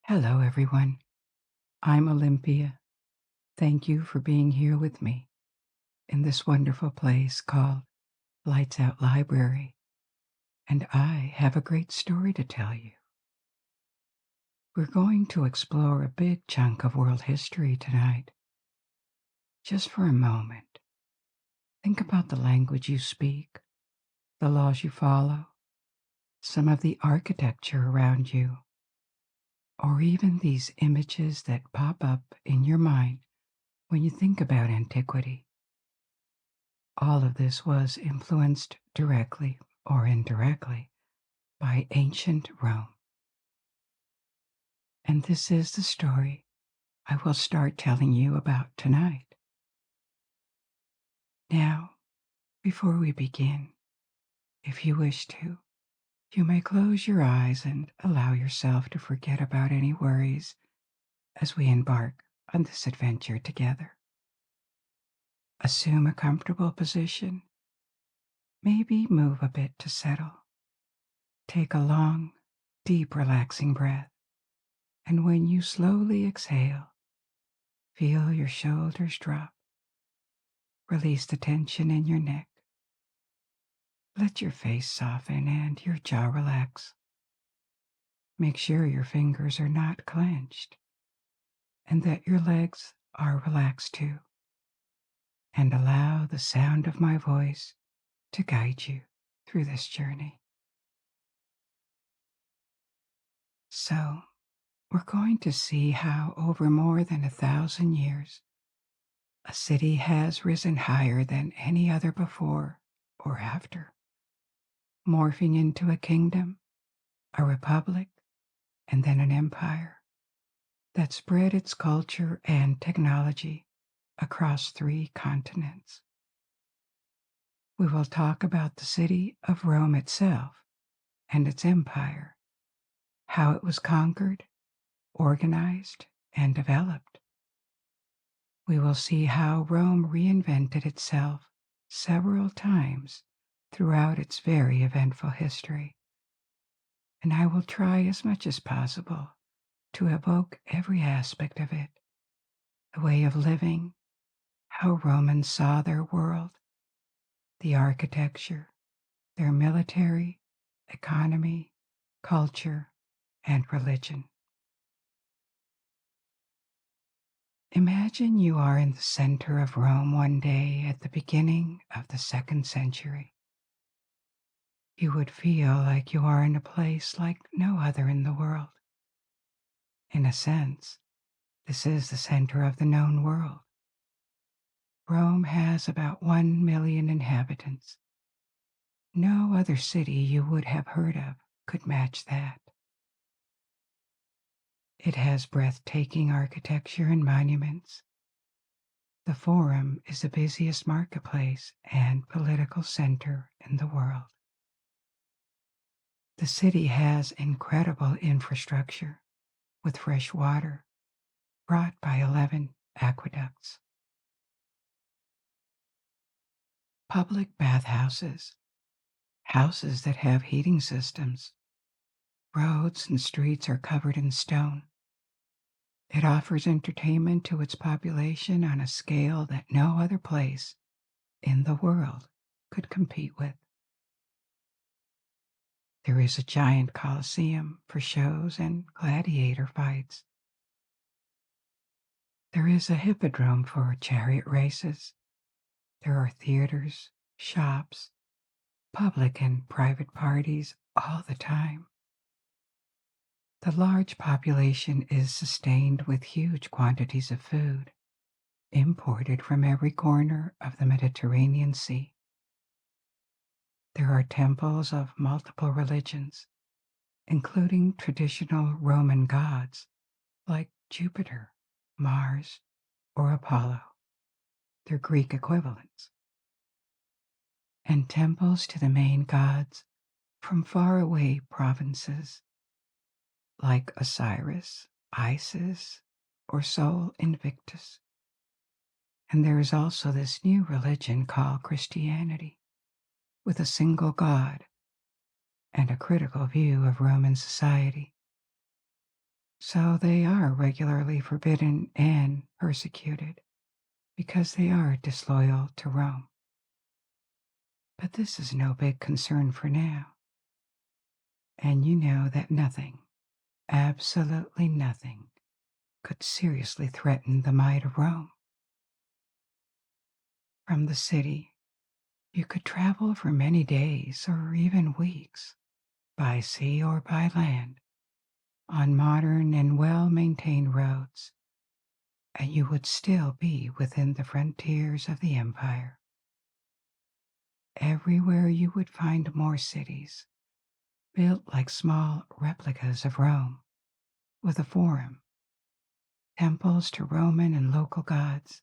Hello, everyone. I'm Olympia. Thank you for being here with me in this wonderful place called Lights Out Library, and I have a great story to tell you. We're going to explore a big chunk of world history tonight. Just for a moment, think about the language you speak, the laws you follow, some of the architecture around you, or even these images that pop up in your mind when you think about antiquity. All of this was influenced directly or indirectly by ancient Rome. And this is the story I will start telling you about tonight. Now, before we begin, if you wish to, you may close your eyes and allow yourself to forget about any worries as we embark on this adventure together. Assume a comfortable position. Maybe move a bit to settle. Take a long, deep, relaxing breath. And when you slowly exhale, feel your shoulders drop. Release the tension in your neck. Let your face soften and your jaw relax. Make sure your fingers are not clenched and that your legs are relaxed too. And allow the sound of my voice to guide you through this journey. So, we're going to see how over more than 1,000 years, a city has risen higher than any other before or after, morphing into a kingdom, a republic, and then an empire that spread its culture and technology across 3 continents. We will talk about the city of Rome itself and its empire, how it was conquered, organized, and developed. We will see how Rome reinvented itself several times throughout its very eventful history, and I will try as much as possible to evoke every aspect of it, the way of living, how Romans saw their world, the architecture, their military, economy, culture, and religion. Imagine you are in the center of Rome one day at the beginning of the 2nd century. You would feel like you are in a place like no other in the world. In a sense, this is the center of the known world. Rome has about 1 million inhabitants. No other city you would have heard of could match that. It has breathtaking architecture and monuments. The Forum is the busiest marketplace and political center in the world. The city has incredible infrastructure with fresh water brought by 11 aqueducts. Public bathhouses, houses that have heating systems. Roads and streets are covered in stone. It offers entertainment to its population on a scale that no other place in the world could compete with. There is a giant coliseum for shows and gladiator fights. There is a hippodrome for chariot races. There are theaters, shops, public and private parties all the time. The large population is sustained with huge quantities of food, imported from every corner of the Mediterranean Sea. There are temples of multiple religions, including traditional Roman gods like Jupiter, Mars, or Apollo, their Greek equivalents, and temples to the main gods from faraway provinces like Osiris, Isis, or Sol Invictus. And there is also this new religion called Christianity, with a single God and a critical view of Roman society. So they are regularly forbidden and persecuted because they are disloyal to Rome. But this is no big concern for now. And you know that nothing, absolutely nothing, could seriously threaten the might of Rome. From the city, you could travel for many days or even weeks, by sea or by land, on modern and well-maintained roads, and you would still be within the frontiers of the empire. Everywhere you would find more cities, built like small replicas of Rome, with a forum, temples to Roman and local gods,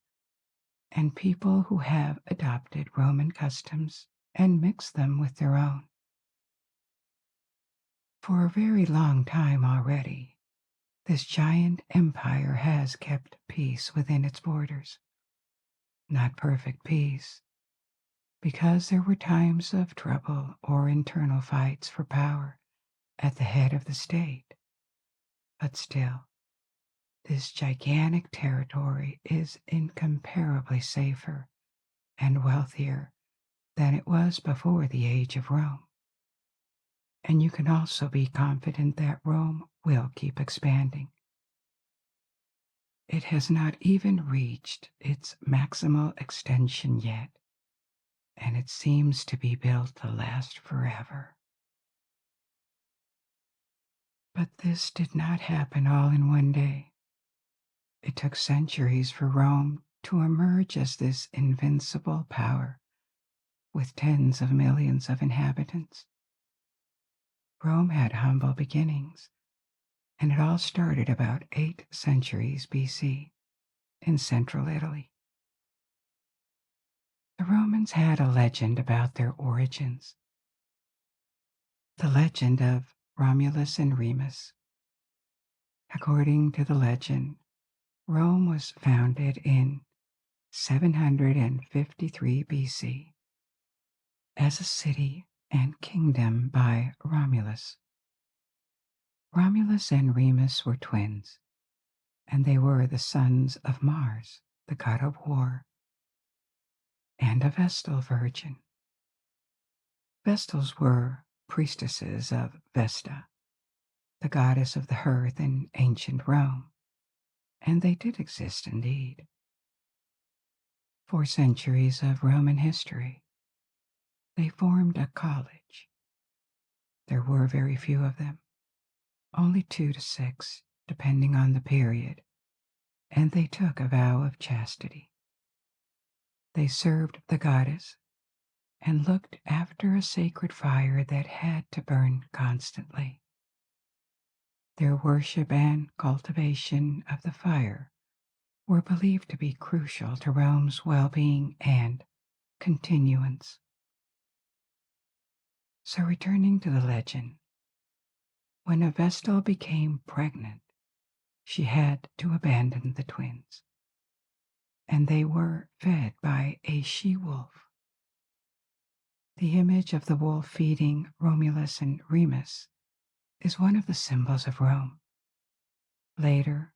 and people who have adopted Roman customs and mixed them with their own. For a very long time already, this giant empire has kept peace within its borders. Not perfect peace, because there were times of trouble or internal fights for power at the head of the state. But still, this gigantic territory is incomparably safer and wealthier than it was before the age of Rome. And you can also be confident that Rome will keep expanding. It has not even reached its maximal extension yet, and it seems to be built to last forever. But this did not happen all in one day. It took centuries for Rome to emerge as this invincible power with tens of millions of inhabitants. Rome had humble beginnings, and it all started about 8 centuries BC in central Italy. The Romans had a legend about their origins, the legend of Romulus and Remus. According to the legend, Rome was founded in 753 BC as a city and kingdom by Romulus. Romulus and Remus were twins, and they were the sons of Mars, the god of war, and a Vestal virgin. Vestals were priestesses of Vesta, the goddess of the hearth in ancient Rome, and they did exist indeed. For centuries of Roman history, they formed a college. There were very few of them, only 2 to 6, depending on the period, and they took a vow of chastity. They served the goddess and looked after a sacred fire that had to burn constantly. Their worship and cultivation of the fire were believed to be crucial to Rome's well-being and continuance. So returning to the legend, when a Vestal became pregnant, she had to abandon the twins, and they were fed by a she-wolf. The image of the wolf feeding Romulus and Remus is one of the symbols of Rome. Later,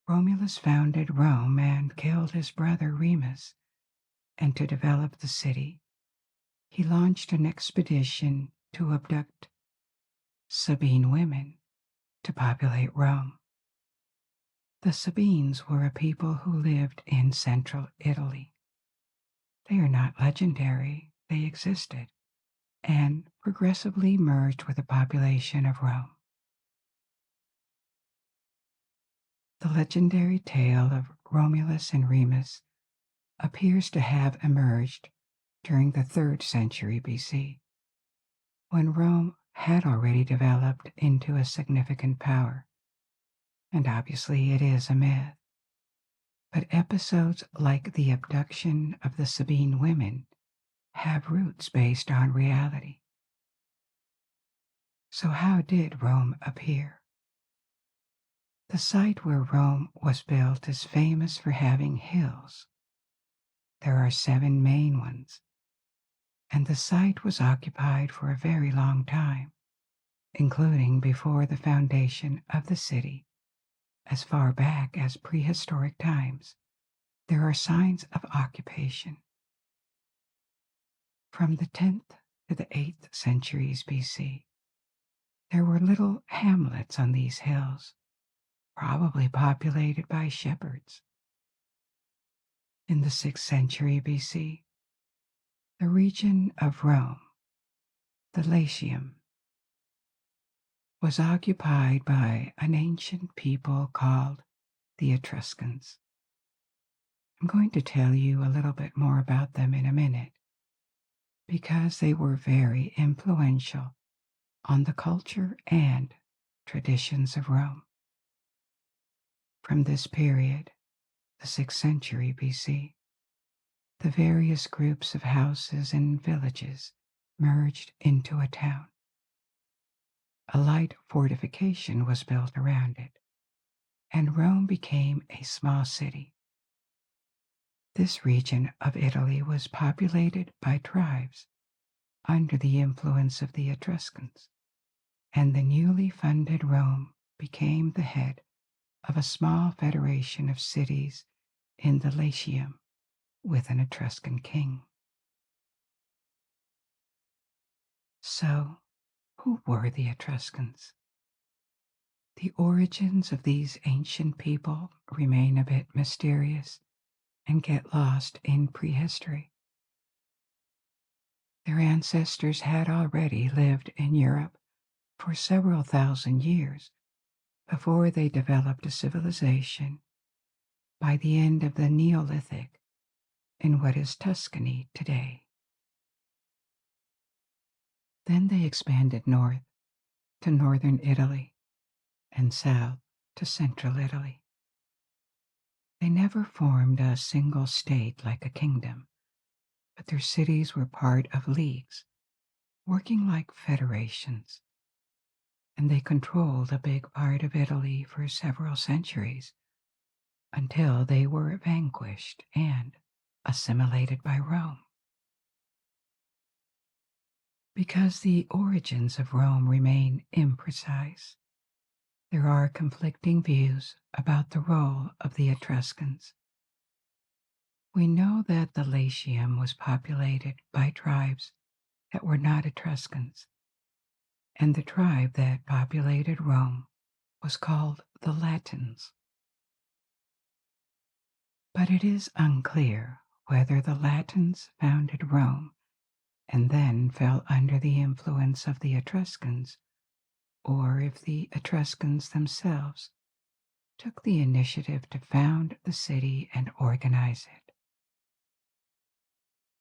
Romulus founded Rome and killed his brother Remus, and to develop the city, he launched an expedition to abduct Sabine women to populate Rome. The Sabines were a people who lived in central Italy. They are not legendary, they existed, and progressively merged with the population of Rome. The legendary tale of Romulus and Remus appears to have emerged during the 3rd century BC, when Rome had already developed into a significant power. And obviously it is a myth. But episodes like the abduction of the Sabine women have roots based on reality. So how did Rome appear? The site where Rome was built is famous for having hills. There are 7 main ones, and the site was occupied for a very long time, including before the foundation of the city As far back as prehistoric times, there are signs of occupation. From the 10th to the 8th centuries BC, there were little hamlets on these hills, probably populated by shepherds. In the 6th century BC, the region of Rome, the Latium, was occupied by an ancient people called the Etruscans. I'm going to tell you a little bit more about them in a minute because they were very influential on the culture and traditions of Rome. From this period, the 6th century BC, the various groups of houses and villages merged into a town. A light fortification was built around it, and Rome became a small city. This region of Italy was populated by tribes under the influence of the Etruscans, and the newly funded Rome became the head of a small federation of cities in the Latium with an Etruscan king. So, who were the Etruscans? The origins of these ancient people remain a bit mysterious and get lost in prehistory. Their ancestors had already lived in Europe for several thousand years before they developed a civilization by the end of the Neolithic in what is Tuscany today. Then they expanded north to northern Italy and south to central Italy. They never formed a single state like a kingdom, but their cities were part of leagues, working like federations, and they controlled a big part of Italy for several centuries until they were vanquished and assimilated by Rome. Because the origins of Rome remain imprecise, there are conflicting views about the role of the Etruscans. We know that the Latium was populated by tribes that were not Etruscans, and the tribe that populated Rome was called the Latins. But it is unclear whether the Latins founded Rome and then fell under the influence of the Etruscans, or if the Etruscans themselves took the initiative to found the city and organize it.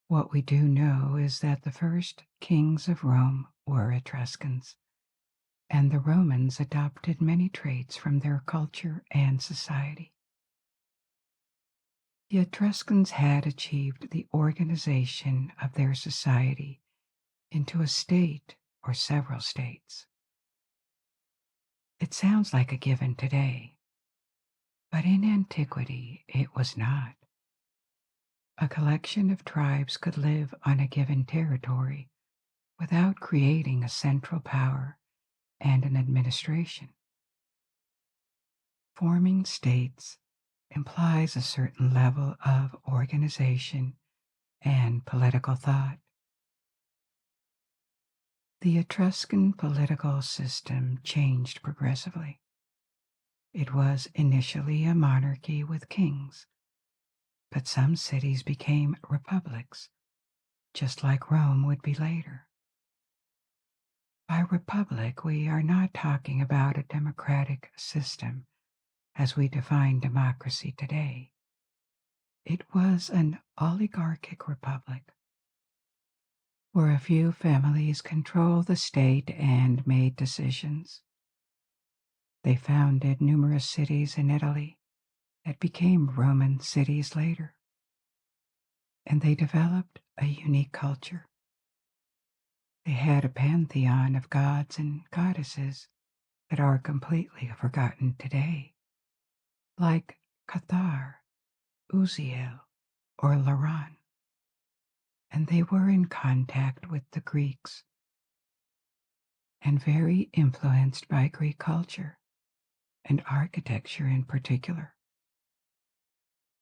What we do know is that the first kings of Rome were Etruscans, and the Romans adopted many traits from their culture and society. The Etruscans had achieved the organization of their society into a state or several states. It sounds like a given today, but in antiquity it was not. A collection of tribes could live on a given territory without creating a central power and an administration. Forming states implies a certain level of organization and political thought. The Etruscan political system changed progressively. It was initially a monarchy with kings, but some cities became republics, just like Rome would be later. By republic, we are not talking about a democratic system as we define democracy today. It was an oligarchic republic where a few families controlled the state and made decisions. They founded numerous cities in Italy that became Roman cities later, and they developed a unique culture. They had a pantheon of gods and goddesses that are completely forgotten today, like Cathar, Uziel, or Laran, and they were in contact with the Greeks and very influenced by Greek culture and architecture in particular.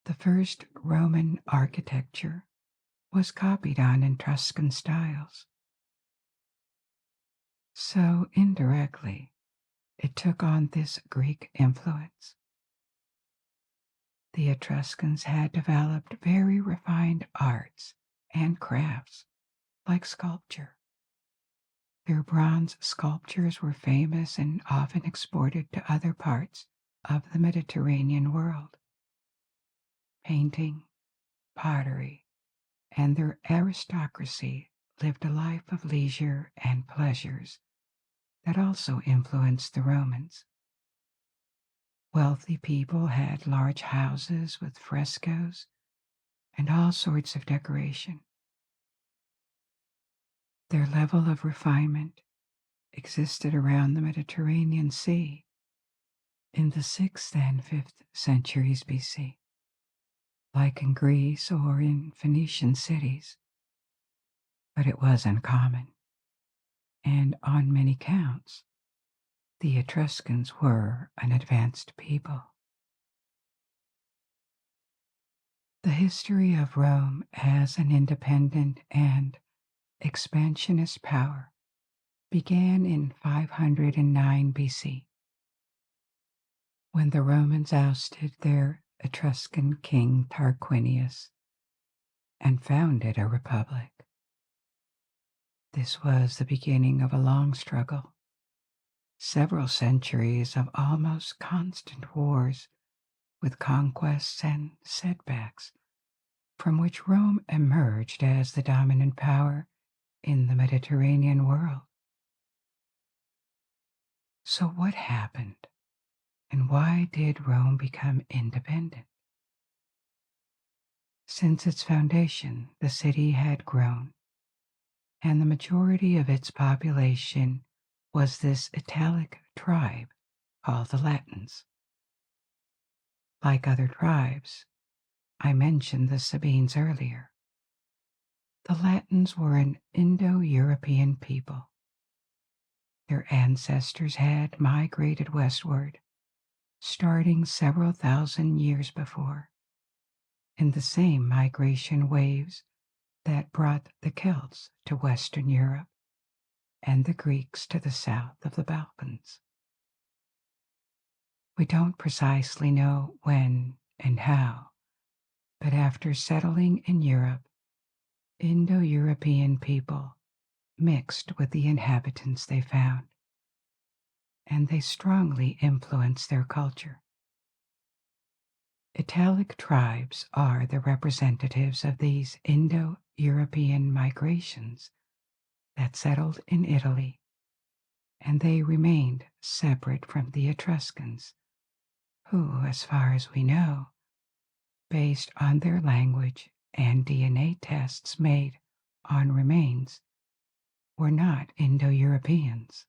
The first Roman architecture was copied on Etruscan styles, so indirectly it took on this Greek influence. The Etruscans had developed very refined arts and crafts like sculpture. Their bronze sculptures were famous and often exported to other parts of the Mediterranean world. Painting, pottery, and their aristocracy lived a life of leisure and pleasures that also influenced the Romans. Wealthy people had large houses with frescoes and all sorts of decoration. Their level of refinement existed around the Mediterranean Sea in the 6th and 5th centuries BC, like in Greece or in Phoenician cities, but it was uncommon, and on many counts, the Etruscans were an advanced people. The history of Rome as an independent and expansionist power began in 509 BC, when the Romans ousted their Etruscan king Tarquinius and founded a republic. This was the beginning of a long struggle, several centuries of almost constant wars with conquests and setbacks, from which Rome emerged as the dominant power in the Mediterranean world. So, what happened, and why did Rome become independent? Since its foundation, the city had grown, and the majority of its population was this Italic tribe called the Latins. Like other tribes, I mentioned the Sabines earlier. The Latins were an Indo-European people. Their ancestors had migrated westward, starting several thousand years before, in the same migration waves that brought the Celts to Western Europe and the Greeks to the south of the Balkans. We don't precisely know when and how, but after settling in Europe, Indo-European people mixed with the inhabitants they found, and they strongly influenced their culture. Italic tribes are the representatives of these Indo-European migrations that settled in Italy, and they remained separate from the Etruscans, who, as far as we know, based on their language and DNA tests made on remains, were not Indo-Europeans.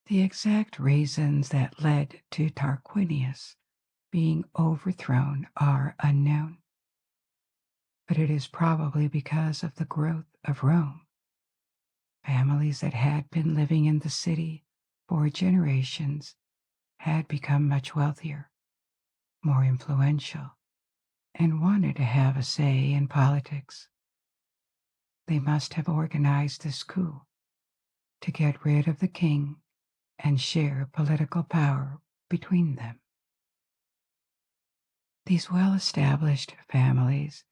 The exact reasons that led to Tarquinius being overthrown are unknown, but it is probably because of the growth of Rome. Families that had been living in the city for generations had become much wealthier, more influential, and wanted to have a say in politics. They must have organized this coup to get rid of the king and share political power between them. These well-established families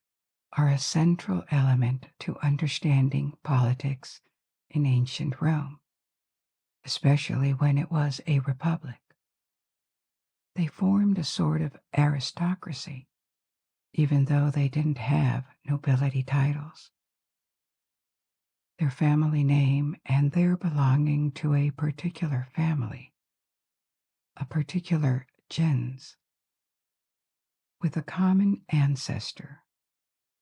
are a central element to understanding politics in ancient Rome, especially when it was a republic. They formed a sort of aristocracy, even though they didn't have nobility titles. Their family name and their belonging to a particular family, a particular gens, with a common ancestor,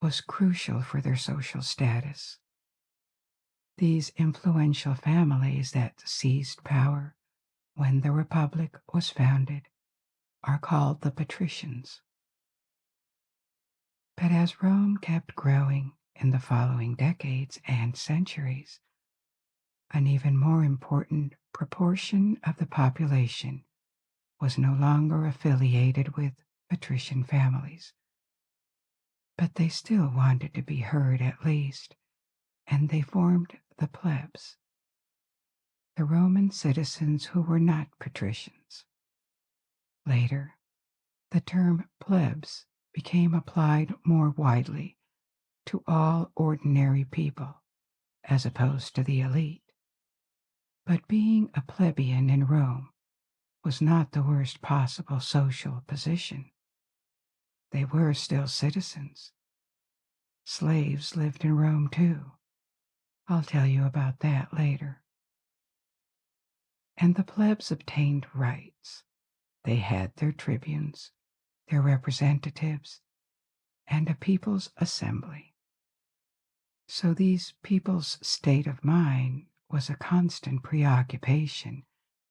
was crucial for their social status. These influential families that seized power when the Republic was founded are called the patricians. But as Rome kept growing in the following decades and centuries, an even more important proportion of the population was no longer affiliated with patrician families, but they still wanted to be heard at least, and they formed the plebs, the Roman citizens who were not patricians. Later, the term plebs became applied more widely to all ordinary people as opposed to the elite. But being a plebeian in Rome was not the worst possible social position. They were still citizens. Slaves lived in Rome too. I'll tell you about that later. And the plebs obtained rights. They had their tribunes, their representatives, and a people's assembly. So these people's state of mind was a constant preoccupation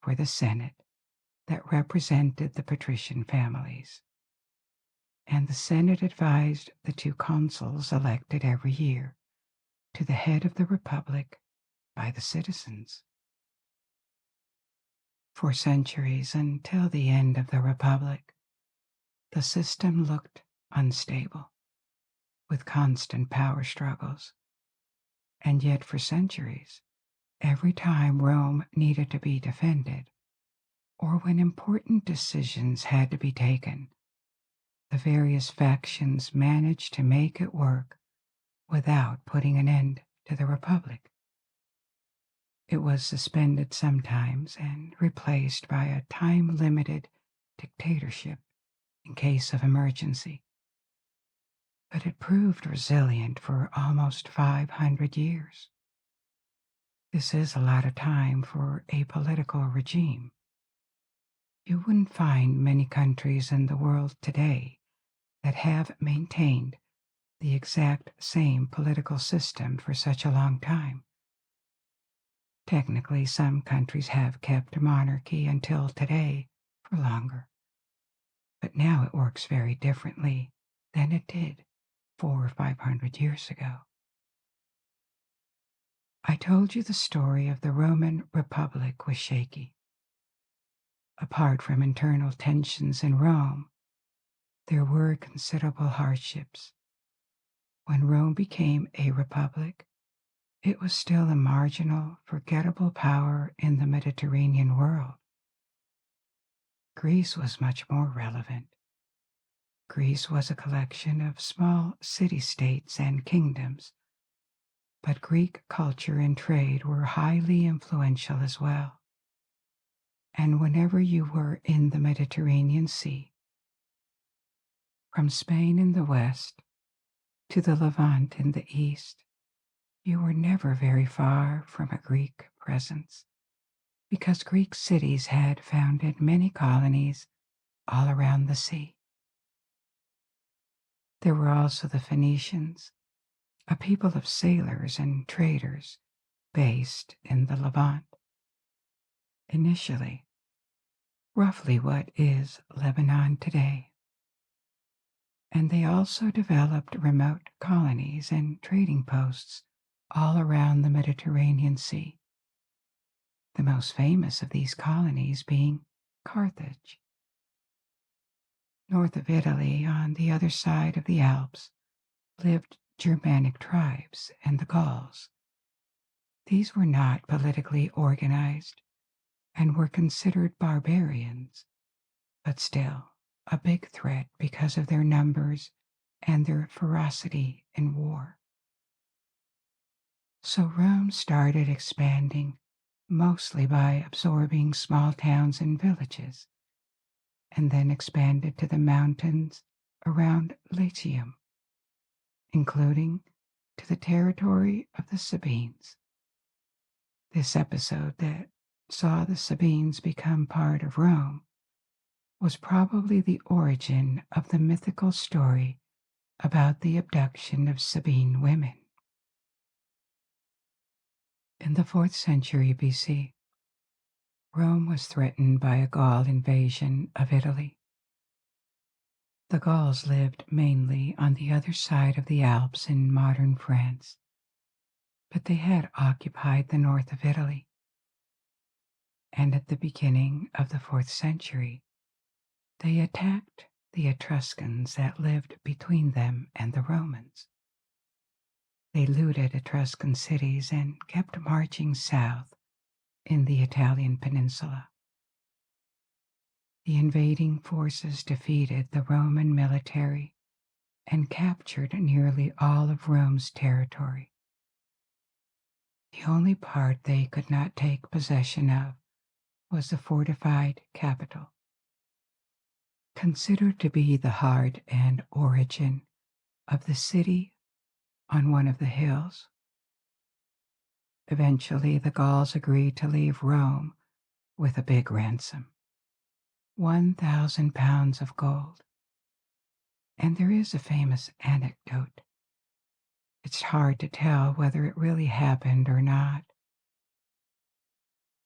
for the Senate that represented the patrician families. And the Senate advised the two consuls elected every year to the head of the republic by the citizens. For centuries until the end of the republic, the system looked unstable, with constant power struggles. And yet for centuries, every time Rome needed to be defended, or when important decisions had to be taken, the various factions managed to make it work without putting an end to the republic. It was suspended sometimes and replaced by a time-limited dictatorship in case of emergency. But it proved resilient for almost 500 years. This is a lot of time for a political regime. You wouldn't find many countries in the world today that have maintained the exact same political system for such a long time. Technically, some countries have kept monarchy until today for longer, but now it works very differently than it did 400 or 500 years ago. I told you the story of the Roman Republic was shaky. Apart from internal tensions in Rome, there were considerable hardships. When Rome became a republic, it was still a marginal, forgettable power in the Mediterranean world. Greece was much more relevant. Greece was a collection of small city-states and kingdoms, but Greek culture and trade were highly influential as well. And whenever you were in the Mediterranean Sea, from Spain in the west to the Levant in the east, you were never very far from a Greek presence, because Greek cities had founded many colonies all around the sea. There were also the Phoenicians, a people of sailors and traders based in the Levant. Initially, roughly what is Lebanon today. And they also developed remote colonies and trading posts all around the Mediterranean Sea. The most famous of these colonies being Carthage. North of Italy, on the other side of the Alps, lived Germanic tribes and the Gauls. These were not politically organized and were considered barbarians, but still a big threat because of their numbers and their ferocity in war. So Rome started expanding mostly by absorbing small towns and villages, and then expanded to the mountains around Latium, including to the territory of the Sabines. This episode that saw the Sabines become part of Rome was probably the origin of the mythical story about the abduction of Sabine women. In the 4th century BC, Rome was threatened by a Gaul invasion of Italy. The Gauls lived mainly on the other side of the Alps in modern France, but they had occupied the north of Italy. and at the beginning of the 4th century, they attacked the Etruscans that lived between them and the Romans. They looted Etruscan cities and kept marching south in the Italian peninsula. The invading forces defeated the Roman military and captured nearly all of Rome's territory. The only part they could not take possession of was the fortified capital, considered to be the heart and origin of the city on one of the hills. Eventually, the Gauls agreed to leave Rome with a big ransom, 1,000 pounds of gold. And there is a famous anecdote. It's hard to tell whether it really happened or not.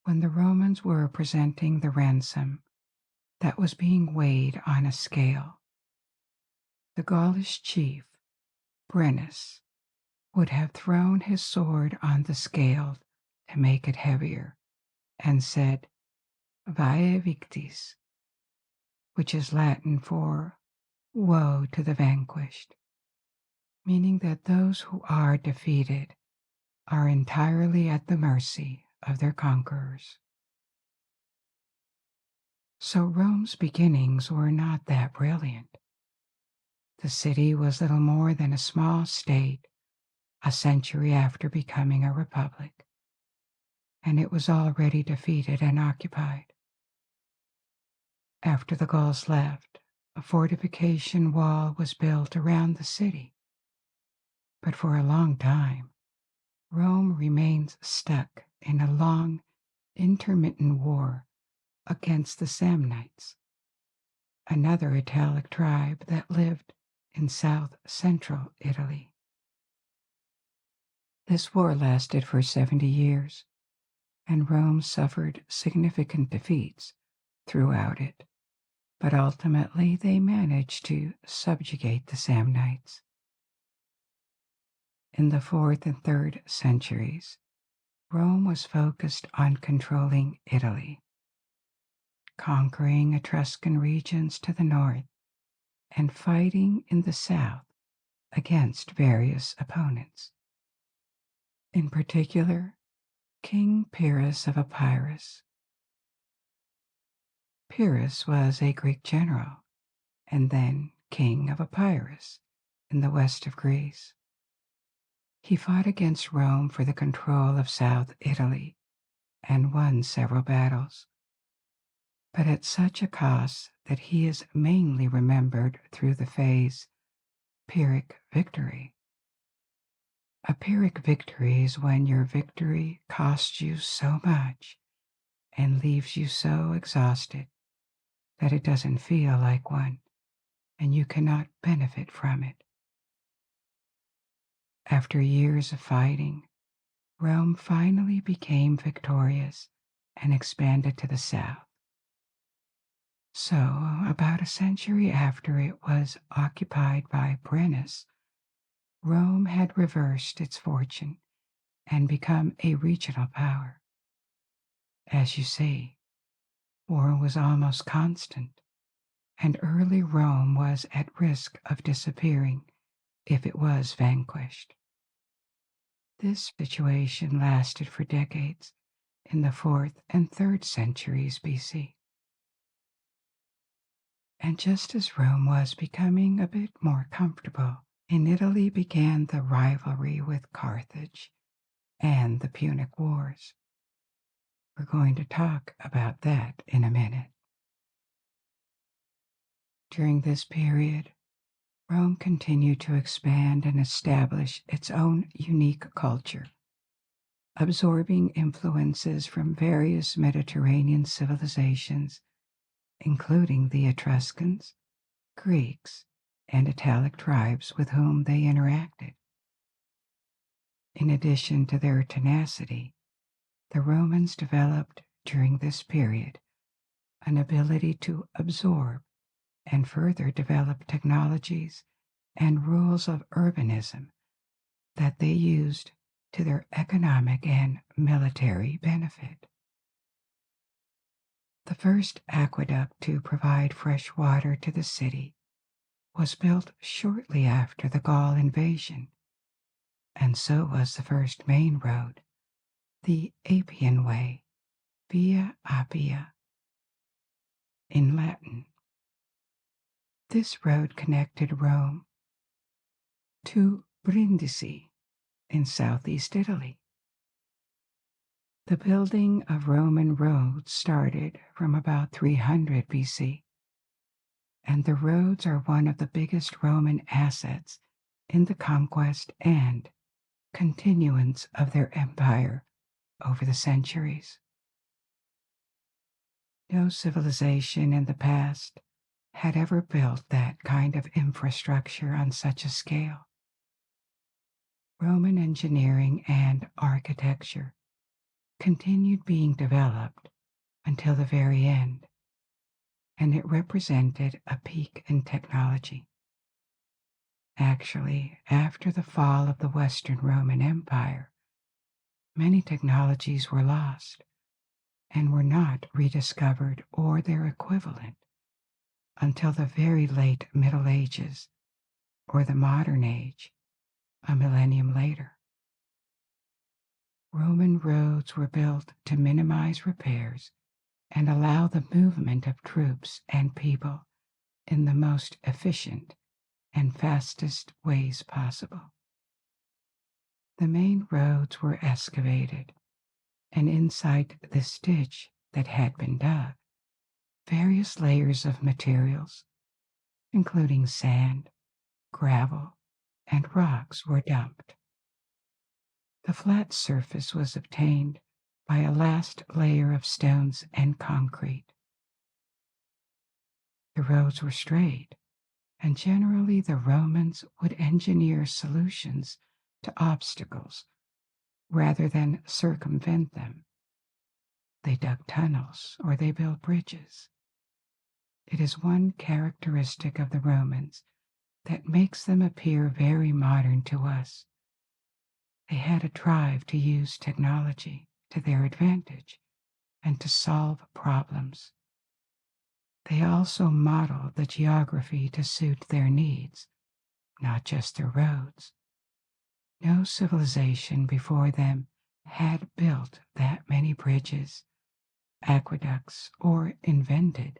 When the Romans were presenting the ransom that was being weighed on a scale, the Gaulish chief, Brennus, would have thrown his sword on the scale to make it heavier and said, Vae victis, which is Latin for woe to the vanquished, meaning that those who are defeated are entirely at the mercy of their conquerors. So Rome's beginnings were not that brilliant. The city was little more than a small state a century after becoming a republic, and it was already defeated and occupied. After the Gauls left, a fortification wall was built around the city. But for a long time, Rome remains stuck in a long, intermittent war against the Samnites, another Italic tribe that lived in south-central Italy. This war lasted for 70 years, and Rome suffered significant defeats throughout it, but ultimately they managed to subjugate the Samnites. In the 4th and 3rd centuries, Rome was focused on controlling Italy, conquering Etruscan regions to the north and fighting in the south against various opponents. In particular, King Pyrrhus of Epirus. Pyrrhus was a Greek general and then king of Epirus in the west of Greece. He fought against Rome for the control of South Italy and won several battles, but at such a cost that he is mainly remembered through the phrase Pyrrhic victory. A Pyrrhic victory is when your victory costs you so much and leaves you so exhausted that it doesn't feel like one and you cannot benefit from it. After years of fighting, Rome finally became victorious and expanded to the south. So, about a century after it was occupied by Brennus, Rome had reversed its fortune and become a regional power. As you see, war was almost constant, and early Rome was at risk of disappearing if it was vanquished. This situation lasted for decades in the 4th and 3rd centuries BC. And just as Rome was becoming a bit more comfortable, in Italy began the rivalry with Carthage and the Punic Wars. We're going to talk about that in a minute. During this period, Rome continued to expand and establish its own unique culture, absorbing influences from various Mediterranean civilizations, including the Etruscans, Greeks, and Italic tribes with whom they interacted. In addition to their tenacity, the Romans developed during this period an ability to absorb and further develop technologies and rules of urbanism that they used to their economic and military benefit. The first aqueduct to provide fresh water to the city was built shortly after the Gaul invasion, and so was the first main road, the Appian Way, Via Appia in Latin. This road connected Rome to Brindisi in southeast Italy. The building of Roman roads started from about 300 BC, and the roads are one of the biggest Roman assets in the conquest and continuance of their empire over the centuries. No civilization in the past had ever built that kind of infrastructure on such a scale. Roman engineering and architecture continued being developed until the very end, and it represented a peak in technology. Actually, after the fall of the Western Roman Empire, many technologies were lost and were not rediscovered or their equivalent until the very late Middle Ages or the modern age, a millennium later. Roman roads were built to minimize repairs and allow the movement of troops and people in the most efficient and fastest ways possible. The main roads were excavated, and inside this ditch that had been dug, various layers of materials, including sand, gravel, and rocks, were dumped. The flat surface was obtained by a last layer of stones and concrete. The roads were straight, and generally the Romans would engineer solutions to obstacles rather than circumvent them. They dug tunnels or they built bridges. It is one characteristic of the Romans that makes them appear very modern to us. They had a drive to use technology to their advantage and to solve problems. They also modeled the geography to suit their needs, not just their roads. No civilization before them had built that many bridges, aqueducts, or invented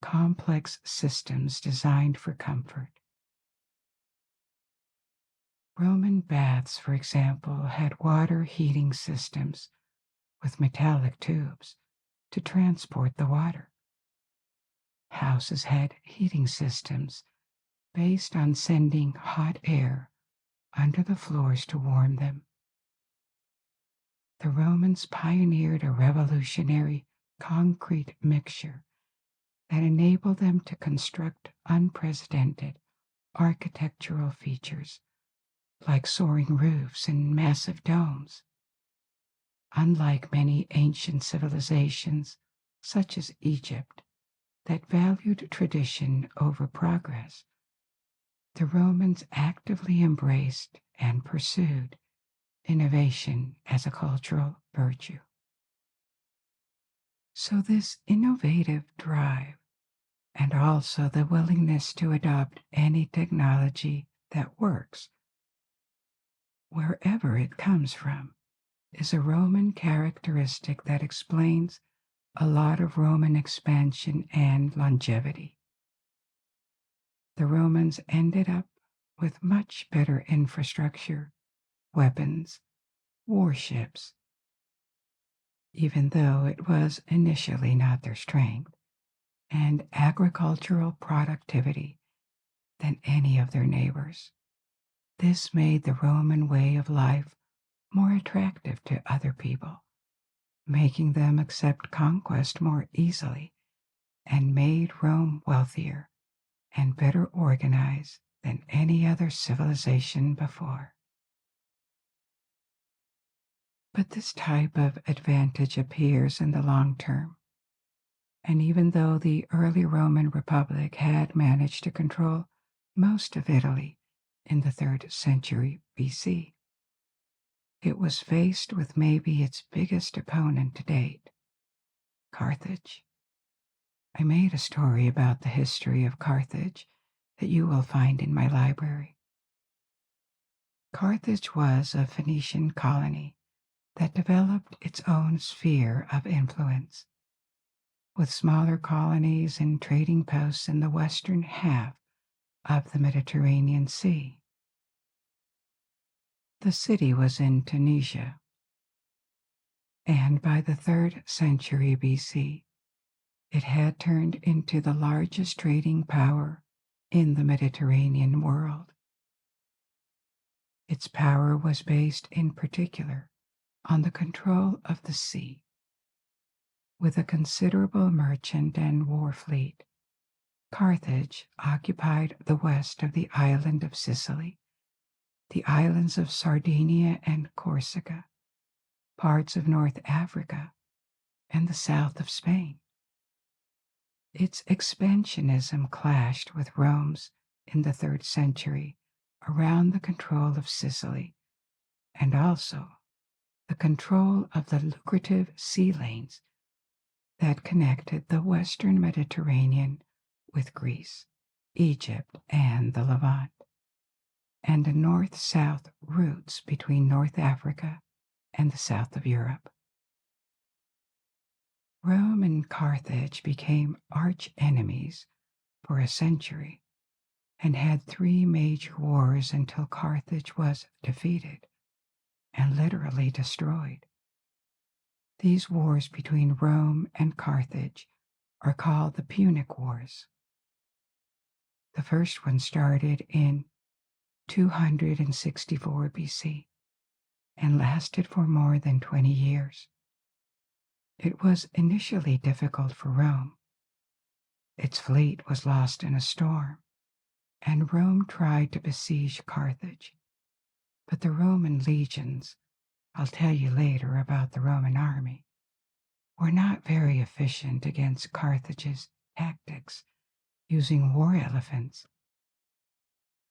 complex systems designed for comfort. Roman baths, for example, had water heating systems with metallic tubes to transport the water. Houses had heating systems based on sending hot air under the floors to warm them. The Romans pioneered a revolutionary concrete mixture that enabled them to construct unprecedented architectural features like soaring roofs and massive domes. Unlike many ancient civilizations, such as Egypt, that valued tradition over progress, the Romans actively embraced and pursued innovation as a cultural virtue. So, this innovative drive and also the willingness to adopt any technology that works, wherever it comes from, is a Roman characteristic that explains a lot of Roman expansion and longevity. The Romans ended up with much better infrastructure, weapons, warships, even though it was initially not their strength, and agricultural productivity than any of their neighbors. This made the Roman way of life more attractive to other people, making them accept conquest more easily, and made Rome wealthier and better organized than any other civilization before. But this type of advantage appears in the long term, and even though the early Roman Republic had managed to control most of Italy in the 3rd century BC, it was faced with maybe its biggest opponent to date, Carthage. I made a story about the history of Carthage that you will find in my library. Carthage was a Phoenician colony that developed its own sphere of influence, with smaller colonies and trading posts in the western half of the Mediterranean Sea. The city was in Tunisia, and by the 3rd century BC, it had turned into the largest trading power in the Mediterranean world. Its power was based in particular on the control of the sea. With a considerable merchant and war fleet, Carthage occupied the west of the island of Sicily, the islands of Sardinia and Corsica, parts of North Africa, and the south of Spain. Its expansionism clashed with Rome's in the 3rd century around the control of Sicily and also the control of the lucrative sea lanes that connected the western Mediterranean with Greece, Egypt, and the Levant, and north-south routes between North Africa and the south of Europe. Rome and Carthage became arch enemies for a century and had 3 major wars until Carthage was defeated and literally destroyed. These wars between Rome and Carthage are called the Punic Wars. The first one started in 264 BC and lasted for more than 20 years. It was initially difficult for Rome. Its fleet was lost in a storm, and Rome tried to besiege Carthage. But the Roman legions, I'll tell you later about the Roman army, were not very efficient against Carthage's tactics using war elephants,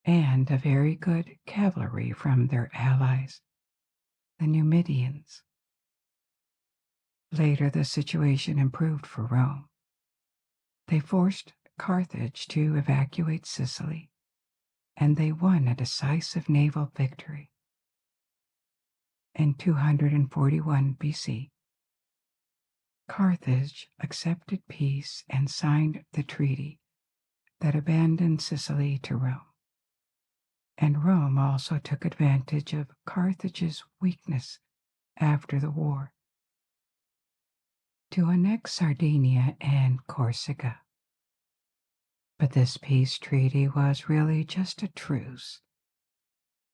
and a very good cavalry from their allies, the Numidians. Later, the situation improved for Rome. They forced Carthage to evacuate Sicily, and they won a decisive naval victory. In 241 BC, Carthage accepted peace and signed the treaty that abandoned Sicily to Rome. And Rome also took advantage of Carthage's weakness after the war to annex Sardinia and Corsica. But this peace treaty was really just a truce,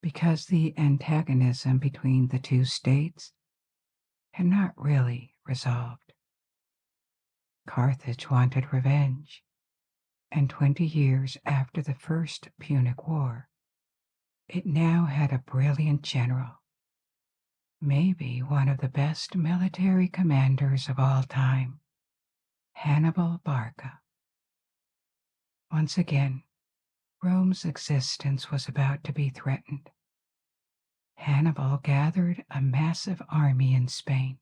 because the antagonism between the two states had not really resolved. Carthage wanted revenge, and 20 years after the First Punic War, it now had a brilliant general, maybe one of the best military commanders of all time, Hannibal Barca. Once again, Rome's existence was about to be threatened. Hannibal gathered a massive army in Spain,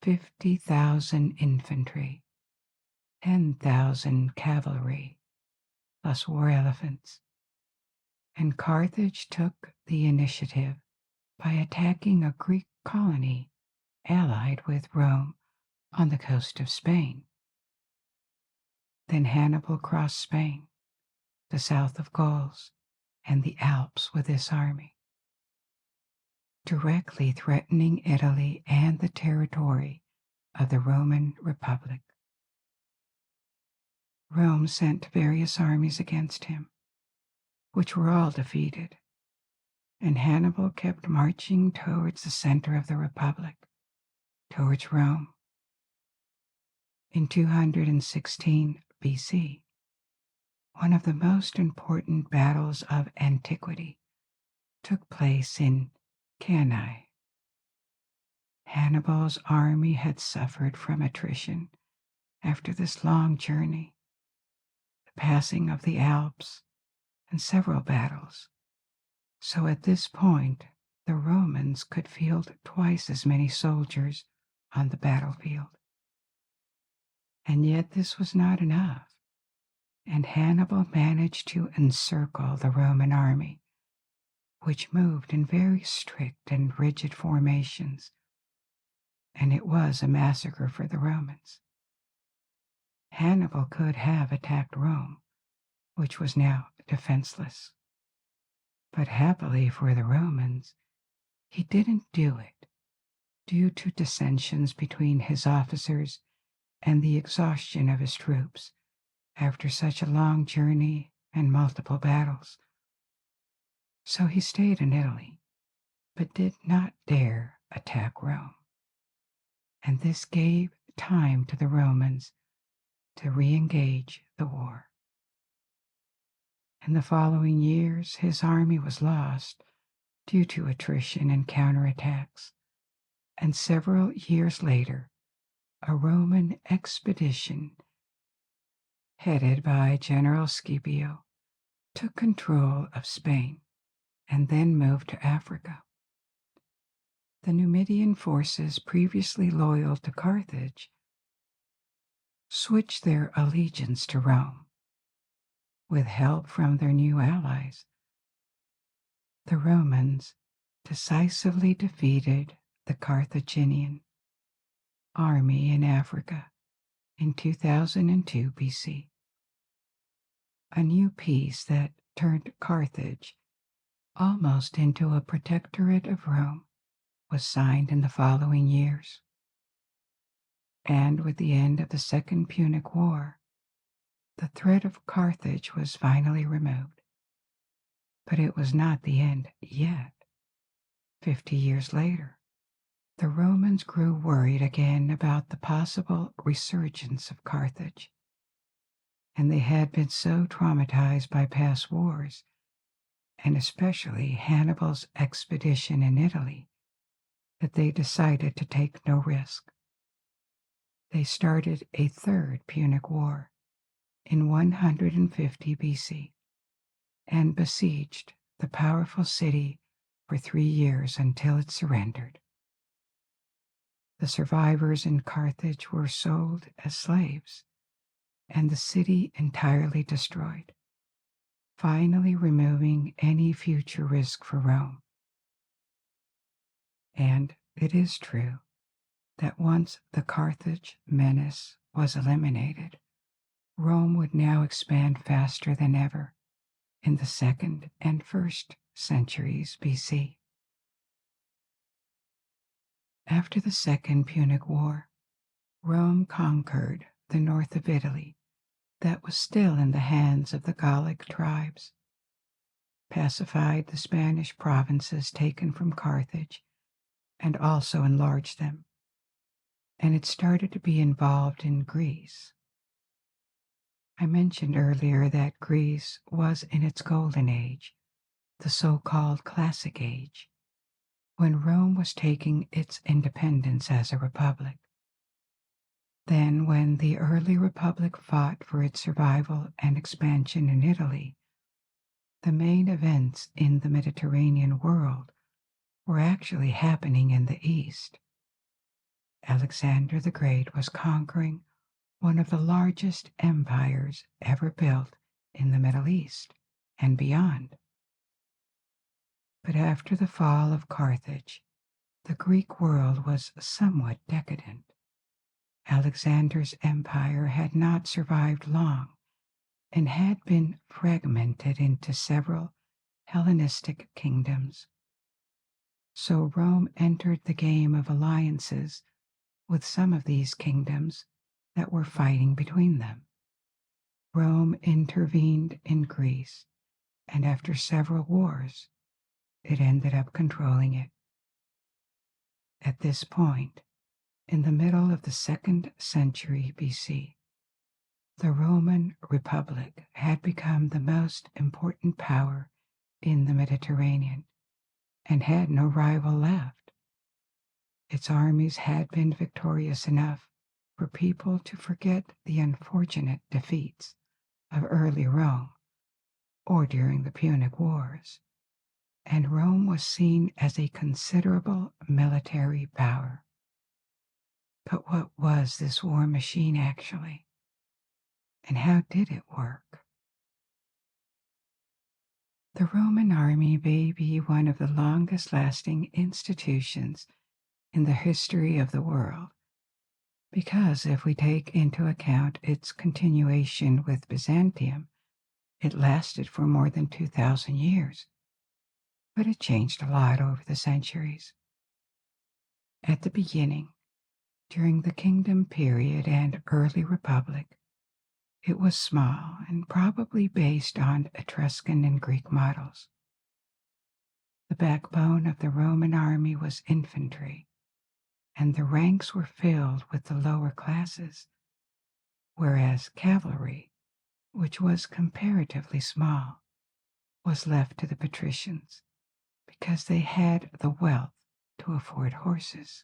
50,000 infantry, 10,000 cavalry, plus war elephants, and Carthage took the initiative by attacking a Greek colony allied with Rome on the coast of Spain. Then Hannibal crossed Spain, the south of Gauls, and the Alps with this army, directly threatening Italy and the territory of the Roman Republic. Rome sent various armies against him, which were all defeated, and Hannibal kept marching towards the center of the Republic, towards Rome. In 216 BC, one of the most important battles of antiquity took place in Cannae. Hannibal's army had suffered from attrition after this long journey, the passing of the Alps, and several battles. So at this point, the Romans could field twice as many soldiers on the battlefield. And yet this was not enough, and Hannibal managed to encircle the Roman army, which moved in very strict and rigid formations, and it was a massacre for the Romans. Hannibal could have attacked Rome, which was now defenseless. But happily for the Romans, he didn't do it due to dissensions between his officers and the exhaustion of his troops after such a long journey and multiple battles. So he stayed in Italy, but did not dare attack Rome. And this gave time to the Romans to re-engage the war. In the following years, his army was lost due to attrition and counterattacks, and several years later, a Roman expedition headed by General Scipio took control of Spain and then moved to Africa. The Numidian forces, previously loyal to Carthage, switched their allegiance to Rome. With help from their new allies, the Romans decisively defeated the Carthaginian army in Africa in 2002 BC. A new peace that turned Carthage almost into a protectorate of Rome was signed in the following years. And with the end of the Second Punic War, the threat of Carthage was finally removed. But it was not the end yet. 50 years later, the Romans grew worried again about the possible resurgence of Carthage. And they had been so traumatized by past wars, and especially Hannibal's expedition in Italy, that they decided to take no risk. They started a third Punic War in 150 BC and besieged the powerful city for 3 years until it surrendered. The survivors in Carthage were sold as slaves, and the city entirely destroyed, finally removing any future risk for Rome. And it is true that once the Carthage menace was eliminated, Rome would now expand faster than ever in the 2nd and 1st centuries BC. After the Second Punic War, Rome conquered the north of Italy that was still in the hands of the Gallic tribes, pacified the Spanish provinces taken from Carthage, and also enlarged them, and it started to be involved in Greece. I mentioned earlier that Greece was in its golden age, the so-called Classic Age, when Rome was taking its independence as a republic. Then, when the early republic fought for its survival and expansion in Italy, the main events in the Mediterranean world were actually happening in the East. Alexander the Great was conquering one of the largest empires ever built in the Middle East and beyond. But after the fall of Carthage, the Greek world was somewhat decadent. Alexander's empire had not survived long and had been fragmented into several Hellenistic kingdoms. So Rome entered the game of alliances with some of these kingdoms that were fighting between them. Rome intervened in Greece, and after several wars, it ended up controlling it. At this point, in the middle of the 2nd century BC, the Roman Republic had become the most important power in the Mediterranean and had no rival left. Its armies had been victorious enough for people to forget the unfortunate defeats of early Rome or during the Punic Wars, and Rome was seen as a considerable military power. But what was this war machine actually? And how did it work? The Roman army may be one of the longest lasting institutions in the history of the world, because if we take into account its continuation with Byzantium, it lasted for more than 2,000 years. But it changed a lot over the centuries. At the beginning, during the kingdom period and early republic, it was small and probably based on Etruscan and Greek models. The backbone of the Roman army was infantry, and the ranks were filled with the lower classes, whereas cavalry, which was comparatively small, was left to the patricians because they had the wealth to afford horses.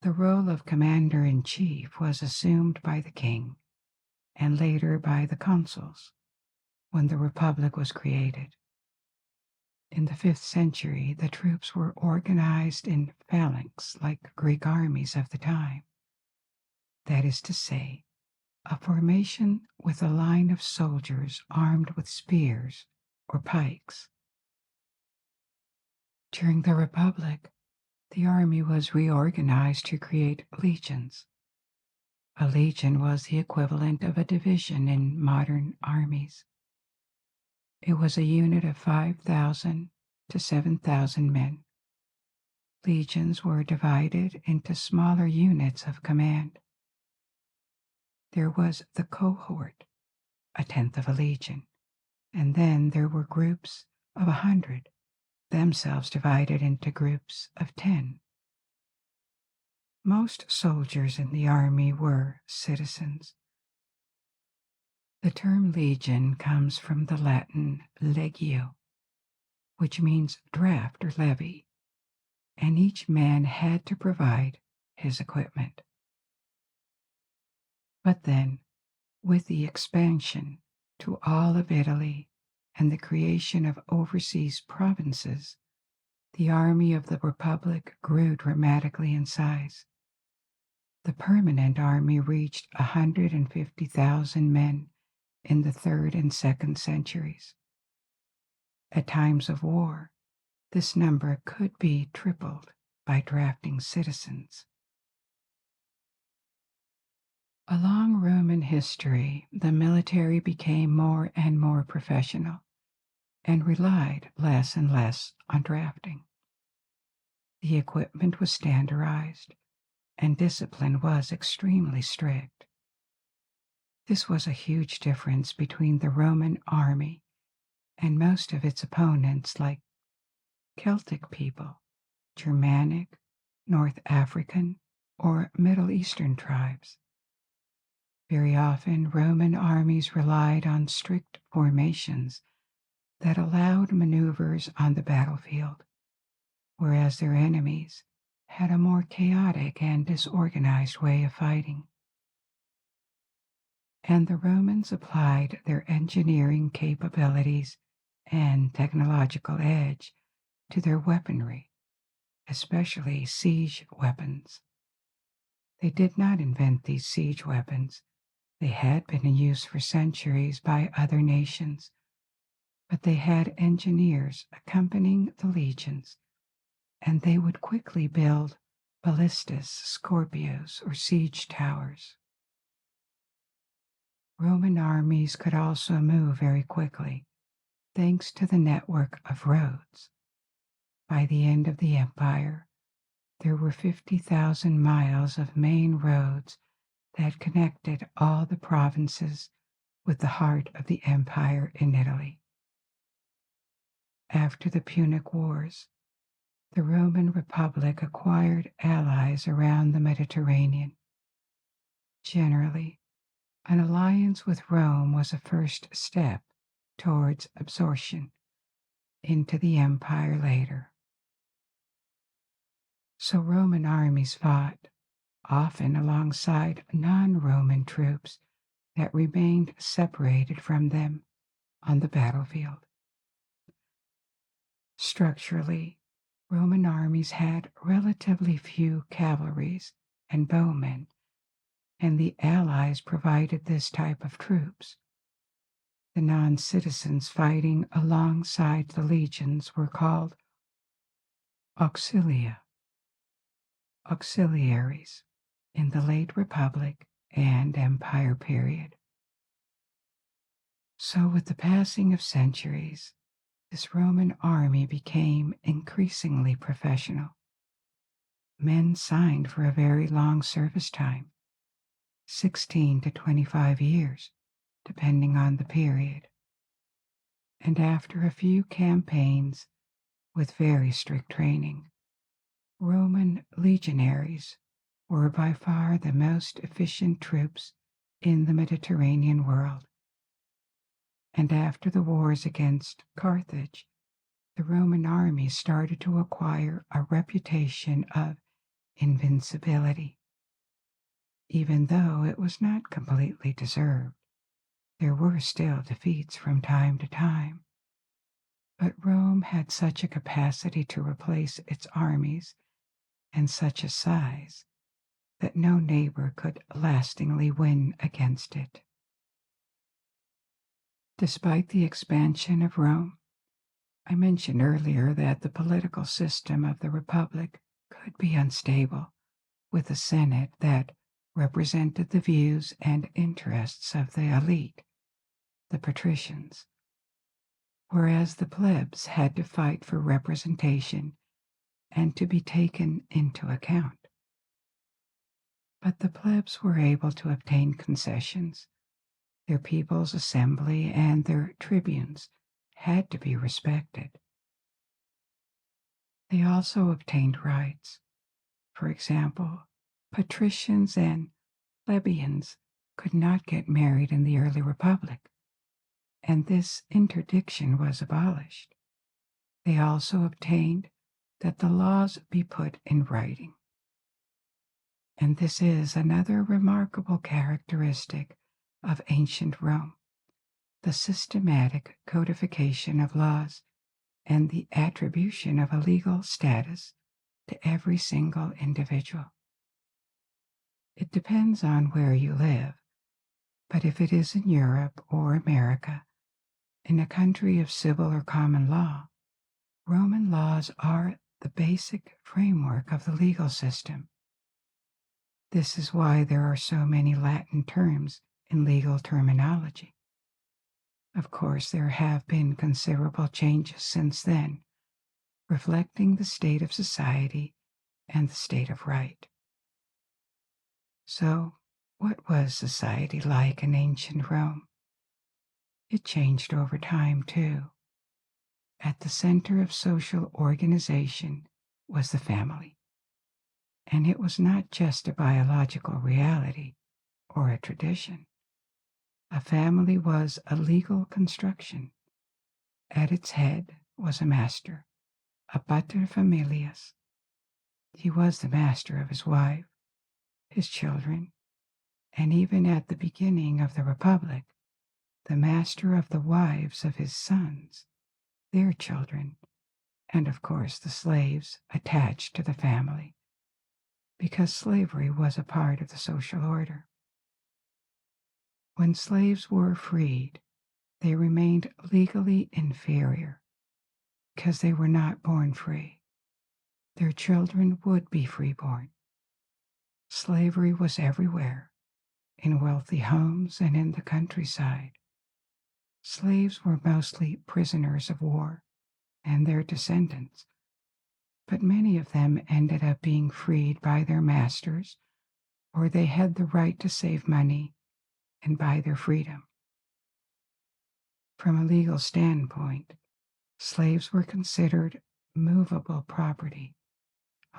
The role of commander-in-chief was assumed by the king and later by the consuls when the republic was created. In the 5th century, the troops were organized in phalanx like Greek armies of the time. That is to say, a formation with a line of soldiers armed with spears or pikes. During the Republic, the army was reorganized to create legions. A legion was the equivalent of a division in modern armies. It was a unit of 5,000 to 7,000 men. Legions were divided into smaller units of command. There was the cohort, a tenth of a legion, and then there were groups of 100, themselves divided into groups of 10. Most soldiers in the army were citizens. The term legion comes from the Latin legio, which means draft or levy, and each man had to provide his equipment. But then, with the expansion to all of Italy and the creation of overseas provinces, the army of the Republic grew dramatically in size. The permanent army reached 150,000 men in the 3rd and 2nd centuries. At times of war, this number could be tripled by drafting citizens. Along Roman history, the military became more and more professional and relied less and less on drafting. The equipment was standardized, and discipline was extremely strict. This was a huge difference between the Roman army and most of its opponents like Celtic people, Germanic, North African, or Middle Eastern tribes. Very often, Roman armies relied on strict formations that allowed maneuvers on the battlefield, whereas their enemies had a more chaotic and disorganized way of fighting. And the Romans applied their engineering capabilities and technological edge to their weaponry, especially siege weapons. They did not invent these siege weapons. They had been in use for centuries by other nations, but they had engineers accompanying the legions, and they would quickly build ballistas, Scorpios, or siege towers. Roman armies could also move very quickly, thanks to the network of roads. By the end of the empire, there were 50,000 miles of main roads that connected all the provinces with the heart of the empire in Italy. After the Punic Wars, the Roman Republic acquired allies around the Mediterranean. Generally, an alliance with Rome was a first step towards absorption into the empire later. So Roman armies fought, often alongside non-Roman troops that remained separated from them on the battlefield. Structurally, Roman armies had relatively few cavalries and bowmen, and the allies provided this type of troops. The non-citizens fighting alongside the legions were called auxilia, auxiliaries, in the late Republic and Empire period. So with the passing of centuries, this Roman army became increasingly professional. Men signed for a very long service time, 16 to 25 years, depending on the period. And after a few campaigns with very strict training, Roman legionaries were by far the most efficient troops in the Mediterranean world. And after the wars against Carthage, the Roman army started to acquire a reputation of invincibility. Even though it was not completely deserved, there were still defeats from time to time. But Rome had such a capacity to replace its armies and such a size that no neighbor could lastingly win against it. Despite the expansion of Rome, I mentioned earlier that the political system of the Republic could be unstable, with a Senate that represented the views and interests of the elite, the patricians, whereas the plebs had to fight for representation and to be taken into account. But the plebs were able to obtain concessions. Their people's assembly and their tribunes had to be respected. They also obtained rights. For example, patricians and plebeians could not get married in the early republic, and this interdiction was abolished. They also obtained that the laws be put in writing. And this is another remarkable characteristic of ancient Rome, the systematic codification of laws and the attribution of a legal status to every single individual. It depends on where you live, but if it is in Europe or America, in a country of civil or common law, Roman laws are the basic framework of the legal system. This is why there are so many Latin terms in legal terminology. Of course, there have been considerable changes since then, reflecting the state of society and the state of right. So, what was society like in ancient Rome? It changed over time, too. At the center of social organization was the family. And it was not just a biological reality or a tradition. A family was a legal construction. At its head was a master, a pater familias. He was the master of his wife, his children, and even at the beginning of the Republic, the master of the wives of his sons, their children, and of course the slaves attached to the family, because slavery was a part of the social order. When slaves were freed, they remained legally inferior because they were not born free. Their children would be freeborn. Slavery was everywhere, in wealthy homes and in the countryside. Slaves were mostly prisoners of war and their descendants, but many of them ended up being freed by their masters, or they had the right to save money and buy their freedom. From a legal standpoint, slaves were considered movable property,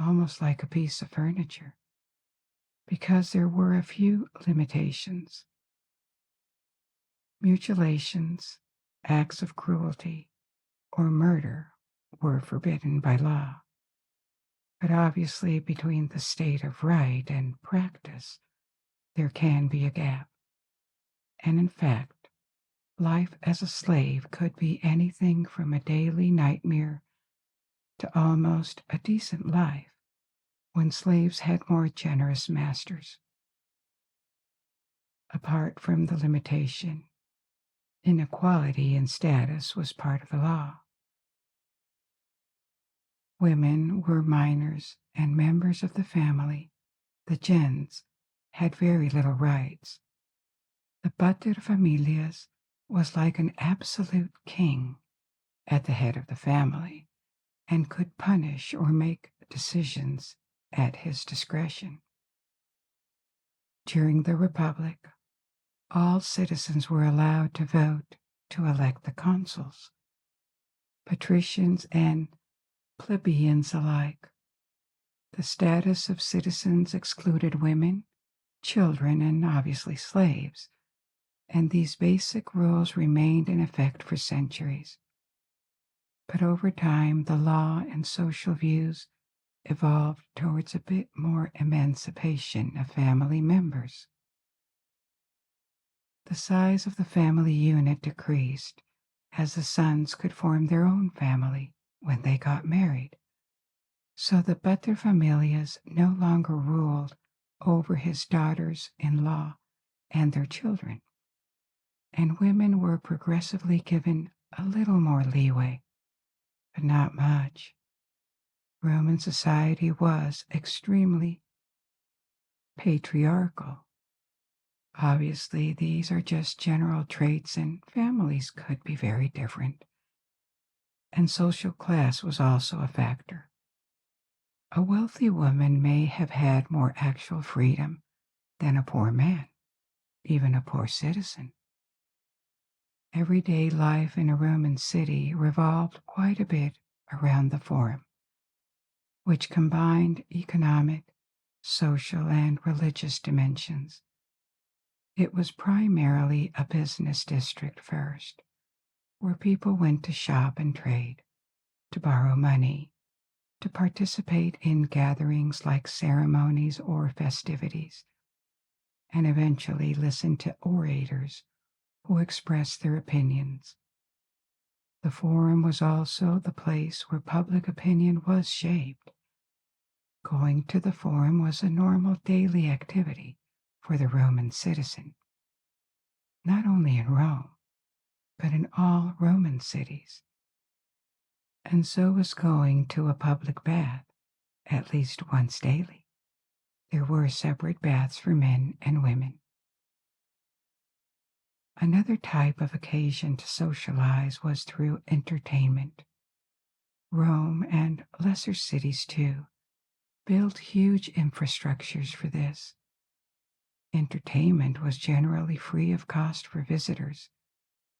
almost like a piece of furniture, because there were a few limitations. Mutilations, acts of cruelty, or murder were forbidden by law. But obviously, between the state of right and practice, there can be a gap. And in fact, life as a slave could be anything from a daily nightmare to almost a decent life when slaves had more generous masters. Apart from the limitation, inequality in status was part of the law. Women were minors and members of the family. The gens had very little rights. The paterfamilias was like an absolute king at the head of the family and could punish or make decisions at his discretion. During the Republic, all citizens were allowed to vote to elect the consuls. Patricians and plebeians alike. The status of citizens excluded women, children, and obviously slaves, and these basic rules remained in effect for centuries. But over time, the law and social views evolved towards a bit more emancipation of family members. The size of the family unit decreased as the sons could form their own family when they got married. So the paterfamilias no longer ruled over his daughters-in-law and their children, and women were progressively given a little more leeway, but not much. Roman society was extremely patriarchal. Obviously, these are just general traits, and families could be very different. And social class was also a factor. A wealthy woman may have had more actual freedom than a poor man, even a poor citizen. Everyday life in a Roman city revolved quite a bit around the forum, which combined economic, social, and religious dimensions. It was primarily a business district first, where people went to shop and trade, to borrow money, to participate in gatherings like ceremonies or festivities, and eventually listen to orators who expressed their opinions. The forum was also the place where public opinion was shaped. Going to the forum was a normal daily activity for the Roman citizen, not only in Rome, but in all Roman cities. And so was going to a public bath at least once daily. There were separate baths for men and women. Another type of occasion to socialize was through entertainment. Rome and lesser cities too built huge infrastructures for this. Entertainment was generally free of cost for visitors,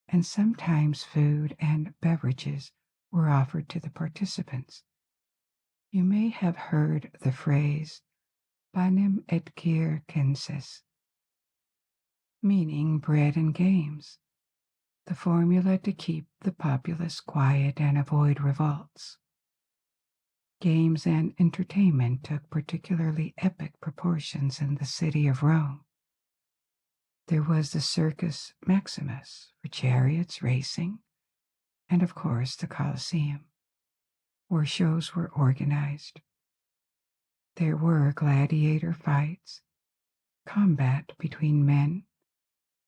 and sometimes food and beverages were offered to the participants. You may have heard the phrase panem et circenses, meaning bread and games, the formula to keep the populace quiet and avoid revolts. Games and entertainment took particularly epic proportions in the city of Rome. There was the Circus Maximus for chariots racing, and of course the Colosseum, where shows were organized. There were gladiator fights, combat between men,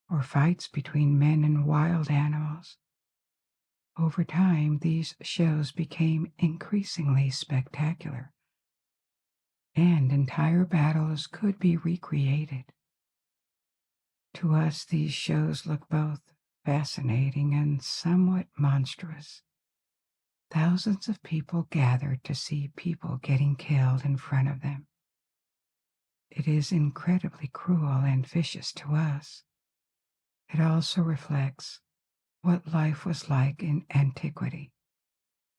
or fights between men and wild animals. Over time, these shows became increasingly spectacular, and entire battles could be recreated. To us, these shows look both fascinating and somewhat monstrous. Thousands of people gathered to see people getting killed in front of them. It is incredibly cruel and vicious to us. It also reflects what life was like in antiquity.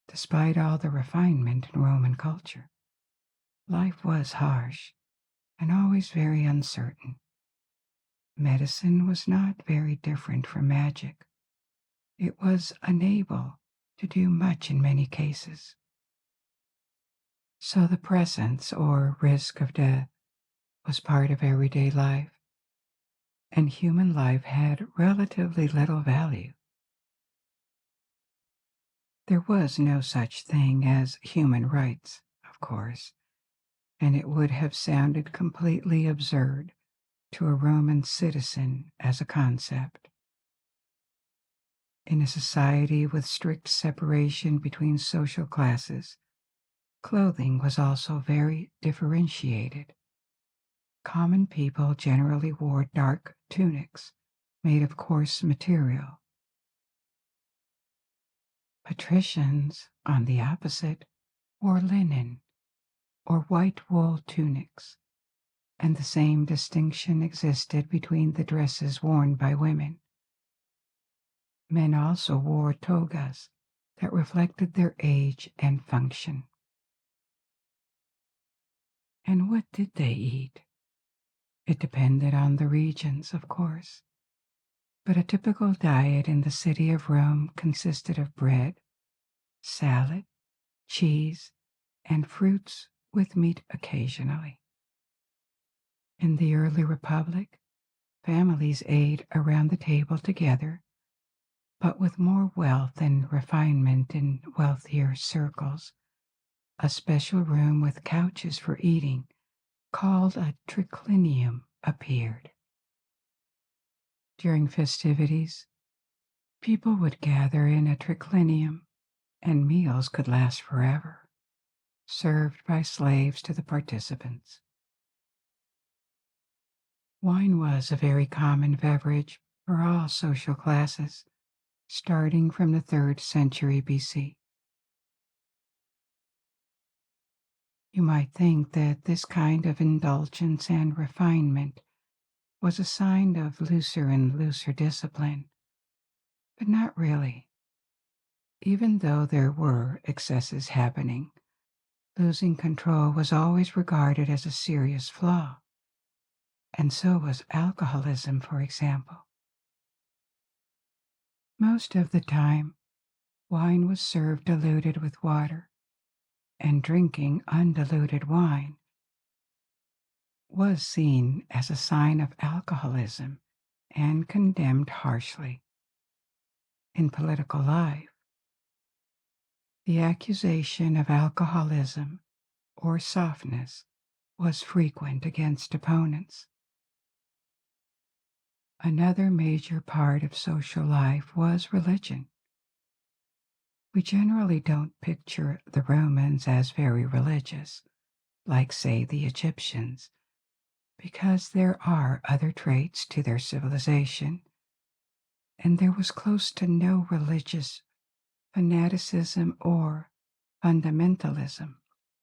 Despite all the refinement in Roman culture, life was harsh and always very uncertain. Medicine was not very different from magic. It was unable to do much in many cases. So the presence or risk of death was part of everyday life, and human life had relatively little value. There was no such thing as human rights, of course, and it would have sounded completely absurd to a Roman citizen as a concept. In a society with strict separation between social classes, clothing was also very differentiated. Common people generally wore dark tunics made of coarse material. Patricians, on the opposite, wore linen or white wool tunics, and the same distinction existed between the dresses worn by women. Men also wore togas that reflected their age and function. And what did they eat? It depended on the regions, of course, but a typical diet in the city of Rome consisted of bread, salad, cheese, and fruits with meat occasionally. In the early republic, families ate around the table together, but with more wealth and refinement in wealthier circles. A special room with couches for eating, called a triclinium, appeared. During festivities, people would gather in a triclinium, and meals could last forever, served by slaves to the participants. Wine was a very common beverage for all social classes, starting from the 3rd century BC. You might think that this kind of indulgence and refinement was a sign of looser and looser discipline, but not really. Even though there were excesses happening, losing control was always regarded as a serious flaw, and so was alcoholism, for example. Most of the time, wine was served diluted with water, and drinking undiluted wine was seen as a sign of alcoholism and condemned harshly. In political life, the accusation of alcoholism or softness was frequent against opponents. Another major part of social life was religion. We generally don't picture the Romans as very religious, like, say, the Egyptians, because there are other traits to their civilization, and there was close to no religious fanaticism or fundamentalism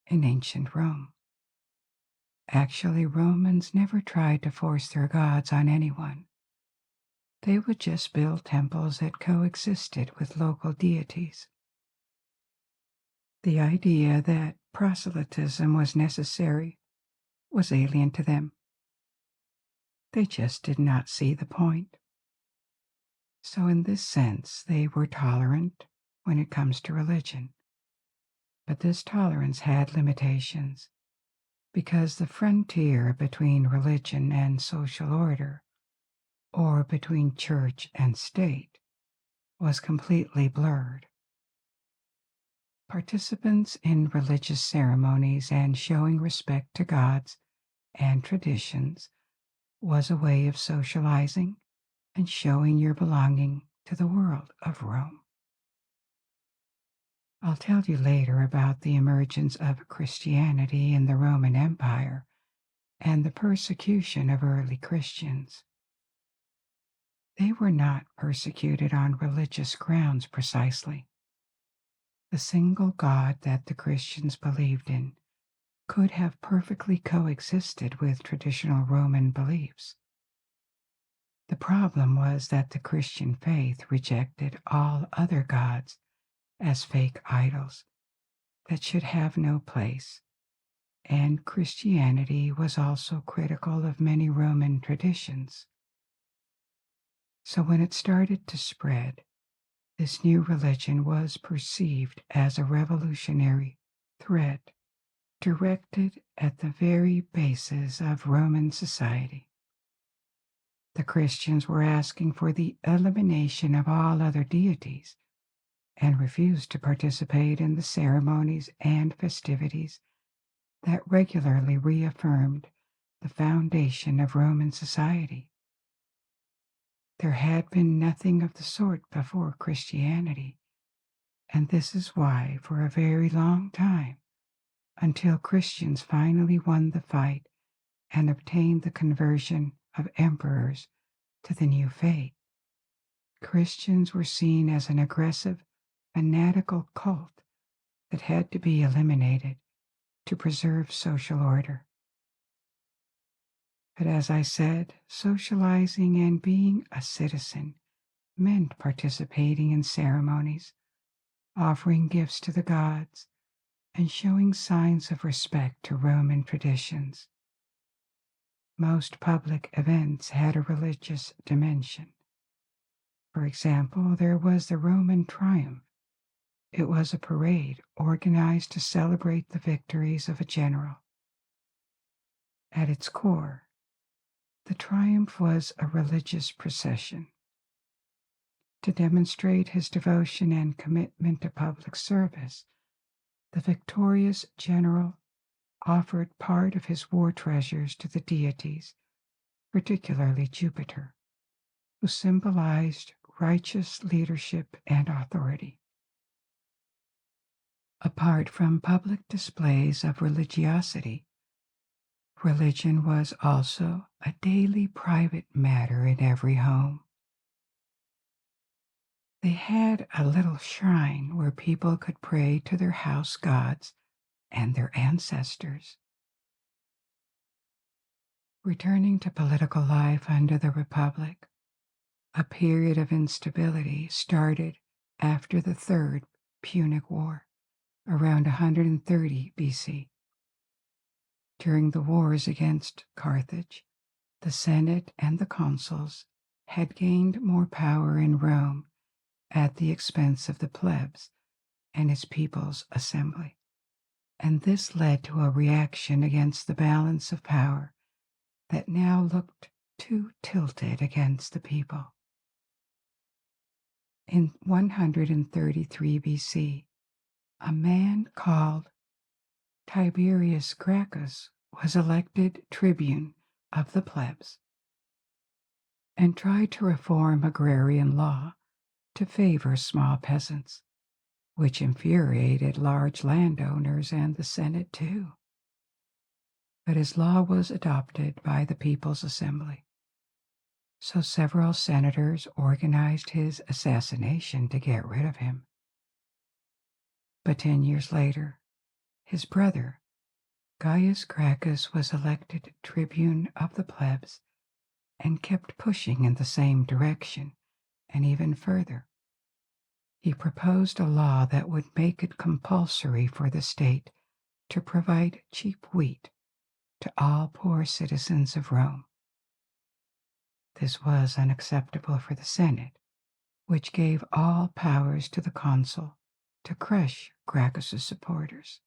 in ancient Rome. Actually, Romans never tried to force their gods on anyone. They would just build temples that coexisted with local deities. The idea that proselytism was necessary was alien to them. They just did not see the point. So, in this sense, they were tolerant when it comes to religion. But this tolerance had limitations because the frontier between religion and social order, or between church and state, was completely blurred. Participants in religious ceremonies and showing respect to gods and traditions was a way of socializing and showing your belonging to the world of Rome. I'll tell you later about the emergence of Christianity in the Roman Empire and the persecution of early Christians. They were not persecuted on religious grounds precisely. The single God that the Christians believed in could have perfectly coexisted with traditional Roman beliefs. The problem was that the Christian faith rejected all other gods as fake idols that should have no place, and Christianity was also critical of many Roman traditions. So when it started to spread, this new religion was perceived as a revolutionary threat directed at the very basis of Roman society. The Christians were asking for the elimination of all other deities and refused to participate in the ceremonies and festivities that regularly reaffirmed the foundation of Roman society. There had been nothing of the sort before Christianity, and this is why, for a very long time, until Christians finally won the fight and obtained the conversion of emperors to the new faith, Christians were seen as an aggressive, fanatical cult that had to be eliminated to preserve social order. But as I said, socializing and being a citizen meant participating in ceremonies, offering gifts to the gods, and showing signs of respect to Roman traditions. Most public events had a religious dimension. For example, there was the Roman Triumph. It was a parade organized to celebrate the victories of a general. At its core, the triumph was a religious procession. To demonstrate his devotion and commitment to public service, the victorious general offered part of his war treasures to the deities, particularly Jupiter, who symbolized righteous leadership and authority. Apart from public displays of religiosity, religion was also a daily private matter in every home. They had a little shrine where people could pray to their house gods and their ancestors. Returning to political life under the Republic, a period of instability started after the Third Punic War, around 130 BC. During the wars against Carthage, the Senate and the consuls had gained more power in Rome at the expense of the plebs and its people's assembly. And this led to a reaction against the balance of power that now looked too tilted against the people. In 133 BC, a man called Tiberius Gracchus was elected tribune of the plebs and tried to reform agrarian law to favor small peasants, which infuriated large landowners and the Senate too. But his law was adopted by the People's Assembly, so several senators organized his assassination to get rid of him. But 10 years later, his brother, Gaius Gracchus, was elected tribune of the plebs and kept pushing in the same direction and even further. He proposed a law that would make it compulsory for the state to provide cheap wheat to all poor citizens of Rome. This was unacceptable for the Senate, which gave all powers to the consul to crush Gracchus's supporters.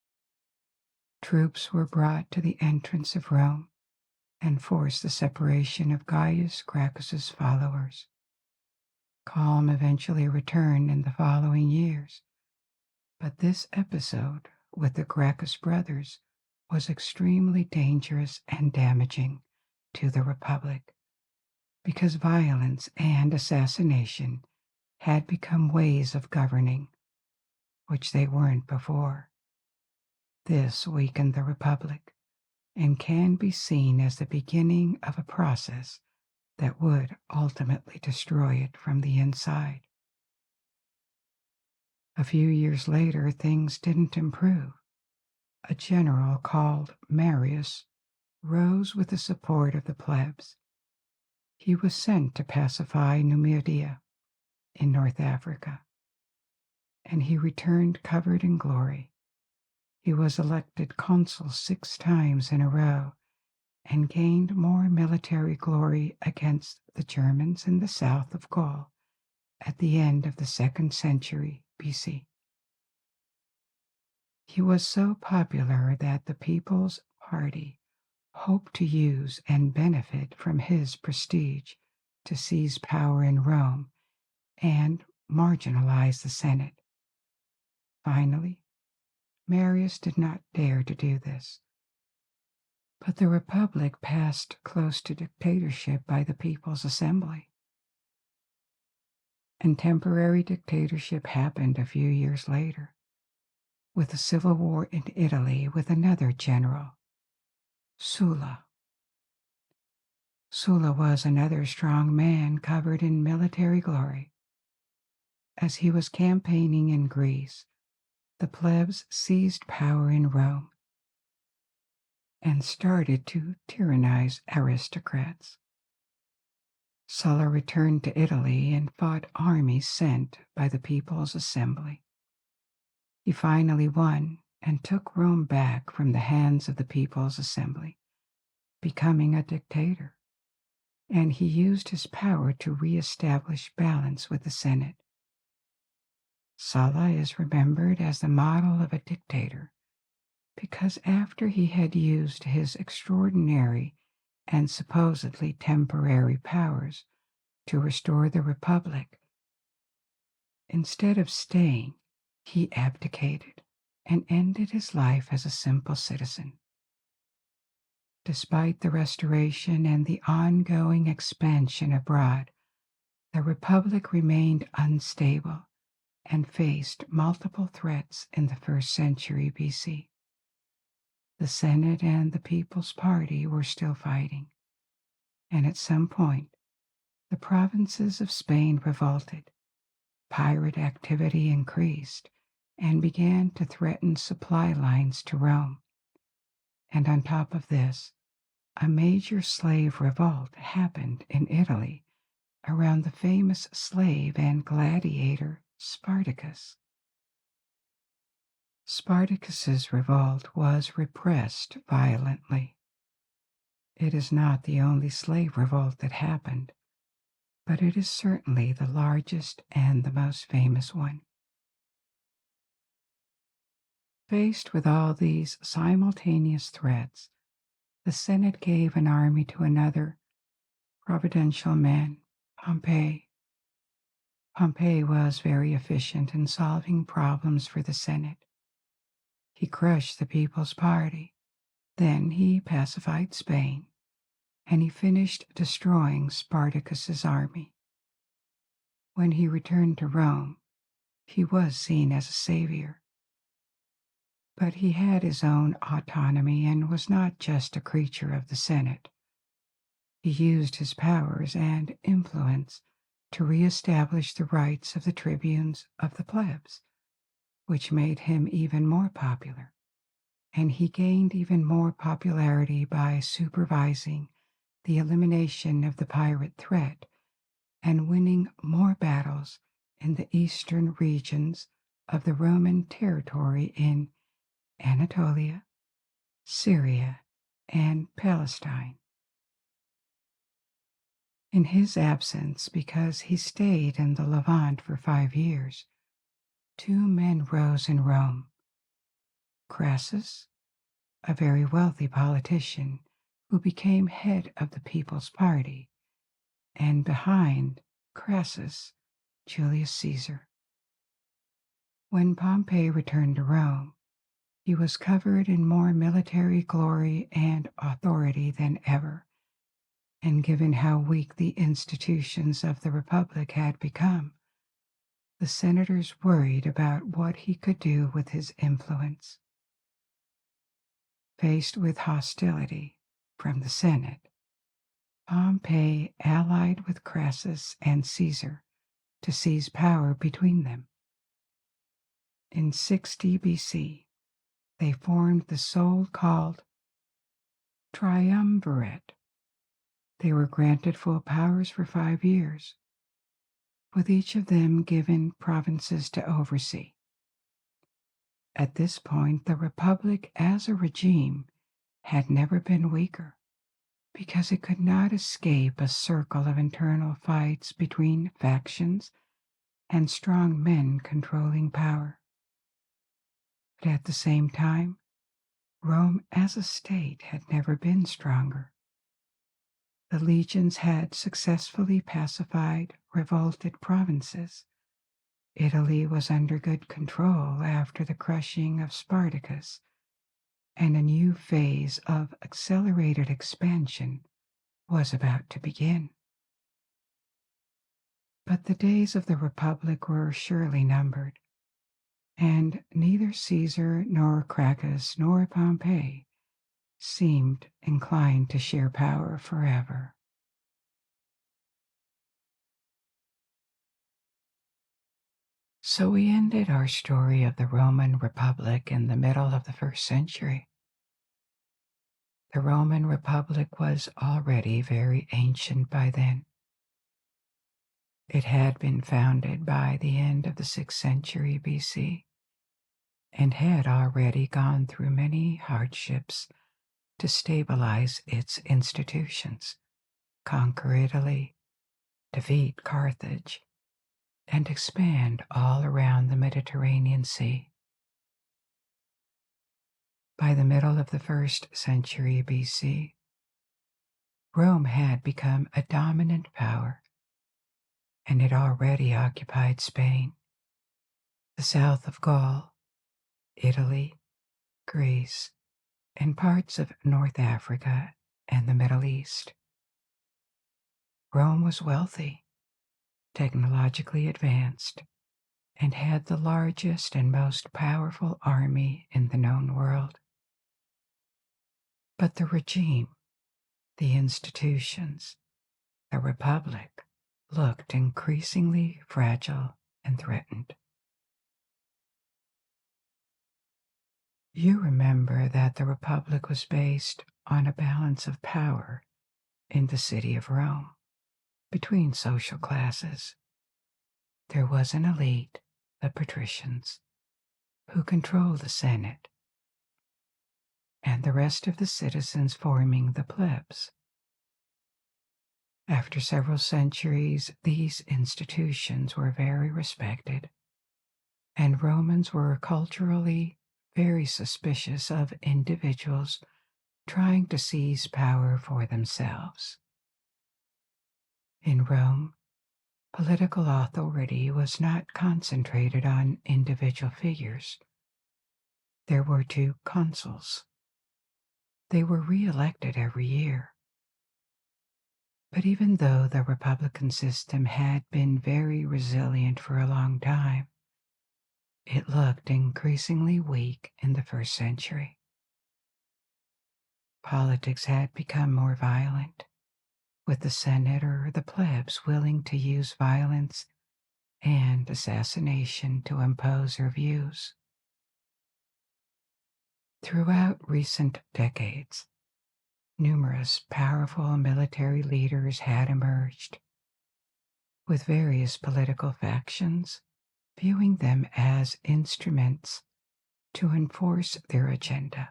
Troops were brought to the entrance of Rome and forced the separation of Gaius Gracchus's followers. Calm eventually returned in the following years, but this episode with the Gracchus brothers was extremely dangerous and damaging to the Republic, because violence and assassination had become ways of governing, which they weren't before. This weakened the Republic and can be seen as the beginning of a process that would ultimately destroy it from the inside. A few years later, things didn't improve. A general called Marius rose with the support of the plebs. He was sent to pacify Numidia in North Africa, and he returned covered in glory. He was elected consul 6 times in a row and gained more military glory against the Germans in the south of Gaul at the end of the 2nd century BC. He was so popular that the People's Party hoped to use and benefit from his prestige to seize power in Rome and marginalize the Senate. Finally, Marius did not dare to do this, but the Republic passed close to dictatorship by the People's Assembly. And temporary dictatorship happened a few years later, with a civil war in Italy with another general, Sulla. Sulla was another strong man covered in military glory. As he was campaigning in Greece, the plebs seized power in Rome and started to tyrannize aristocrats. Sulla returned to Italy and fought armies sent by the People's Assembly. He finally won and took Rome back from the hands of the People's Assembly, becoming a dictator. And he used his power to reestablish balance with the Senate. Sulla is remembered as the model of a dictator because after he had used his extraordinary and supposedly temporary powers to restore the Republic, instead of staying, he abdicated and ended his life as a simple citizen. Despite the restoration and the ongoing expansion abroad, the Republic remained unstable and faced multiple threats in the first century BC. The Senate and the People's Party were still fighting, and at some point, the provinces of Spain revolted. Pirate activity increased and began to threaten supply lines to Rome. And on top of this, a major slave revolt happened in Italy around the famous slave and gladiator Spartacus. Spartacus's revolt was repressed violently. It is not the only slave revolt that happened, but it is certainly the largest and the most famous one. Faced with all these simultaneous threats, the Senate gave an army to another providential man, Pompey. Pompey was very efficient in solving problems for the Senate. He crushed the People's Party, then he pacified Spain, and he finished destroying Spartacus's army. When he returned to Rome, he was seen as a savior. But he had his own autonomy and was not just a creature of the Senate. He used his powers and influence to reestablish the rights of the tribunes of the plebs, which made him even more popular. And he gained even more popularity by supervising the elimination of the pirate threat and winning more battles in the eastern regions of the Roman territory in Anatolia, Syria, and Palestine. In his absence, because he stayed in the Levant for 5 years, 2 men rose in Rome. Crassus, a very wealthy politician who became head of the People's Party, and behind Crassus, Julius Caesar. When Pompey returned to Rome, he was covered in more military glory and authority than ever, and given how weak the institutions of the Republic had become, the senators worried about what he could do with his influence. Faced with hostility from the Senate, Pompey allied with Crassus and Caesar to seize power between them. In 60 BC, they formed the so-called triumvirate. They were granted full powers for 5 years, with each of them given provinces to oversee. At this point, the Republic as a regime had never been weaker, because it could not escape a circle of internal fights between factions and strong men controlling power. But at the same time, Rome as a state had never been stronger. The legions had successfully pacified revolted provinces, Italy was under good control after the crushing of Spartacus, and a new phase of accelerated expansion was about to begin. But the days of the Republic were surely numbered, and neither Caesar nor Cracus nor Pompey seemed inclined to share power forever. So we ended our story of the Roman Republic in the middle of the first century. The Roman Republic was already very ancient by then. It had been founded by the end of the 6th century BC and had already gone through many hardships to stabilize its institutions, conquer Italy, defeat Carthage, and expand all around the Mediterranean Sea. By the middle of the 1st century BC, Rome had become a dominant power and had already occupied Spain, the south of Gaul, Italy, Greece, and parts of North Africa and the Middle East. Rome was wealthy, technologically advanced, and had the largest and most powerful army in the known world. But the regime, the institutions, the republic looked increasingly fragile and threatened. You remember that the republic was based on a balance of power in the city of Rome between social classes. There was an elite, the patricians, who controlled the Senate, and the rest of the citizens forming the plebs. After several centuries, these institutions were very respected, and Romans were culturally very suspicious of individuals trying to seize power for themselves. In Rome, political authority was not concentrated on individual figures. There were two consuls. They were re-elected every year. But even though the republican system had been very resilient for a long time, it looked increasingly weak in the 1st century. Politics had become more violent, with the Senate or the plebs willing to use violence and assassination to impose their views. Throughout recent decades, numerous powerful military leaders had emerged, with various political factions viewing them as instruments to enforce their agenda,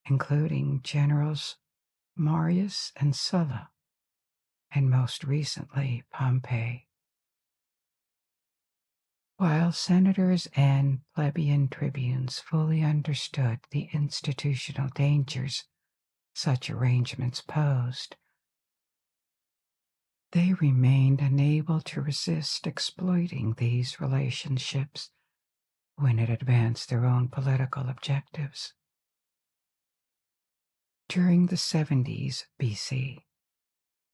including generals Marius and Sulla, and most recently Pompey. While senators and plebeian tribunes fully understood the institutional dangers such arrangements posed, they remained unable to resist exploiting these relationships when it advanced their own political objectives. During the 70s BC,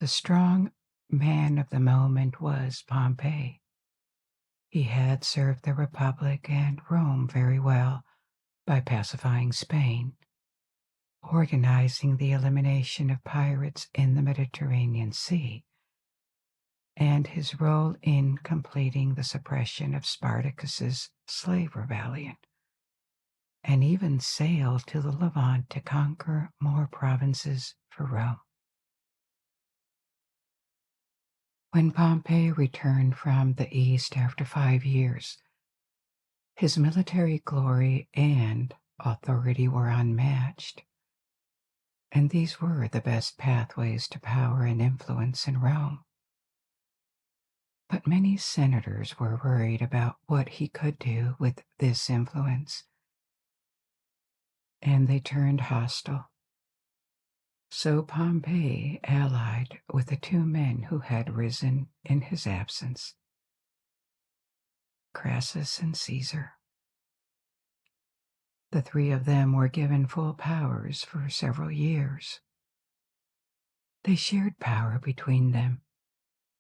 the strong man of the moment was Pompey. He had served the Republic and Rome very well by pacifying Spain, organizing the elimination of pirates in the Mediterranean Sea, and his role in completing the suppression of Spartacus's slave rebellion, and even sailed to the Levant to conquer more provinces for Rome. When Pompey returned from the East after 5 years, his military glory and authority were unmatched, and these were the best pathways to power and influence in Rome. But many senators were worried about what he could do with this influence, and they turned hostile. So Pompey allied with the two men who had risen in his absence. Crassus, and Caesar. The three of them were given full powers for several years. They shared power between them,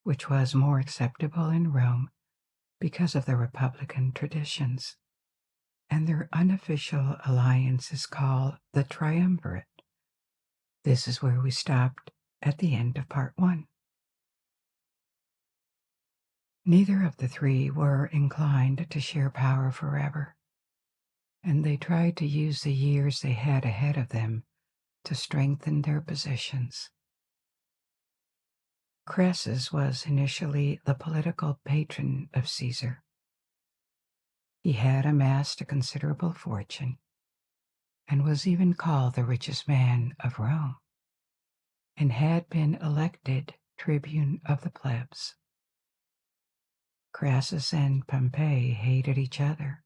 which was more acceptable in Rome because of the republican traditions, and their unofficial alliance is called the triumvirate. This is where we stopped at the end of part 1. Neither of the three were inclined to share power forever, and they tried to use the years they had ahead of them to strengthen their positions. Crassus was initially the political patron of Caesar. He had amassed a considerable fortune and was even called the richest man of Rome, and had been elected tribune of the plebs. Crassus and Pompey hated each other,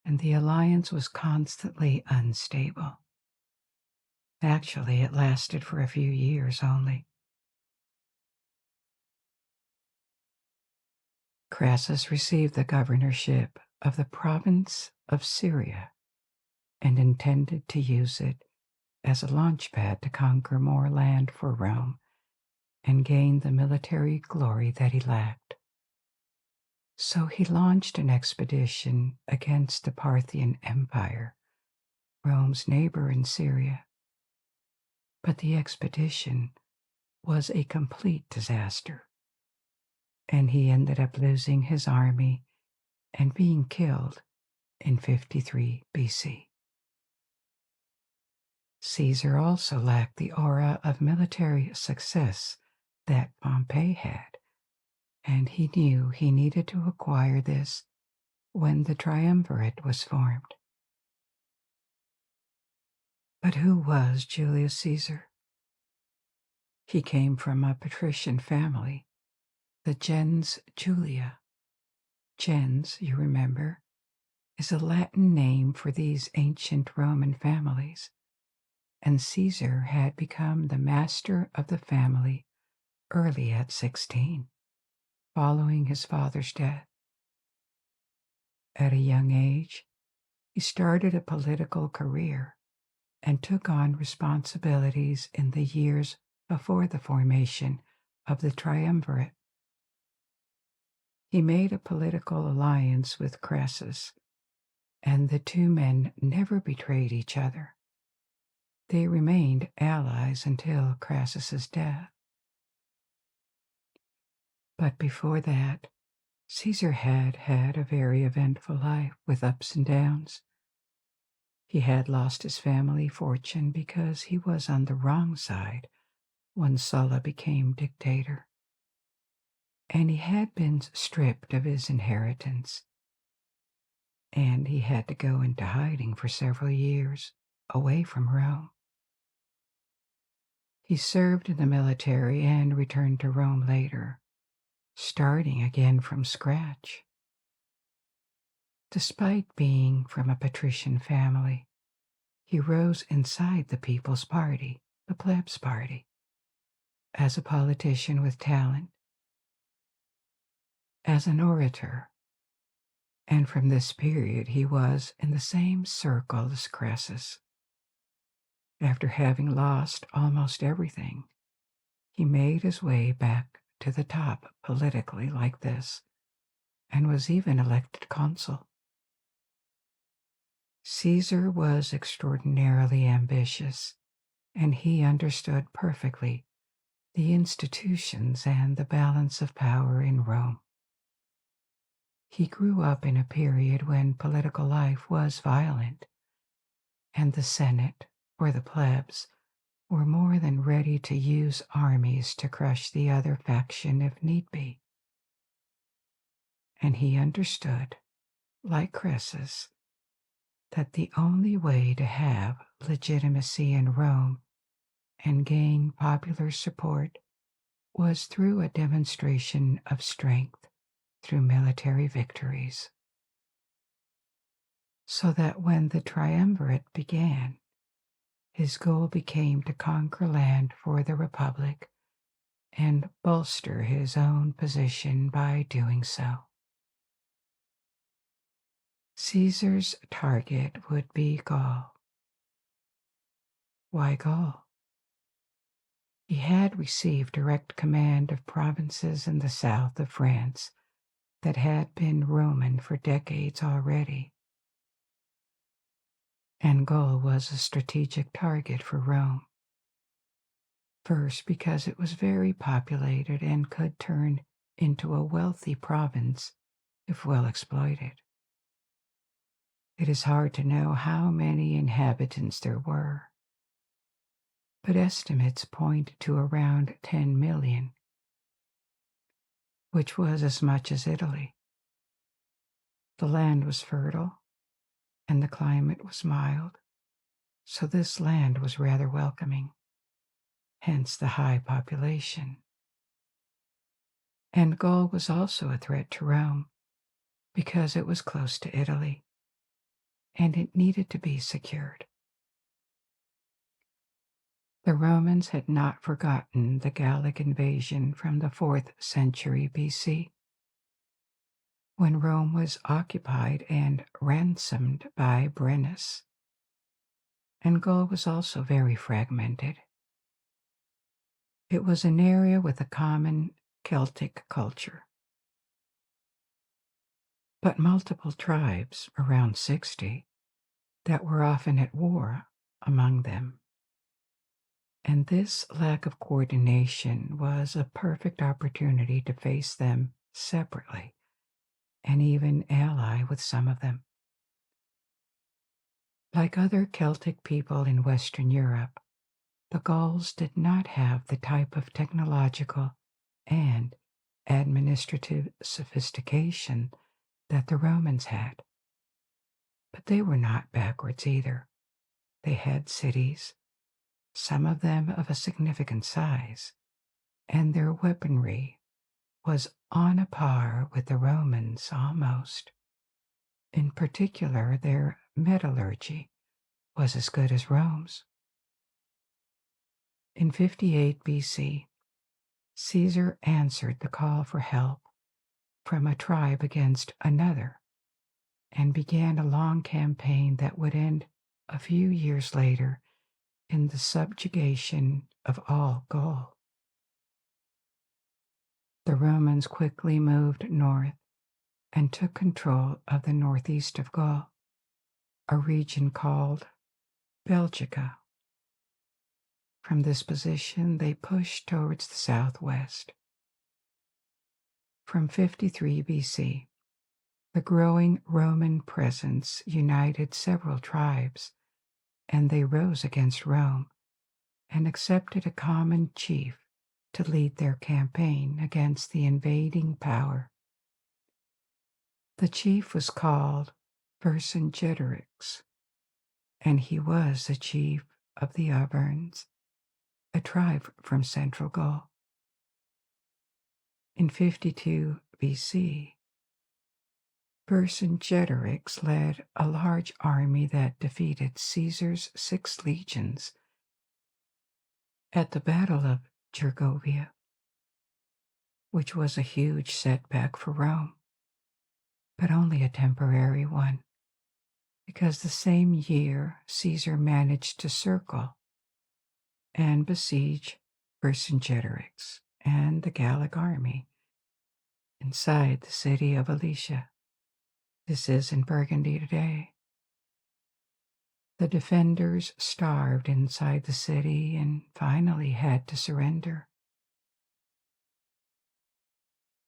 and the alliance was constantly unstable. Actually, it lasted for a few years only. Crassus received the governorship of the province of Syria and intended to use it as a launchpad to conquer more land for Rome and gain the military glory that he lacked. So he launched an expedition against the Parthian Empire, Rome's neighbor in Syria. But the expedition was a complete disaster, and he ended up losing his army and being killed in 53 BC. Caesar also lacked the aura of military success that Pompey had, and he knew he needed to acquire this when the triumvirate was formed. But who was Julius Caesar? He came from a patrician family, the gens Julia. Gens, you remember, is a Latin name for these ancient Roman families, and Caesar had become the master of the family early at 16, following his father's death. At a young age, he started a political career and took on responsibilities in the years before the formation of the triumvirate. He made a political alliance with Crassus, and the two men never betrayed each other. They remained allies until Crassus's death. But before that, Caesar had had a very eventful life with ups and downs. He had lost his family fortune because he was on the wrong side when Sulla became dictator, and he had been stripped of his inheritance, and he had to go into hiding for several years away from Rome. He served in the military and returned to Rome later, starting again from scratch. Despite being from a patrician family, he rose inside the People's Party, the plebs' party, as a politician with talent, as an orator, and from this period he was in the same circle as Crassus. After having lost almost everything, he made his way back to the top politically like this, and was even elected consul. Caesar was extraordinarily ambitious, and he understood perfectly the institutions and the balance of power in Rome. He grew up in a period when political life was violent, and the Senate, or the plebs, were more than ready to use armies to crush the other faction if need be. And he understood, like Crassus, that the only way to have legitimacy in Rome and gain popular support was through a demonstration of strength through military victories. So that when the triumvirate began, his goal became to conquer land for the Republic and bolster his own position by doing so. Caesar's target would be Gaul. Why Gaul? He had received direct command of provinces in the south of France that had been Roman for decades already, and Gaul was a strategic target for Rome. First, because it was very populated and could turn into a wealthy province if well exploited. It is hard to know how many inhabitants there were, but estimates point to around 10 million, which was as much as Italy. The land was fertile and the climate was mild, so this land was rather welcoming, hence the high population. And Gaul was also a threat to Rome because it was close to Italy and it needed to be secured. The Romans had not forgotten the Gallic invasion from the 4th century BC, when Rome was occupied and ransomed by Brennus. And Gaul was also very fragmented. It was an area with a common Celtic culture, but multiple tribes, around 60, that were often at war among them. And this lack of coordination was a perfect opportunity to face them separately and even ally with some of them. Like other Celtic people in Western Europe, the Gauls did not have the type of technological and administrative sophistication that the Romans had. But they were not backwards either. They had cities, some of them of a significant size, and their weaponry was on a par with the Romans almost. In particular, their metallurgy was as good as Rome's. In 58 BC, Caesar answered the call for help from a tribe against another and began a long campaign that would end a few years later in the subjugation of all Gaul. The Romans quickly moved north and took control of the northeast of Gaul, a region called Belgica. From this position, they pushed towards the southwest. From 53 BC, the growing Roman presence united several tribes, and they rose against Rome and accepted a common chief to lead their campaign against the invading power. The chief was called Vercingetorix, and he was the chief of the Auvergnes, a tribe from central Gaul. In 52 BC, Vercingetorix led a large army that defeated Caesar's 6 legions at the Battle of Gergovia, which was a huge setback for Rome, but only a temporary one, because the same year Caesar managed to circle and besiege Vercingetorix and the Gallic army inside the city of Alesia. This is in Burgundy today. The defenders starved inside the city and finally had to surrender.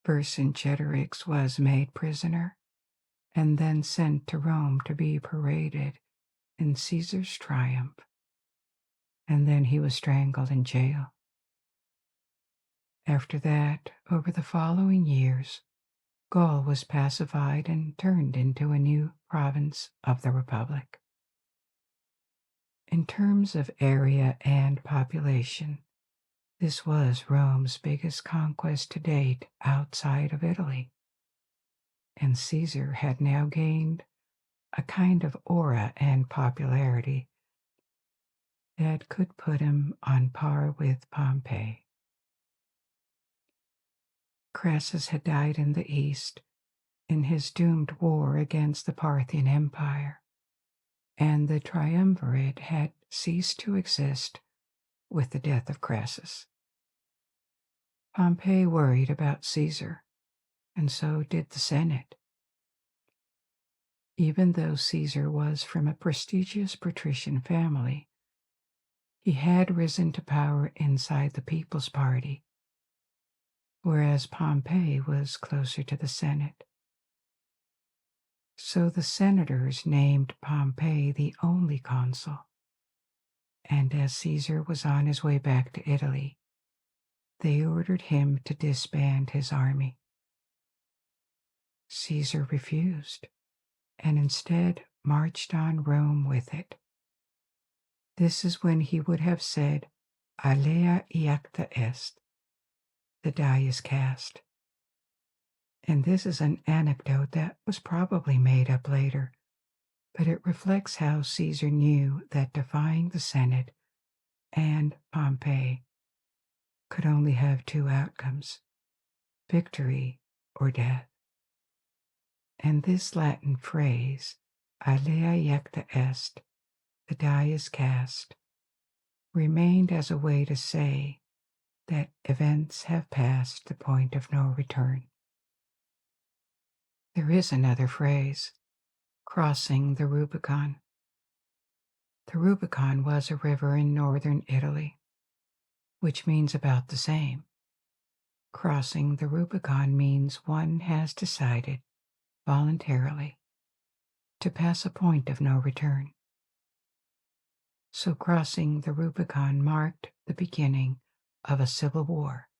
Vercingetorix was made prisoner and then sent to Rome to be paraded in Caesar's triumph, and then he was strangled in jail. After that, over the following years, Gaul was pacified and turned into a new province of the Republic. In terms of area and population, this was Rome's biggest conquest to date outside of Italy, and Caesar had now gained a kind of aura and popularity that could put him on par with Pompey. Crassus had died in the east, in his doomed war against the Parthian Empire, and the triumvirate had ceased to exist with the death of Crassus. Pompey worried about Caesar, and so did the Senate. Even though Caesar was from a prestigious patrician family, he had risen to power inside the People's Party, whereas Pompey was closer to the Senate. So the senators named Pompey the only consul, and as Caesar was on his way back to Italy, they ordered him to disband his army. Caesar refused, and instead marched on Rome with it. This is when he would have said, "Alea iacta est," the die is cast. And this is an anecdote that was probably made up later, but it reflects how Caesar knew that defying the Senate and Pompey could only have two outcomes: victory or death. And this Latin phrase, "Alea iacta est," the die is cast, remained as a way to say that events have passed the point of no return. There is another phrase, crossing the Rubicon. The Rubicon was a river in northern Italy, which means about the same. Crossing the Rubicon means one has decided, voluntarily, to pass a point of no return. So crossing the Rubicon marked the beginning of a civil war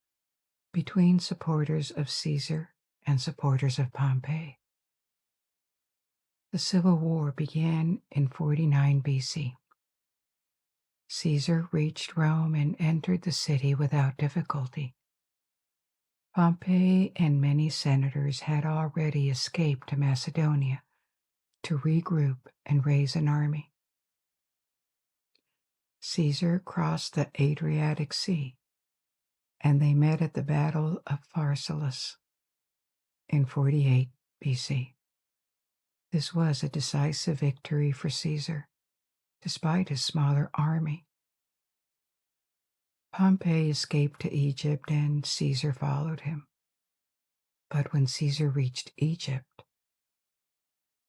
between supporters of Caesar and supporters of Pompey. The civil war began in 49 BC. Caesar reached Rome and entered the city without difficulty. Pompey and many senators had already escaped to Macedonia to regroup and raise an army. Caesar crossed the Adriatic Sea, and they met at the Battle of Pharsalus in 48 BC. This was a decisive victory for Caesar, despite his smaller army. Pompey escaped to Egypt and Caesar followed him. But when Caesar reached Egypt,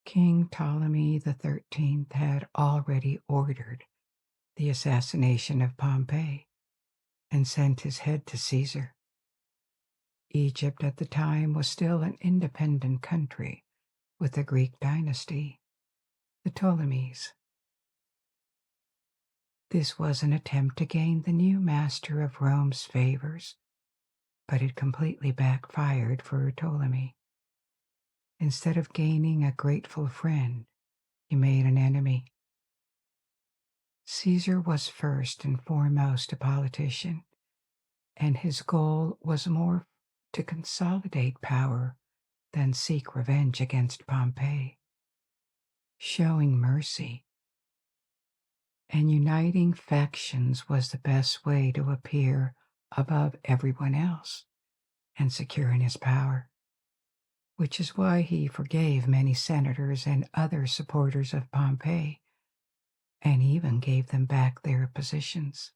King Ptolemy XIII had already ordered the assassination of Pompey and sent his head to Caesar. Egypt at the time was still an independent country with a Greek dynasty, the Ptolemies. This was an attempt to gain the new master of Rome's favors, but it completely backfired for Ptolemy. Instead of gaining a grateful friend, he made an enemy. Caesar was first and foremost a politician, and his goal was more to consolidate power than seek revenge against Pompey. Showing mercy and uniting factions was the best way to appear above everyone else and secure in his power, which is why he forgave many senators and other supporters of Pompey and even gave them back their positions.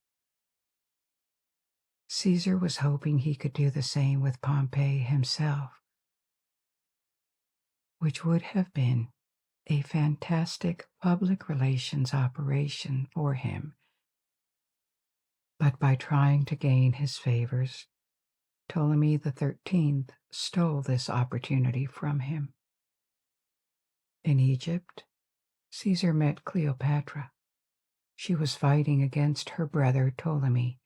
Caesar was hoping he could do the same with Pompey himself, which would have been a fantastic public relations operation for him. But by trying to gain his favors, Ptolemy XIII stole this opportunity from him. In Egypt, Caesar met Cleopatra. She was fighting against her brother Ptolemy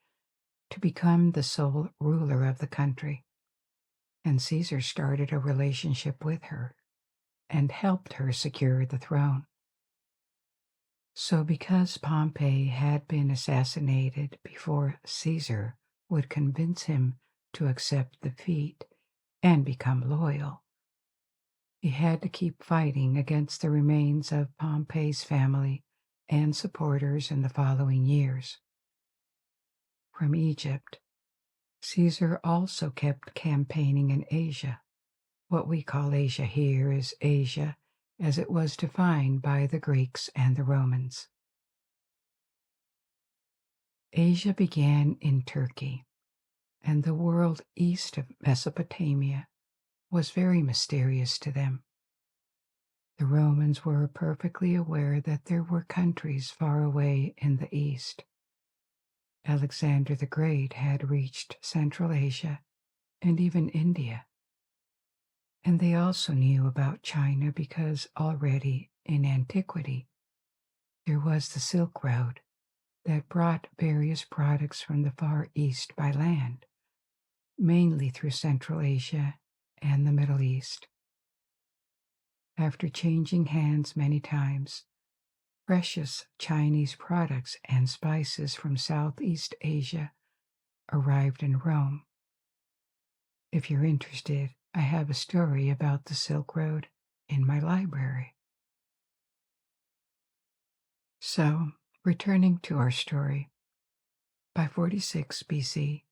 to become the sole ruler of the country, and Caesar started a relationship with her and helped her secure the throne. So because Pompey had been assassinated before Caesar would convince him to accept defeat and become loyal, he had to keep fighting against the remains of Pompey's family and supporters in the following years. From Egypt, Caesar also kept campaigning in Asia, What we call Asia here is Asia as it was defined by the Greeks and the Romans. Asia began in Turkey, and the world east of Mesopotamia was very mysterious to them. The Romans were perfectly aware that there were countries far away in the east. Alexander the Great had reached Central Asia and even India. And they also knew about China because already in antiquity there was the Silk Road that brought various products from the Far East by land, mainly through Central Asia and the Middle East. After changing hands many times, precious Chinese products and spices from Southeast Asia arrived in Rome. If you're interested, I have a story about the Silk Road in my library. So, returning to our story, by 46 BC,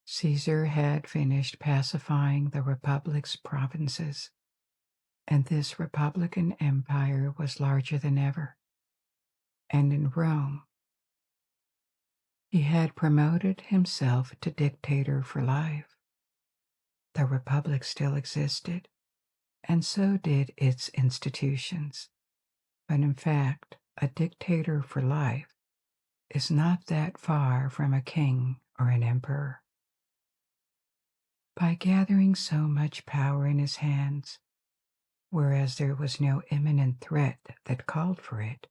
Caesar had finished pacifying the Republic's provinces, and this Republican empire was larger than ever. And in Rome, he had promoted himself to dictator for life. The Republic still existed, and so did its institutions. But in fact, a dictator for life is not that far from a king or an emperor. By gathering so much power in his hands, whereas there was no imminent threat that called for it,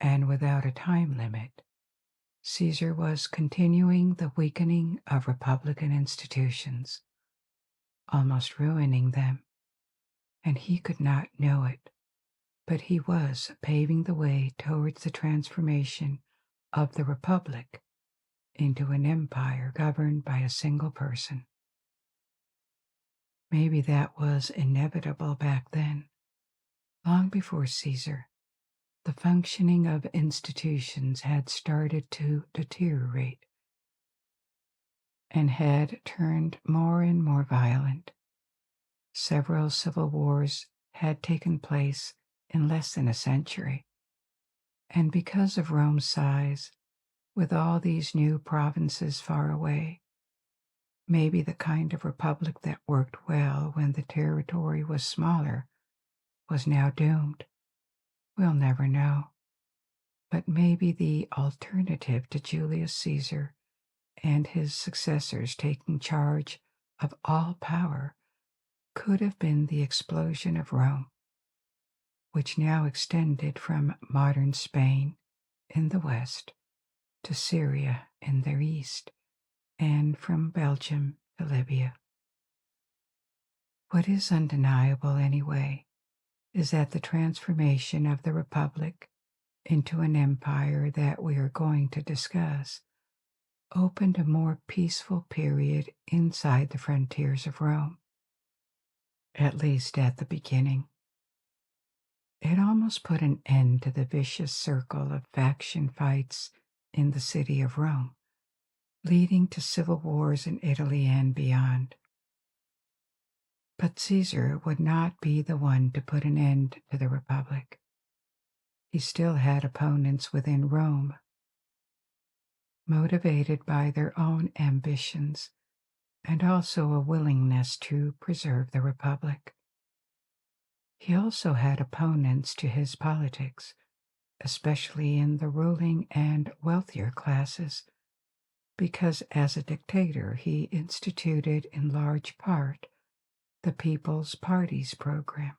and without a time limit, Caesar was continuing the weakening of republican institutions, almost ruining them, and he could not know it, but he was paving the way towards the transformation of the republic into an empire governed by a single person. Maybe that was inevitable back then. Long before Caesar, the functioning of institutions had started to deteriorate and had turned more and more violent. Several civil wars had taken place in less than a century, and because of Rome's size, with all these new provinces far away, maybe the kind of republic that worked well when the territory was smaller was now doomed. We'll never know. But maybe the alternative to Julius Caesar and his successors taking charge of all power could have been the explosion of Rome, which now extended from modern Spain in the west to Syria in the east, and from Belgium to Libya. What is undeniable, anyway, is that the transformation of the Republic into an empire that we are going to discuss opened a more peaceful period inside the frontiers of Rome, at least at the beginning. It almost put an end to the vicious circle of faction fights in the city of Rome, leading to civil wars in Italy and beyond. But Caesar would not be the one to put an end to the Republic. He still had opponents within Rome, motivated by their own ambitions and also a willingness to preserve the Republic. He also had opponents to his politics, especially in the ruling and wealthier classes, because as a dictator he instituted in large part the People's Party's program.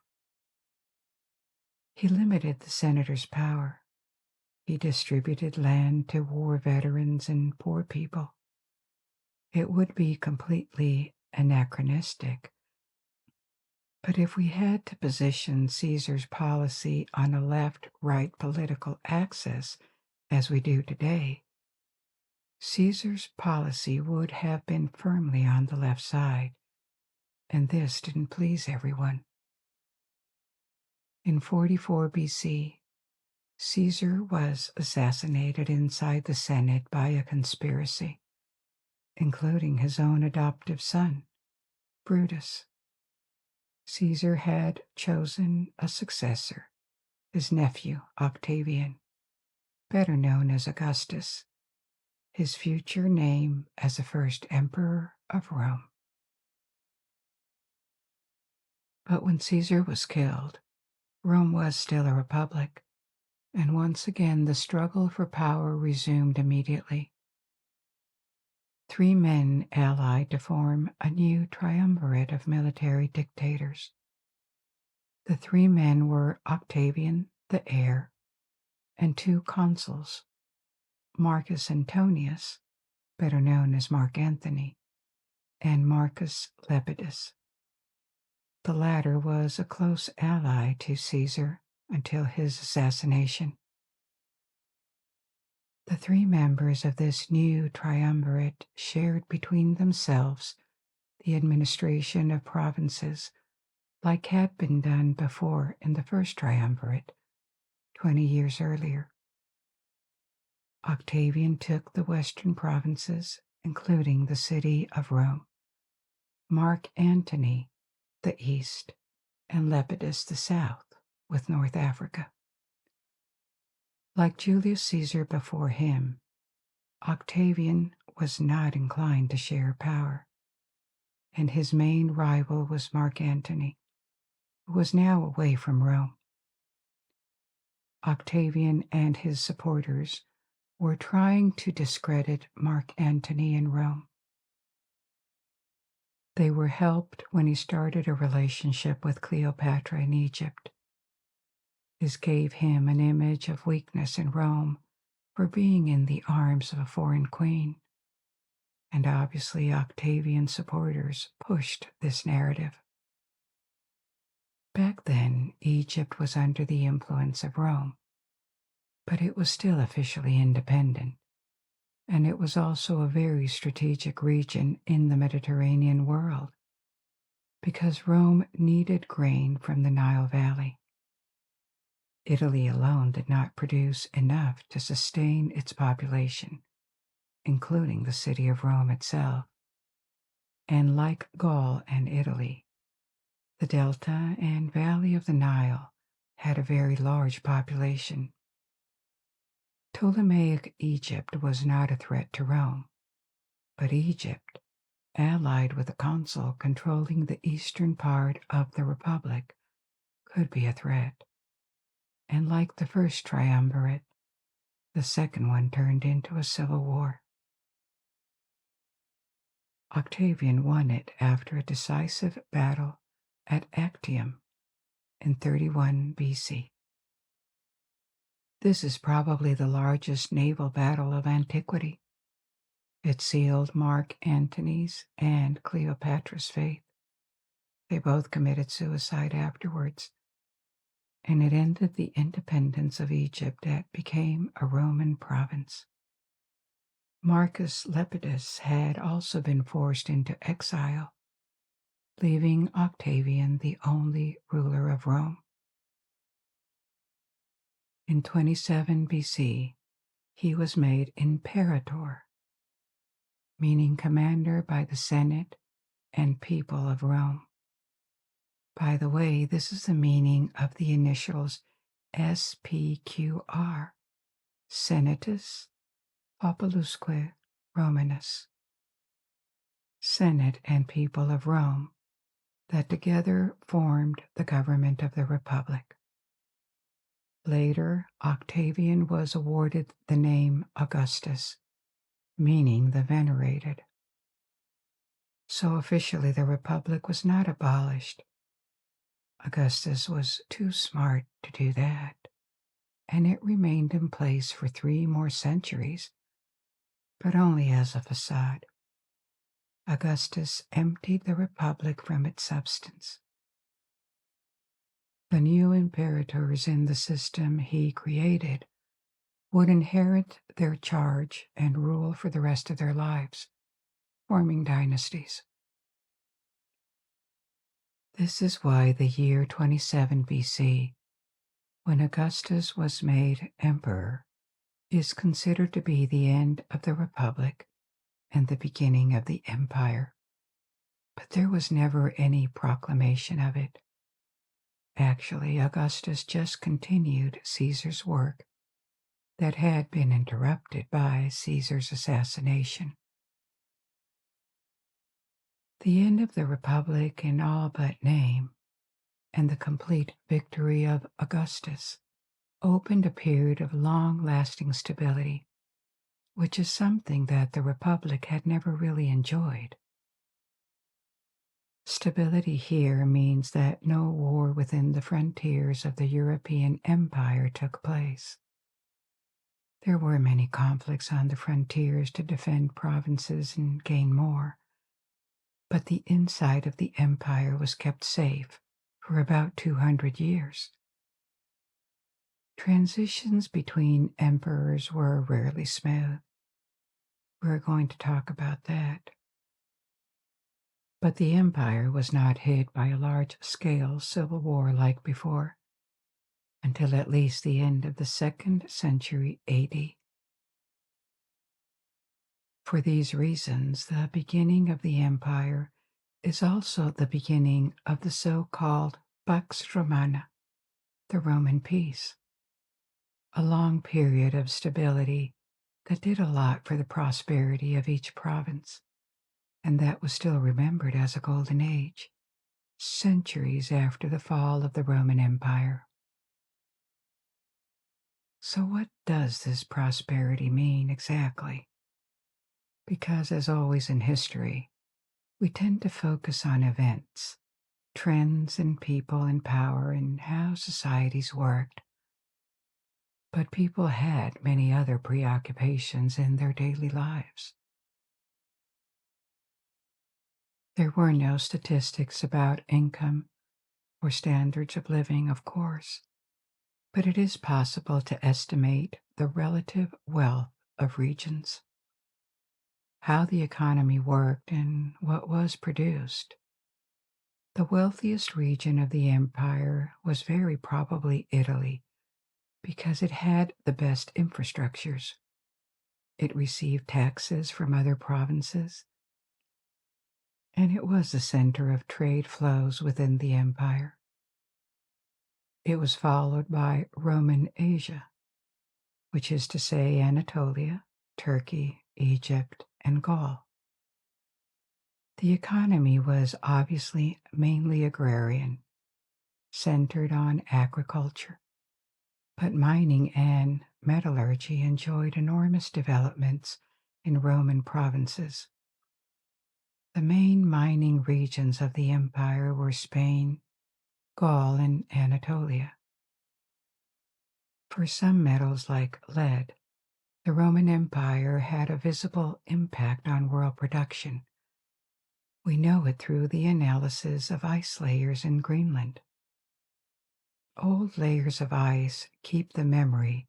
He limited the senators' power. He distributed land to war veterans and poor people. It would be completely anachronistic, but if we had to position Caesar's policy on a left-right political axis, as we do today, Caesar's policy would have been firmly on the left side, and this didn't please everyone. In 44 BC, Caesar was assassinated inside the Senate by a conspiracy, including his own adoptive son, Brutus. Caesar had chosen a successor, his nephew Octavian, better known as Augustus, his future name as the first emperor of Rome. But when Caesar was killed, Rome was still a republic, and once again the struggle for power resumed immediately. Three men allied to form a new triumvirate of military dictators. The three men were Octavian, the heir, and two consuls, Marcus Antonius, better known as Mark Antony, and Marcus Lepidus. The latter was a close ally to Caesar until his assassination. The three members of this new triumvirate shared between themselves the administration of provinces, like had been done before in the first triumvirate 20 years earlier. Octavian took the western provinces, including the city of Rome, Mark Antony the east, and Lepidus the south, with North Africa. Like Julius Caesar before him, Octavian was not inclined to share power, and his main rival was Mark Antony, who was now away from Rome. Octavian and his supporters were trying to discredit Mark Antony in Rome. They were helped when he started a relationship with Cleopatra in Egypt. This gave him an image of weakness in Rome for being in the arms of a foreign queen. And obviously Octavian supporters pushed this narrative. Back then, Egypt was under the influence of Rome, but it was still officially independent, and it was also a very strategic region in the Mediterranean world, because Rome needed grain from the Nile Valley. Italy alone did not produce enough to sustain its population, including the city of Rome itself. And like Gaul and Italy, the delta and valley of the Nile had a very large population. Ptolemaic Egypt was not a threat to Rome, but Egypt, allied with a consul controlling the eastern part of the republic, could be a threat. And like the first triumvirate, the second one turned into a civil war. Octavian won it after a decisive battle at Actium in 31 BC. This is probably the largest naval battle of antiquity. It sealed Mark Antony's and Cleopatra's fate. They both committed suicide afterwards, and it ended the independence of Egypt that became a Roman province. Marcus Lepidus had also been forced into exile, leaving Octavian the only ruler of Rome. In 27 BC, he was made imperator, meaning commander by the Senate and people of Rome. By the way, this is the meaning of the initials SPQR, Senatus Populusque Romanus. Senate and people of Rome, that together formed the government of the Republic. Later, Octavian was awarded the name Augustus, meaning the venerated. So officially the Republic was not abolished. Augustus was too smart to do that, and it remained in place for 3 more centuries, but only as a facade. Augustus emptied the Republic from its substance. The new imperators in the system he created would inherit their charge and rule for the rest of their lives, forming dynasties. This is why the year 27 BC, when Augustus was made emperor, is considered to be the end of the Republic and the beginning of the empire. But There was never any proclamation of it. Actually, Augustus just continued Caesar's work that had been interrupted by Caesar's assassination. The end of the Republic in all but name, and the complete victory of Augustus, opened a period of long-lasting stability, which is something that the Republic had never really enjoyed. Stability here means that no war within the frontiers of the European Empire took place. There were many conflicts on the frontiers to defend provinces and gain more, but the inside of the empire was kept safe for about 200 years. Transitions between emperors were rarely smooth. We're going to talk about that. But the empire was not hit by a large-scale civil war like before, until at least the end of the 2nd century AD. For these reasons, the beginning of the empire is also the beginning of the so-called Pax Romana, the Roman peace, a long period of stability that did a lot for the prosperity of each province, and that was still remembered as a golden age, centuries after the fall of the Roman Empire. So what does this prosperity mean exactly? Because as always in history, we tend to focus on events, trends and people in power and how societies worked. But people had many other preoccupations in their daily lives. There were no statistics about income or standards of living, of course, but it is possible to estimate the relative wealth of regions, how the economy worked, and what was produced. The wealthiest region of the empire was very probably Italy, because it had the best infrastructures. It received taxes from other provinces, and it was the center of trade flows within the empire. It was followed by Roman Asia, which is to say Anatolia, Turkey, Egypt, and Gaul. The economy was obviously mainly agrarian, centered on agriculture, but mining and metallurgy enjoyed enormous developments in Roman provinces. The main mining regions of the empire were Spain, Gaul, and Anatolia. For some metals like lead, the Roman Empire had a visible impact on world production. We know it through the analysis of ice layers in Greenland. Old layers of ice keep the memory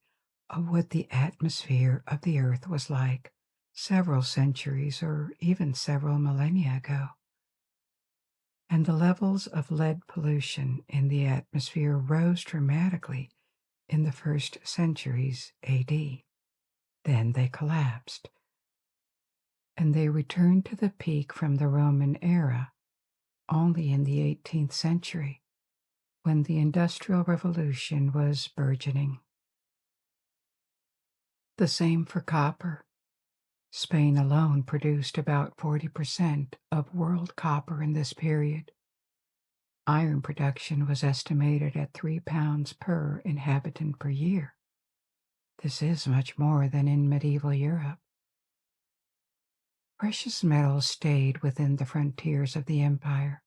of what the atmosphere of the Earth was like several centuries or even several millennia ago. And the levels of lead pollution in the atmosphere rose dramatically in the first centuries AD. Then they collapsed, and they returned to the peak from the Roman era only in the 18th century, when the Industrial Revolution was burgeoning. The same for copper. Spain alone produced about 40% of world copper in this period. Iron production was estimated at 3 pounds per inhabitant per year. This is much more than in medieval Europe. Precious metals stayed within the frontiers of the empire.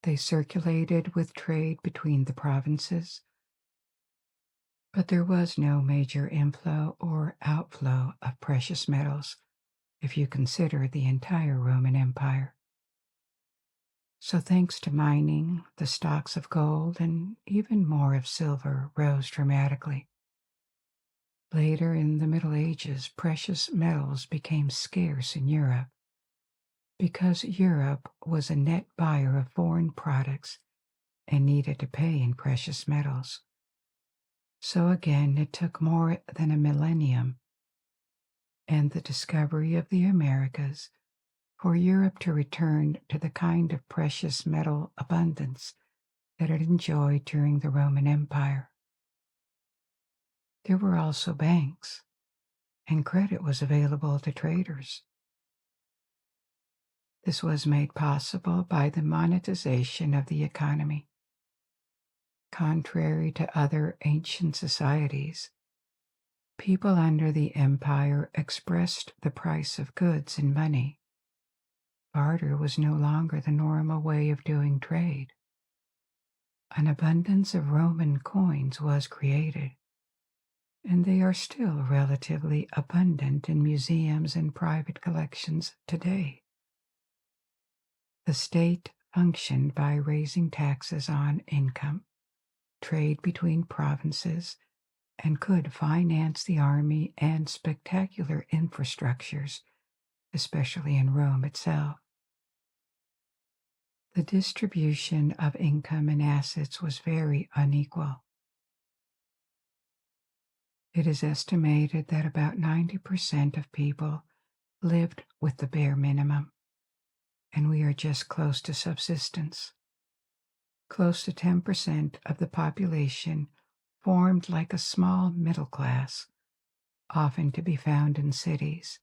They circulated with trade between the provinces, but there was no major inflow or outflow of precious metals if you consider the entire Roman Empire. So thanks to mining, the stocks of gold and even more of silver rose dramatically. Later in the Middle Ages, precious metals became scarce in Europe because Europe was a net buyer of foreign products and needed to pay in precious metals. So again, it took more than a millennium and the discovery of the Americas for Europe to return to the kind of precious metal abundance that it enjoyed during the Roman Empire. There were also banks, and credit was available to traders. This was made possible by the monetization of the economy. Contrary to other ancient societies, people under the empire expressed the price of goods in money. Barter was no longer the normal way of doing trade. An abundance of Roman coins was created, and they are still relatively abundant in museums and private collections today. The state functioned by raising taxes on income, trade between provinces, and could finance the army and spectacular infrastructures, especially in Rome itself. The distribution of income and assets was very unequal. It is estimated that about 90% of people lived with the bare minimum, and we are just close to subsistence. Close to 10% of the population formed like a small middle class, often to be found in cities.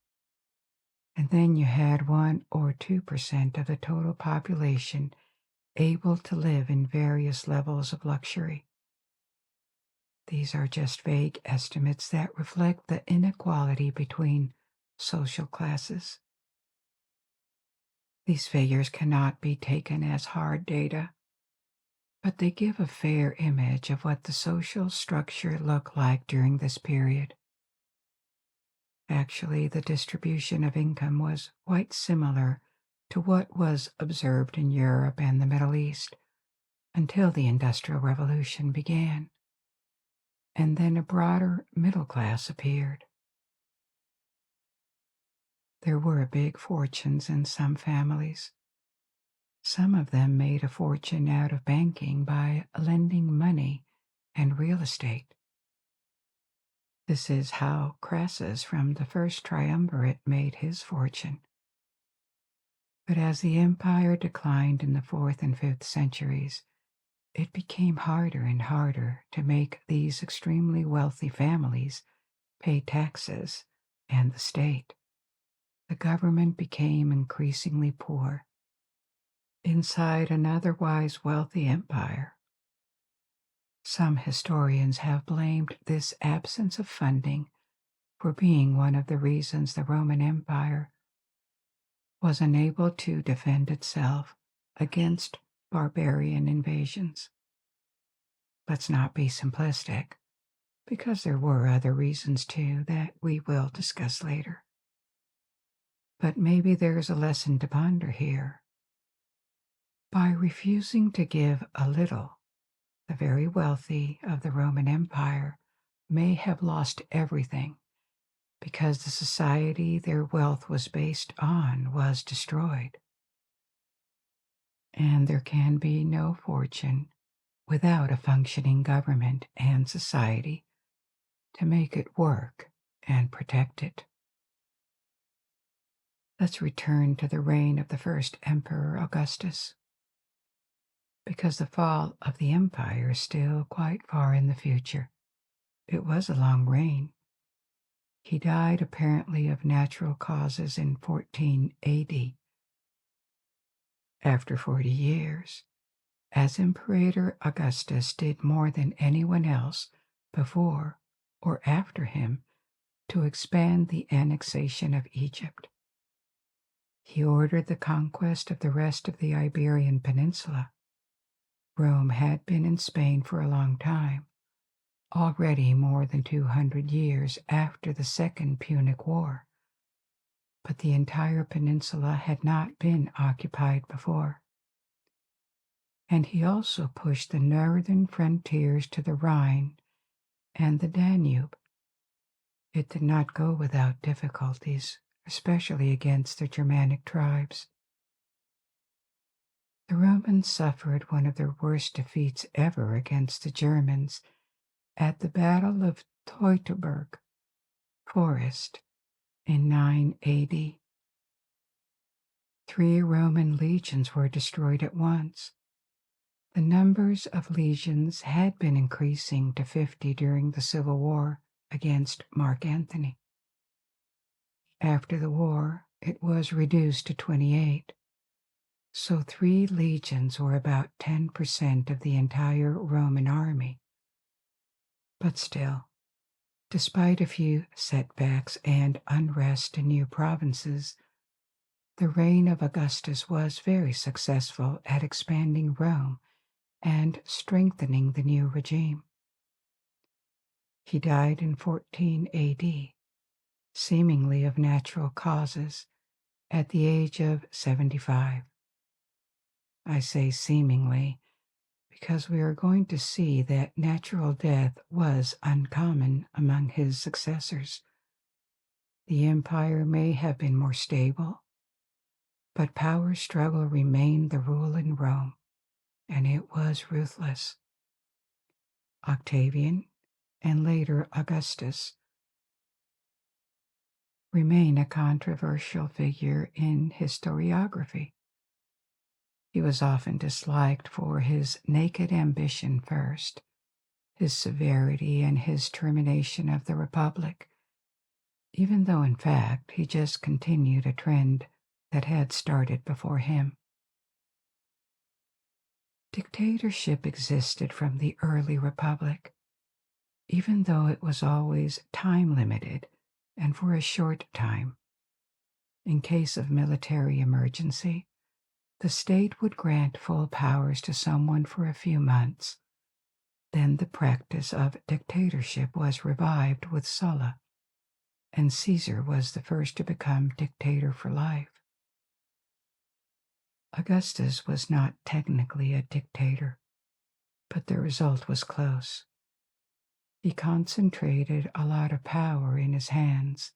And then you had 1 or 2% of the total population able to live in various levels of luxury. These are just vague estimates that reflect the inequality between social classes. These figures cannot be taken as hard data, but they give a fair image of what the social structure looked like during this period. Actually, the distribution of income was quite similar to what was observed in Europe and the Middle East until the Industrial Revolution began, and then a broader middle class appeared. There were big fortunes in some families. Some of them made a fortune out of banking by lending money and real estate. This is how Crassus from the first triumvirate made his fortune. But as the empire declined in the 4th and 5th centuries, it became harder and harder to make these extremely wealthy families pay taxes and the state. The government became increasingly poor inside an otherwise wealthy empire. Some historians have blamed this absence of funding for being one of the reasons the Roman Empire was unable to defend itself against barbarian invasions. Let's not be simplistic, because there were other reasons too that we will discuss later. But maybe there's a lesson to ponder here. By refusing to give a little, the very wealthy of the Roman Empire may have lost everything because the society their wealth was based on was destroyed. And there can be no fortune without a functioning government and society to make it work and protect it. Let's return to the reign of the first emperor Augustus, because the fall of the empire is still quite far in the future. It was a long reign. He died apparently of natural causes in 14 AD. After 40 years, as Imperator Augustus did more than anyone else before or after him to expand the annexation of Egypt. He ordered the conquest of the rest of the Iberian Peninsula. Rome had been in Spain for a long time, already more than 200 years after the Second Punic War, but the entire peninsula had not been occupied before. And he also pushed the northern frontiers to the Rhine and the Danube. It did not go without difficulties, especially against the Germanic tribes. The Romans suffered one of their worst defeats ever against the Germans at the Battle of Teutoburg Forest in 9 AD. 3 Roman legions were destroyed at once. The numbers of legions had been increasing to 50 during the Civil War against Mark Antony. After the war, it was reduced to 28, so 3 legions were about 10% of the entire Roman army. But still, despite a few setbacks and unrest in new provinces, the reign of Augustus was very successful at expanding Rome and strengthening the new regime. He died in 14 AD, seemingly of natural causes, at the age of 75. I say seemingly because we are going to see that natural death was uncommon among his successors. The empire may have been more stable, but power struggle remained the rule in Rome, and it was ruthless. Octavian, and later Augustus, remain a controversial figure in historiography. He was often disliked for his naked ambition first, his severity, and his termination of the Republic, even though in fact he just continued a trend that had started before him. Dictatorship existed from the early Republic, even though it was always time-limited and for a short time. In case of military emergency, the state would grant full powers to someone for a few months. Then the practice of dictatorship was revived with Sulla, and Caesar was the first to become dictator for life. Augustus was not technically a dictator, but the result was close. He concentrated a lot of power in his hands,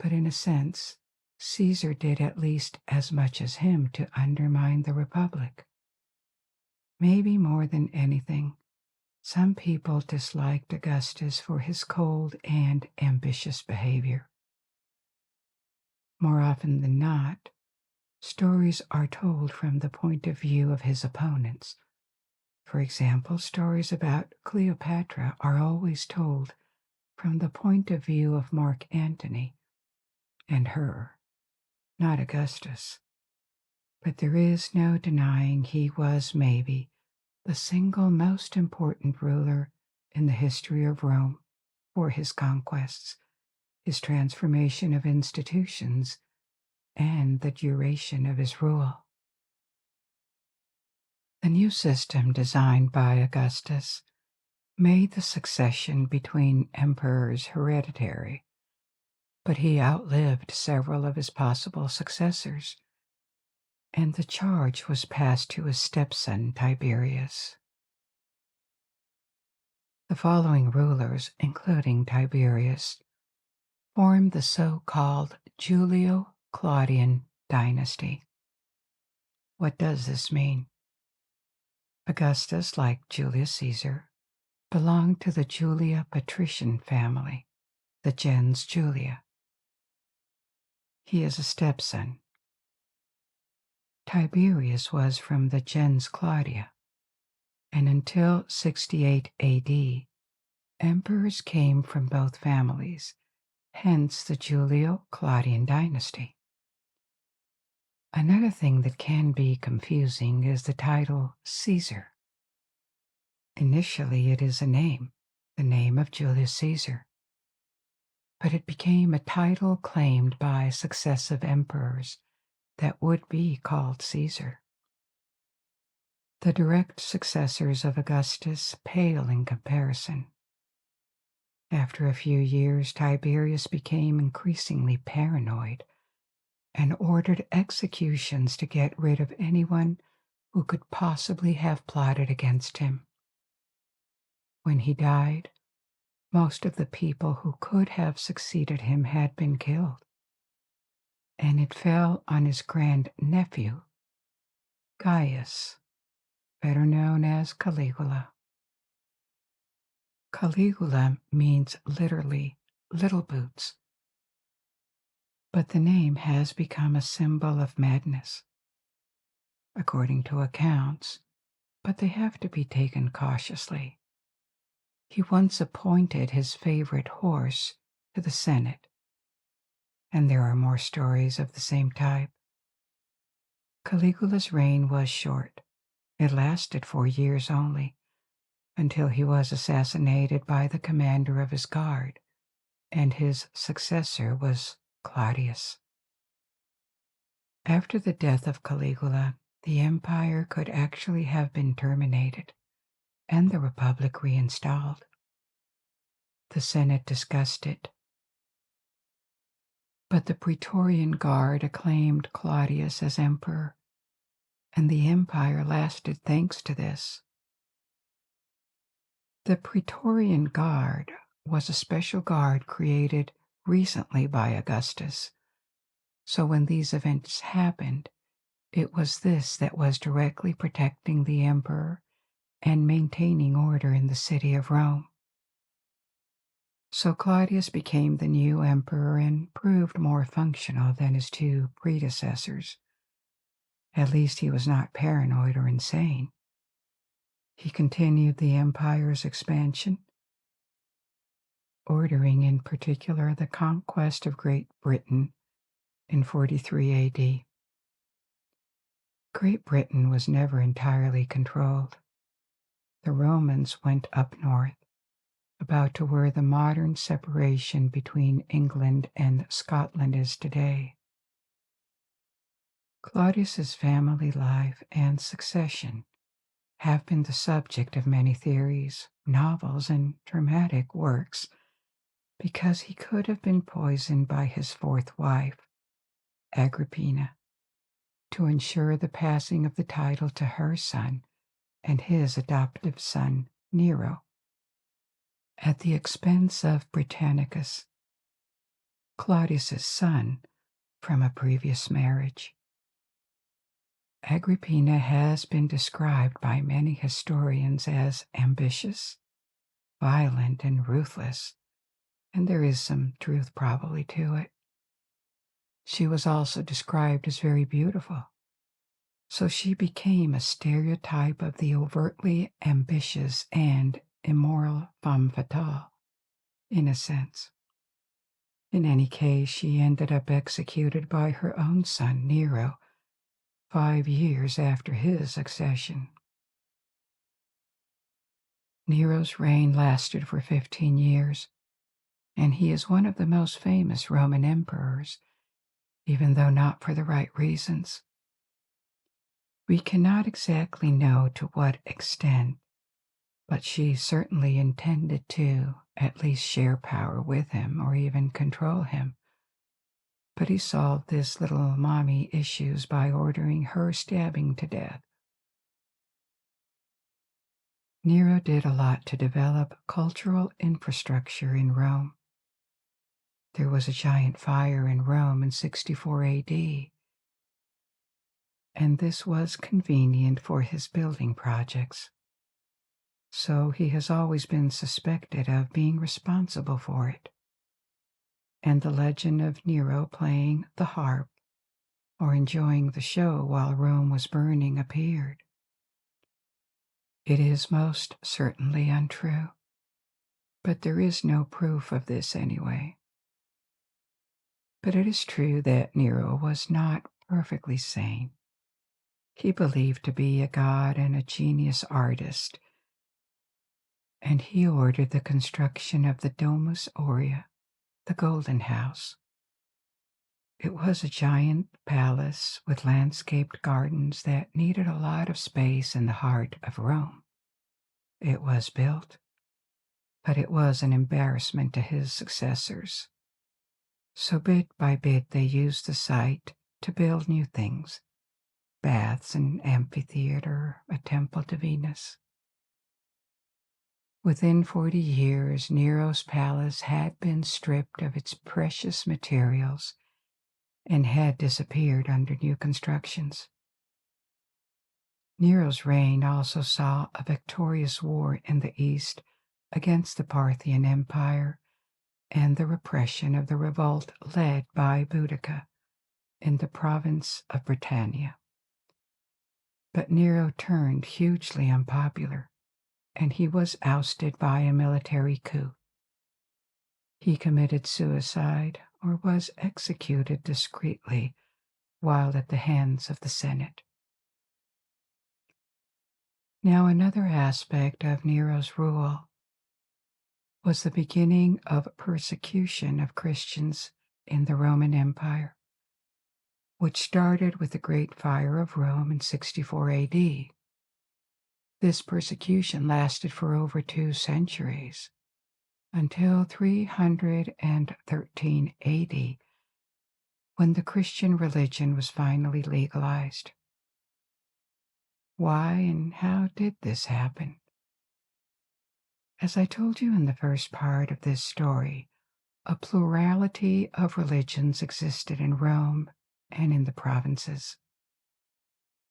but in a sense, Caesar did at least as much as him to undermine the Republic. Maybe more than anything, some people disliked Augustus for his cold and ambitious behavior. More often than not, stories are told from the point of view of his opponents. For example, stories about Cleopatra are always told from the point of view of Mark Antony and her, not Augustus. But there is no denying he was maybe the single most important ruler in the history of Rome for his conquests, his transformation of institutions, and the duration of his rule. The new system designed by Augustus made the succession between emperors hereditary, but he outlived several of his possible successors, and the charge was passed to his stepson Tiberius. The following rulers, including Tiberius, formed the so-called Julio-Claudian dynasty. What does this mean? Augustus, like Julius Caesar, belonged to the Julia patrician family, the gens Julia. He is a stepson. Tiberius was from the gens Claudia, and until 68 AD, emperors came from both families, hence the Julio-Claudian dynasty. Another thing that can be confusing is the title Caesar. Initially, it is a name, the name of Julius Caesar, but it became a title claimed by successive emperors that would be called Caesar. The direct successors of Augustus pale in comparison. After a few years, Tiberius became increasingly paranoid and ordered executions to get rid of anyone who could possibly have plotted against him. When he died, most of the people who could have succeeded him had been killed, and it fell on his grandnephew, Gaius, better known as Caligula. Caligula means literally little boots. but the name has become a symbol of madness, according to accounts, but they have to be taken cautiously. He once appointed his favorite horse to the Senate, and there are more stories of the same type. Caligula's reign was short. It lasted 4 years only, until he was assassinated by the commander of his guard, and his successor was Claudius. After the death of Caligula, the empire could actually have been terminated and the republic reinstalled. The Senate discussed it, but the Praetorian Guard acclaimed Claudius as emperor, and the empire lasted thanks to this. The Praetorian Guard was a special guard created recently by Augustus, so when these events happened, it was this that was directly protecting the emperor and maintaining order in the city of Rome. So Claudius became the new emperor and proved more functional than his two predecessors. At least he was not paranoid or insane. He continued the empire's expansion, ordering in particular the conquest of Great Britain in 43 AD. Great Britain was never entirely controlled. The Romans went up north, about to where the modern separation between England and Scotland is today. Claudius's family life and succession have been the subject of many theories, novels, and dramatic works because he could have been poisoned by his fourth wife, Agrippina, to ensure the passing of the title to her son and his adoptive son, Nero, at the expense of Britannicus, Claudius's son from a previous marriage. Agrippina has been described by many historians as ambitious, violent, and ruthless, and there is some truth probably to it. She was also described as very beautiful, so she became a stereotype of the overtly ambitious and immoral femme fatale, in a sense. In any case, she ended up executed by her own son, Nero, 5 years after his accession. Nero's reign lasted for 15 years, and he is one of the most famous Roman emperors, even though not for the right reasons. We cannot exactly know to what extent, but she certainly intended to at least share power with him or even control him. But he solved this little mommy issues by ordering her stabbing to death. Nero did a lot to develop cultural infrastructure in Rome. There was a giant fire in Rome in 64 AD, and this was convenient for his building projects. So he has always been suspected of being responsible for it. And the legend of Nero playing the harp or enjoying the show while Rome was burning appeared. It is most certainly untrue, but there is no proof of this anyway. But it is true that Nero was not perfectly sane. He believed to be a god and a genius artist, and he ordered the construction of the Domus Aurea, the Golden House. It was a giant palace with landscaped gardens that needed a lot of space in the heart of Rome. It was built, but it was an embarrassment to his successors. So bit by bit they used the site to build new things, baths, an amphitheater, a temple to Venus. Within 40 years, Nero's palace had been stripped of its precious materials and had disappeared under new constructions. Nero's reign also saw a victorious war in the east against the Parthian Empire and the repression of the revolt led by Boudica in the province of Britannia. But Nero turned hugely unpopular, and he was ousted by a military coup. He committed suicide or was executed discreetly while at the hands of the Senate. Now, another aspect of Nero's rule was the beginning of persecution of Christians in the Roman Empire, which started with the Great Fire of Rome in 64 AD. This persecution lasted for over 2 centuries, until 313 AD, when the Christian religion was finally legalized. Why and how did this happen? As I told you in the first part of this story, a plurality of religions existed in Rome and in the provinces.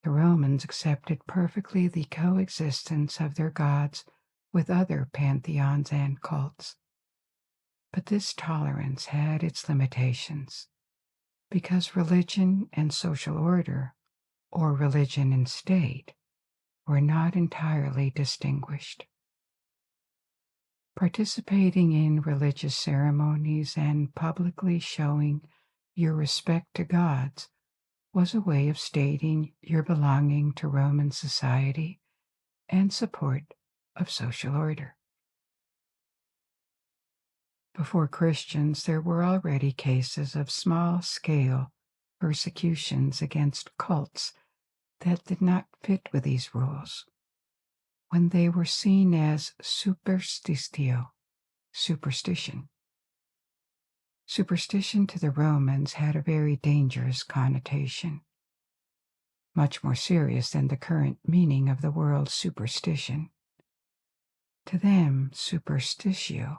The Romans accepted perfectly the coexistence of their gods with other pantheons and cults. But this tolerance had its limitations, because religion and social order, or religion and state, were not entirely distinguished. Participating in religious ceremonies and publicly showing your respect to gods was a way of stating your belonging to Roman society and support of social order. Before Christians, there were already cases of small-scale persecutions against cults that did not fit with these rules, when they were seen as superstitio, superstition. Superstition to the Romans had a very dangerous connotation, much more serious than the current meaning of the word superstition. To them, superstitio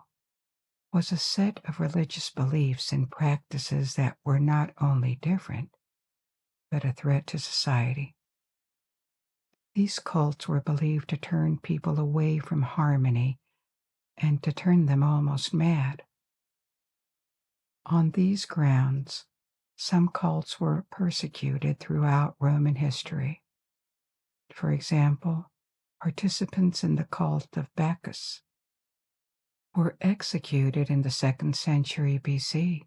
was a set of religious beliefs and practices that were not only different, but a threat to society. These cults were believed to turn people away from harmony and to turn them almost mad. On these grounds, some cults were persecuted throughout Roman history. For example, participants in the cult of Bacchus were executed in the 2nd century BC,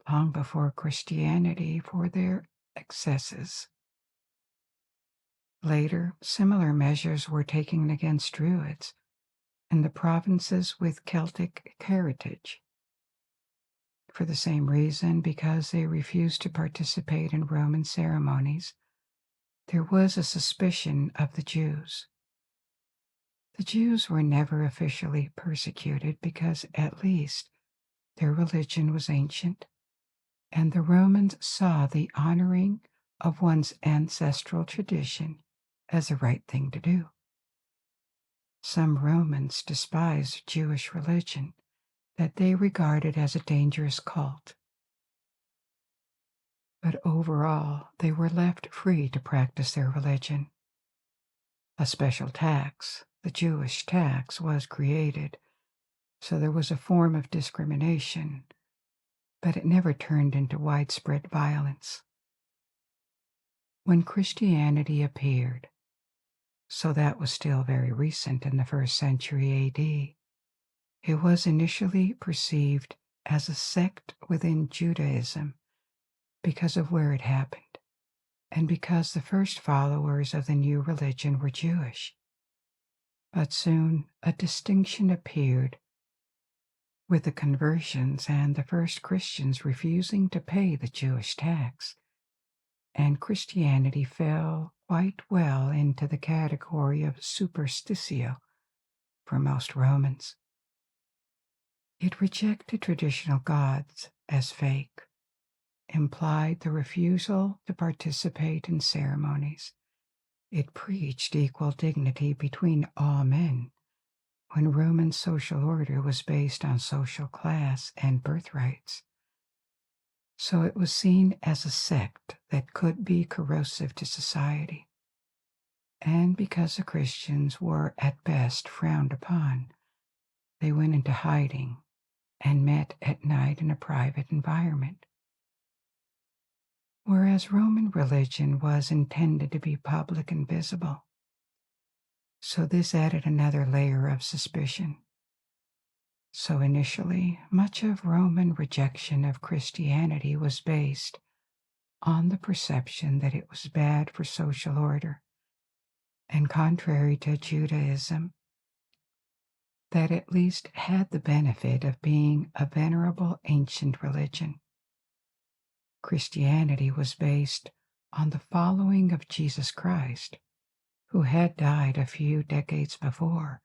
long before Christianity, for their excesses. Later, similar measures were taken against Druids in the provinces with Celtic heritage. For the same reason, because they refused to participate in Roman ceremonies, there was a suspicion of the Jews. The Jews were never officially persecuted because at least their religion was ancient, and the Romans saw the honoring of one's ancestral tradition as the right thing to do. Some Romans despised Jewish religion that they regarded as a dangerous cult. But overall, they were left free to practice their religion. A special tax, the Jewish tax, was created, so there was a form of discrimination, but it never turned into widespread violence. When Christianity appeared, so that was still very recent in the 1st century AD, it was initially perceived as a sect within Judaism because of where it happened, and because the first followers of the new religion were Jewish. But soon a distinction appeared, with the conversions and the first Christians refusing to pay the Jewish tax, and Christianity fell quite well into the category of superstitio for most Romans. It rejected traditional gods as fake, implied the refusal to participate in ceremonies. It preached equal dignity between all men, when Roman social order was based on social class and birthrights. So it was seen as a sect that could be corrosive to society. And because the Christians were at best frowned upon, they went into hiding and met at night in a private environment. Whereas Roman religion was intended to be public and visible. So this added another layer of suspicion. So initially, much of Roman rejection of Christianity was based on the perception that it was bad for social order, and contrary to Judaism, that at least had the benefit of being a venerable ancient religion. Christianity was based on the following of Jesus Christ, who had died a few decades before,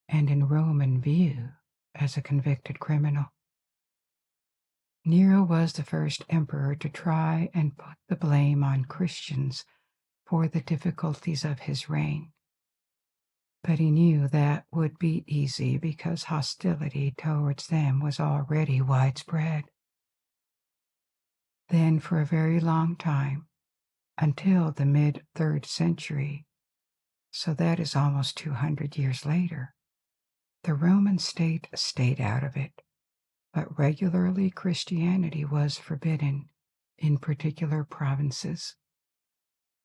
and in Roman view as a convicted criminal. Nero was the first emperor to try and put the blame on Christians for the difficulties of his reign. But he knew that would be easy because hostility towards them was already widespread. Then, for a very long time, until the mid-3rd century, so that is almost 200 years later, the Roman state stayed out of it, but regularly Christianity was forbidden in particular provinces.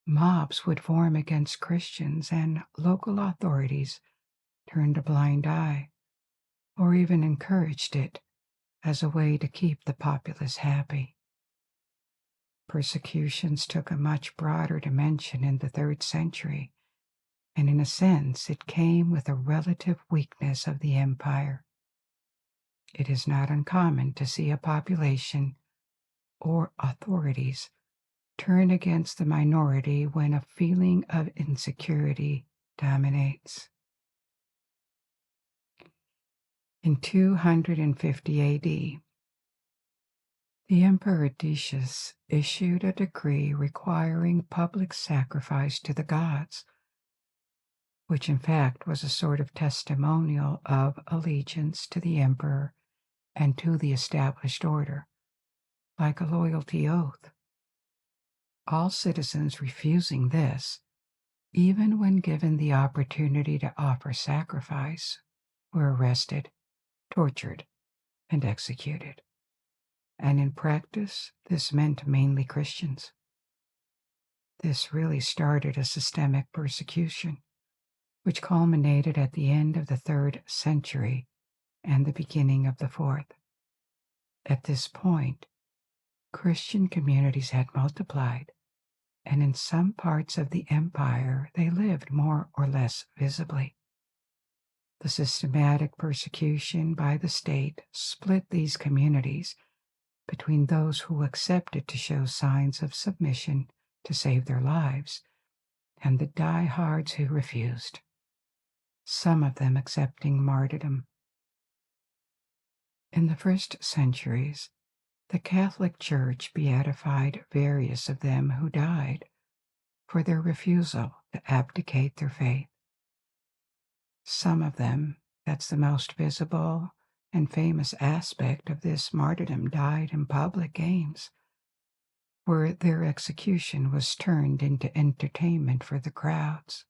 Mobs would form against Christians, and local authorities turned a blind eye, or even encouraged it as a way to keep the populace happy. Persecutions took a much broader dimension in the 3rd century, and in a sense it came with a relative weakness of the empire. It is not uncommon to see a population or authorities turn against the minority when a feeling of insecurity dominates. In 250 AD, the Emperor Decius issued a decree requiring public sacrifice to the gods, which in fact was a sort of testimonial of allegiance to the emperor and to the established order, like a loyalty oath. All citizens refusing this, even when given the opportunity to offer sacrifice, were arrested, tortured, and executed. And in practice, this meant mainly Christians. This really started a systemic persecution, which culminated at the end of the 3rd century and the beginning of the 4th. At this point, Christian communities had multiplied, and in some parts of the empire they lived more or less visibly. The systematic persecution by the state split these communities between those who accepted to show signs of submission to save their lives and the diehards who refused, some of them accepting martyrdom. In the 1st centuries, the Catholic Church beatified various of them who died for their refusal to abdicate their faith. Some of them, that's the most visible and famous aspect of this martyrdom, died in public games, where their execution was turned into entertainment for the crowds.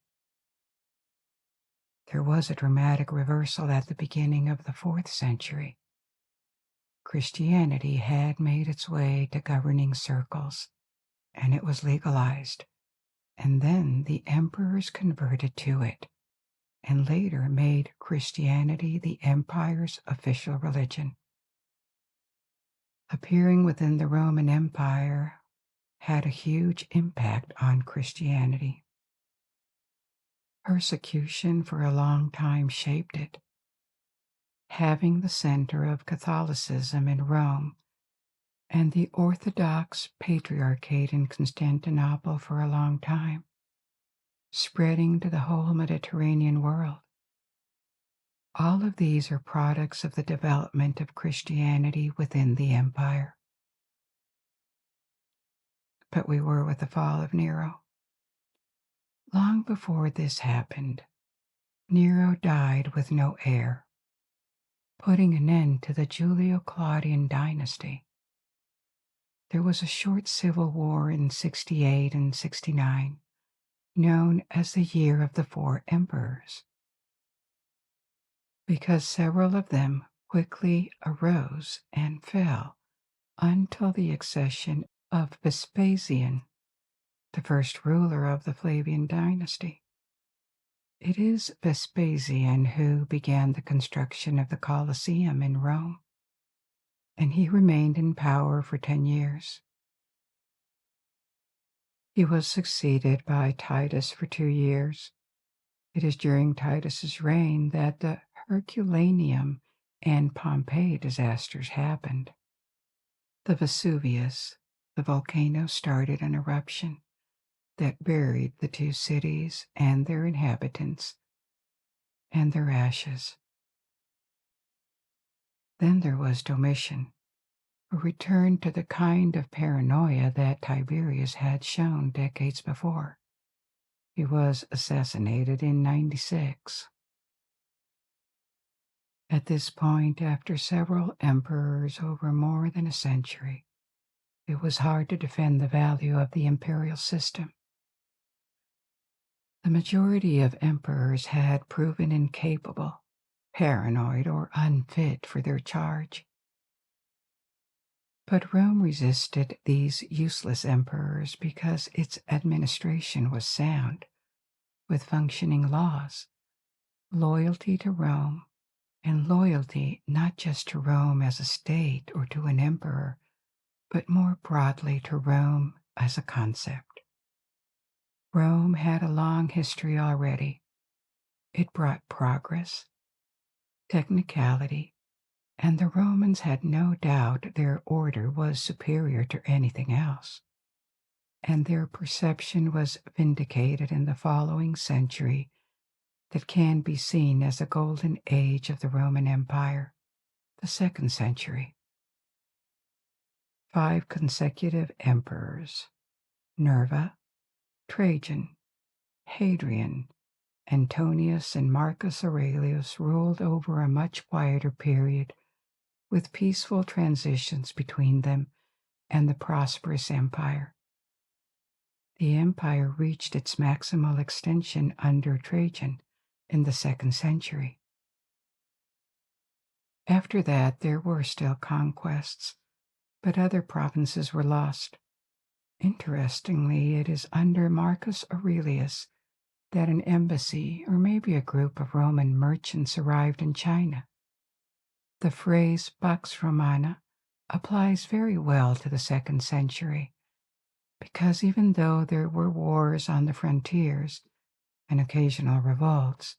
There was a dramatic reversal at the beginning of the 4th century. Christianity had made its way to governing circles, and it was legalized, and then the emperors converted to it, and later made Christianity the empire's official religion. Appearing within the Roman Empire had a huge impact on Christianity. Persecution for a long time shaped it, having the center of Catholicism in Rome and the Orthodox Patriarchate in Constantinople for a long time, spreading to the whole Mediterranean world. All of these are products of the development of Christianity within the empire. But we were with the fall of Nero. Long before this happened, Nero died with no heir, putting an end to the Julio-Claudian dynasty. There was a short civil war in 68 and 69, known as the Year of the Four Emperors, because several of them quickly arose and fell until the accession of Vespasian, the first ruler of the Flavian dynasty. It is Vespasian who began the construction of the Colosseum in Rome, and he remained in power for 10 years. He was succeeded by Titus for 2 years. It is during Titus's reign that the Herculaneum and Pompeii disasters happened. The Vesuvius, the volcano, started an eruption that buried the two cities and their inhabitants and their ashes. Then there was Domitian, who returned to the kind of paranoia that Tiberius had shown decades before. He was assassinated in 96. At this point, after several emperors over more than a century, it was hard to defend the value of the imperial system. The majority of emperors had proven incapable, paranoid, or unfit for their charge. But Rome resisted these useless emperors because its administration was sound, with functioning laws, loyalty to Rome, and loyalty not just to Rome as a state or to an emperor, but more broadly to Rome as a concept. Rome had a long history already. It brought progress, technicality, and the Romans had no doubt their order was superior to anything else. And their perception was vindicated in the following century that can be seen as a golden age of the Roman Empire, the 2nd century. 5 consecutive emperors, Nerva, Trajan, Hadrian, Antonius, and Marcus Aurelius, ruled over a much quieter period, with peaceful transitions between them and the prosperous empire. The empire reached its maximal extension under Trajan in the 2nd century. After that, there were still conquests, but other provinces were lost. Interestingly, it is under Marcus Aurelius that an embassy, or maybe a group of Roman merchants, arrived in China. The phrase Pax Romana applies very well to the 2nd century, because even though there were wars on the frontiers and occasional revolts,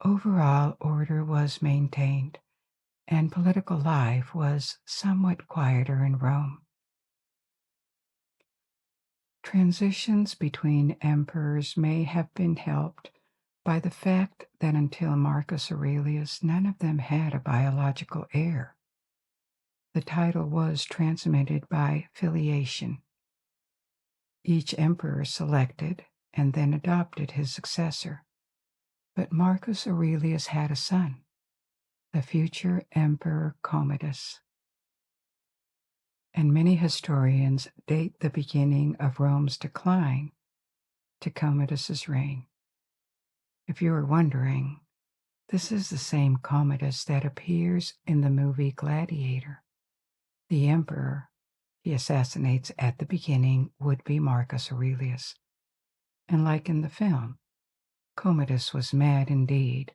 overall order was maintained, and political life was somewhat quieter in Rome. Transitions between emperors may have been helped by the fact that until Marcus Aurelius, none of them had a biological heir. The title was transmitted by filiation. Each emperor selected and then adopted his successor. But Marcus Aurelius had a son, the future Emperor Commodus. And many historians date the beginning of Rome's decline to Commodus's reign. If you are wondering, this is the same Commodus that appears in the movie Gladiator. The emperor he assassinates at the beginning would be Marcus Aurelius. And like in the film, Commodus was mad indeed,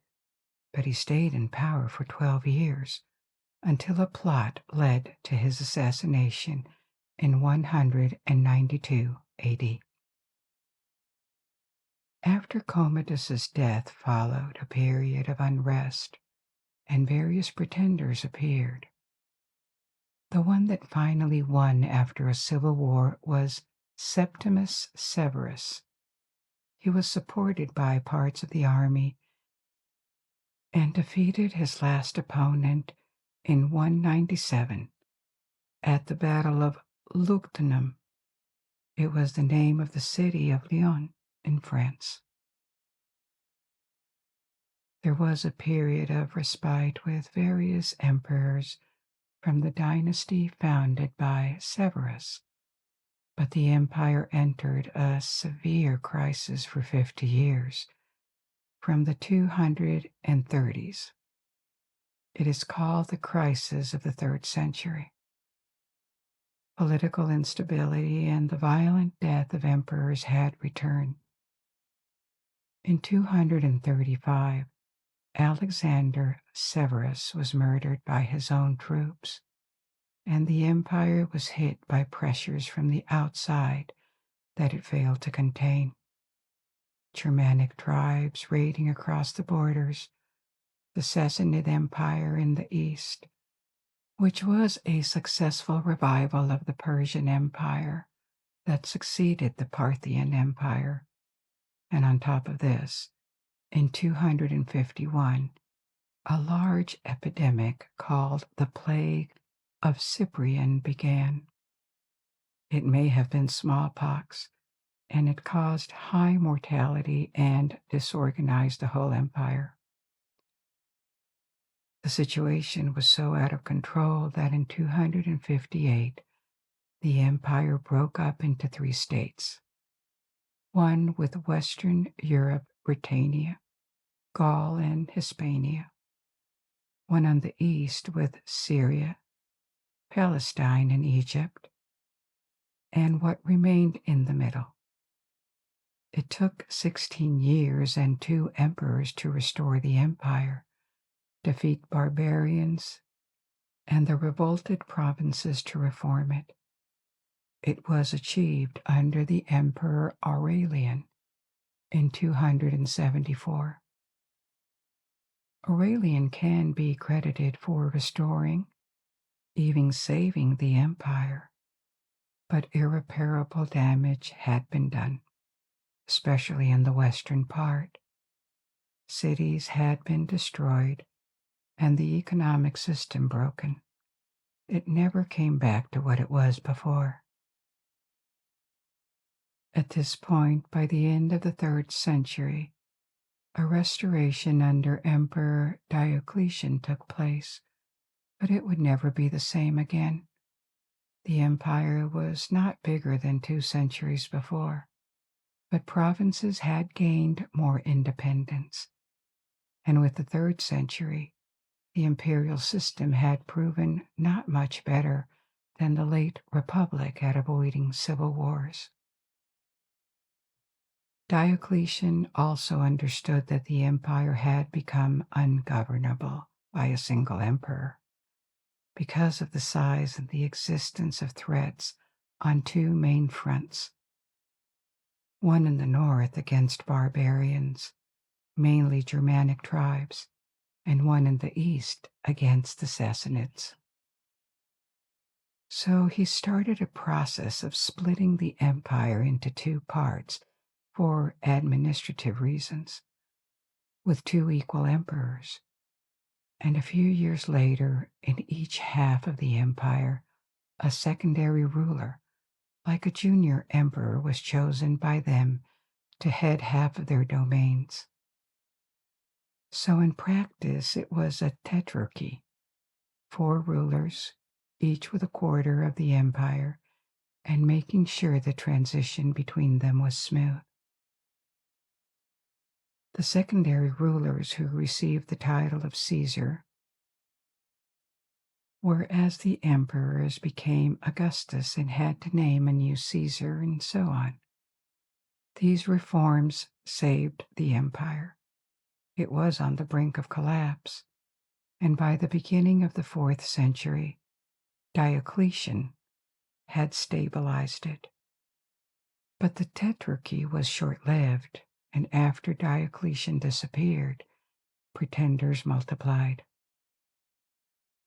but he stayed in power for 12 years until a plot led to his assassination in 192 AD. After Commodus's death followed a period of unrest, and various pretenders appeared. The one that finally won after a civil war was Septimus Severus. He was supported by parts of the army and defeated his last opponent in 197 at the Battle of Lugdunum. It was the name of the city of Lyon in France. There was a period of respite with various emperors from the dynasty founded by Severus, but the empire entered a severe crisis for 50 years, from the 230s. It is called the crisis of the 3rd century. Political instability and the violent death of emperors had returned. In 235, Alexander Severus was murdered by his own troops, and the empire was hit by pressures from the outside that it failed to contain. Germanic tribes raiding across the borders, the Sassanid Empire in the east, which was a successful revival of the Persian Empire that succeeded the Parthian Empire. And on top of this, in 251, a large epidemic called the Plague of Cyprian began. It may have been smallpox, and it caused high mortality and disorganized the whole empire. The situation was so out of control that in 258, the empire broke up into 3 states, one with Western Europe, Britannia, Gaul, and Hispania, one on the east with Syria, Palestine, and Egypt, and what remained in the middle. It took 16 years and 2 emperors to restore the empire, defeat barbarians, and the revolted provinces to reform it. It was achieved under the Emperor Aurelian in 274. Aurelian can be credited for restoring, even saving the empire, but irreparable damage had been done, especially in the western part. Cities had been destroyed and the economic system broken. It never came back to what it was before. At this point, by the end of the 3rd century, a restoration under Emperor Diocletian took place, but it would never be the same again. The empire was not bigger than 2 centuries before, but provinces had gained more independence. And with the 3rd century, the imperial system had proven not much better than the late Republic at avoiding civil wars. Diocletian also understood that the empire had become ungovernable by a single emperor because of the size and the existence of threats on 2 main fronts. One in the north against barbarians, mainly Germanic tribes, and one in the east against the Sassanids. So he started a process of splitting the empire into 2 parts for administrative reasons, with 2 equal emperors. And a few years later, in each half of the empire, a secondary ruler, like a junior emperor, was chosen by them to head half of their domains. So in practice, it was a tetrarchy, 4 rulers, each with a quarter of the empire, and making sure the transition between them was smooth. The secondary rulers who received the title of Caesar, whereas the emperors became Augustus and had to name a new Caesar and so on. These reforms saved the empire. It was on the brink of collapse, and by the beginning of the 4th century, Diocletian had stabilized it. But the tetrarchy was short-lived, and after Diocletian disappeared, pretenders multiplied.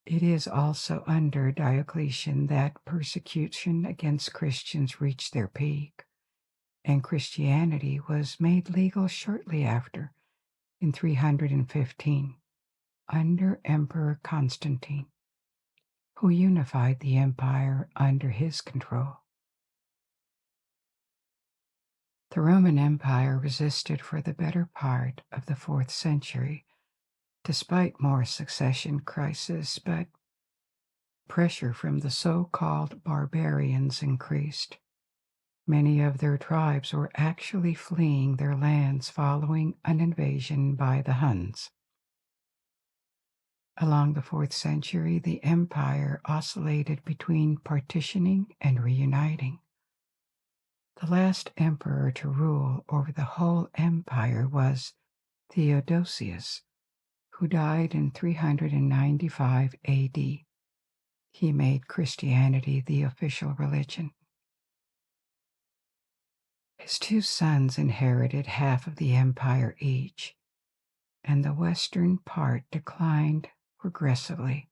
It is also under Diocletian that persecution against Christians reached their peak, and Christianity was made legal shortly after, in 315, under Emperor Constantine, who unified the empire under his control. The Roman Empire resisted for the better part of the 4th century, despite more succession crises, but pressure from the so-called barbarians increased. Many of their tribes were actually fleeing their lands following an invasion by the Huns. Along the 4th century, the empire oscillated between partitioning and reuniting. The last emperor to rule over the whole empire was Theodosius, who died in 395 AD. He made Christianity the official religion. His two sons inherited half of the empire each, and the western part declined progressively